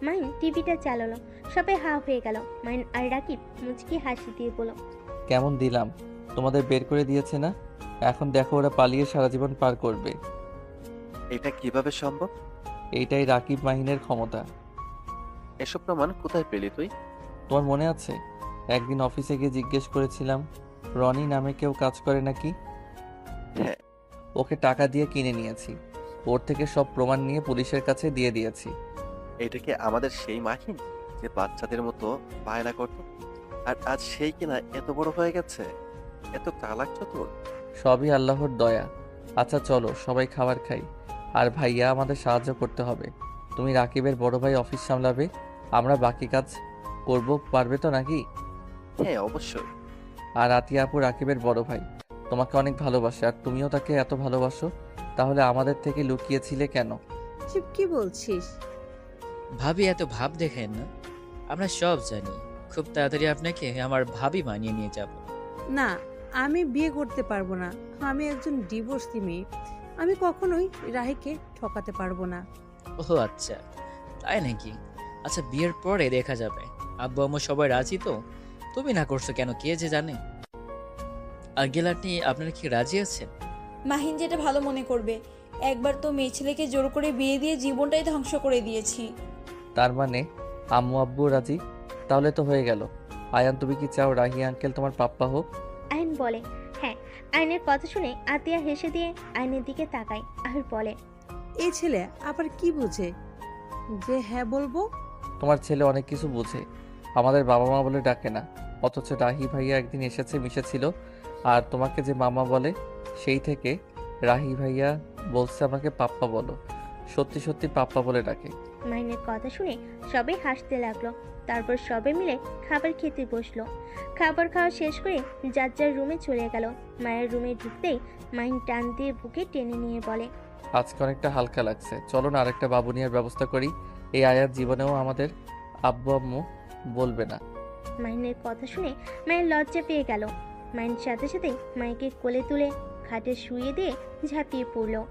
মাইন টিভিটা চালালো, সবাই হা হয়ে গেল। মাইন আর রাকিব মুচকি হাসি দিয়ে বলল, কেমন দিলাম? তোমাদের বের করে দিয়েছে না? এখন দেখো ওরা পালিয়ে সারা জীবন পার করবে। এটা কিভাবে সম্ভব? এইটাই রাকিব মাহিনের ক্ষমতা। এসব প্রমাণ কোথায় পেলি তুই? তোমার মনে আছে একদিন অফিসে গিয়ে জিজ্ঞেস করেছিলাম রনি নামে কেউ কাজ করে নাকি? হ্যাঁ। ওকে টাকা দিয়ে কিনে নিয়েছি, ওর থেকে সব প্রমাণ নিয়ে পুলিশের কাছে দিয়ে দিয়েছি। এটা কি আমাদের সেই মাহিন যে বাচ্চাদের মতো বায়না করত? আর আজ সেই কিনা এত বড় হয়ে গেছে, এত চালাক চতুর। সবই আল্লাহর দয়া। আচ্ছা চলো সবাই খাবার খাই। আর ভাইয়া, আমাদের সাহায্য করতে হবে। তুমি রাকিবের বড় ভাই অফিস সামলাবে, আমরা বাকি কাজ করব, পারবে তো নাকি? হ্যাঁ অবশ্যই। আর আতিয়া আপু রাকিবের বড় ভাই, তোমাকে অনেক ভালোবাসে, আর তুমিও তাকে এত ভালোবাসো, তাহলে আমাদের থেকে লুকিয়েছিলে কেন? সব কি বলছিস? ভাবি এত ভাব দেখেন না, আমরা সব জানি। খুব তাড়াতাড়ি আপনাকে আমার ভাবি মানিয়ে নিয়ে যাব। না, আমি বিয়ে করতে পারবো না। আমি একজন ডিভোর্সি মেয়ে, আমি কখনোই রাহিকে ঠকাতে পারবো না। ওহ আচ্ছা, তাই নাকি? আচ্ছা, বিয়ের পরে দেখা যাবে। আব্বু আম্মু সবাই রাজি তো? তুমি না করছো কেন কে যে জানে। আঙ্কেল আন্টি, আপনারা কি রাজি আছেন? মাহিন যেটা ভালো মনে করবে। একবার তো মেয়ে ছেলেকে জোর করে বিয়ে দিয়ে জীবনটাই ধ্বংস করে দিয়েছি। তার মানে আম্মু আব্বু রাজি? তাহলে তো হয়ে গেল। আয়ান, তুমি কি চাও রাহি আঙ্কেল তোমার পাপ্পা হোক? আইন বলে, হ্যাঁ। আইনের কথা শুনে আতিয়া হেসে দিয়ে আইনের দিকে তাকায় আর বলে, এই ছেলে আবার কি বুঝে যে হ্যাঁ বলবো? তোমার ছেলে অনেক কিছু বুঝে, আমাদের বাবা মা বলে ডাকে না, অথচ রাহি ভাইয়া একদিন এসেছে, মিশেছিল, আর তোমাকে যে মামা বলে, সেই থেকে রাহি ভাইয়া বলছে আমাকে পাপ্পা বলো। সত্যি সত্যি পাপ্পা বলে ডাকে। মাইনের কথা শুনে সবাই হাসতে লাগলো। তারপর সবাই মিলে খাবার খেতে বসলো। খাবার খাওয়া শেষ করে যার যার রুমে চলে গেল। মায়ের রুমে ঢুকতেই মাইন টান দিয়ে বুকে টেনে নিয়ে বলে, আজকে অনেকটা হালকা লাগছে, চলো না আরেকটা বাবু নেওয়ার ব্যবস্থা করি। এই আয়ার জীবনেও আমাদের আব্বু আম্মু বলবে না। মাইনের কথা শুনে মায়ের লজ্জা পেয়ে গেল। মাইন সাথে সাথে মাইকে কোলে তুলে খাটে শুয়ে দিয়ে ঝাঁপিয়ে পড়লো।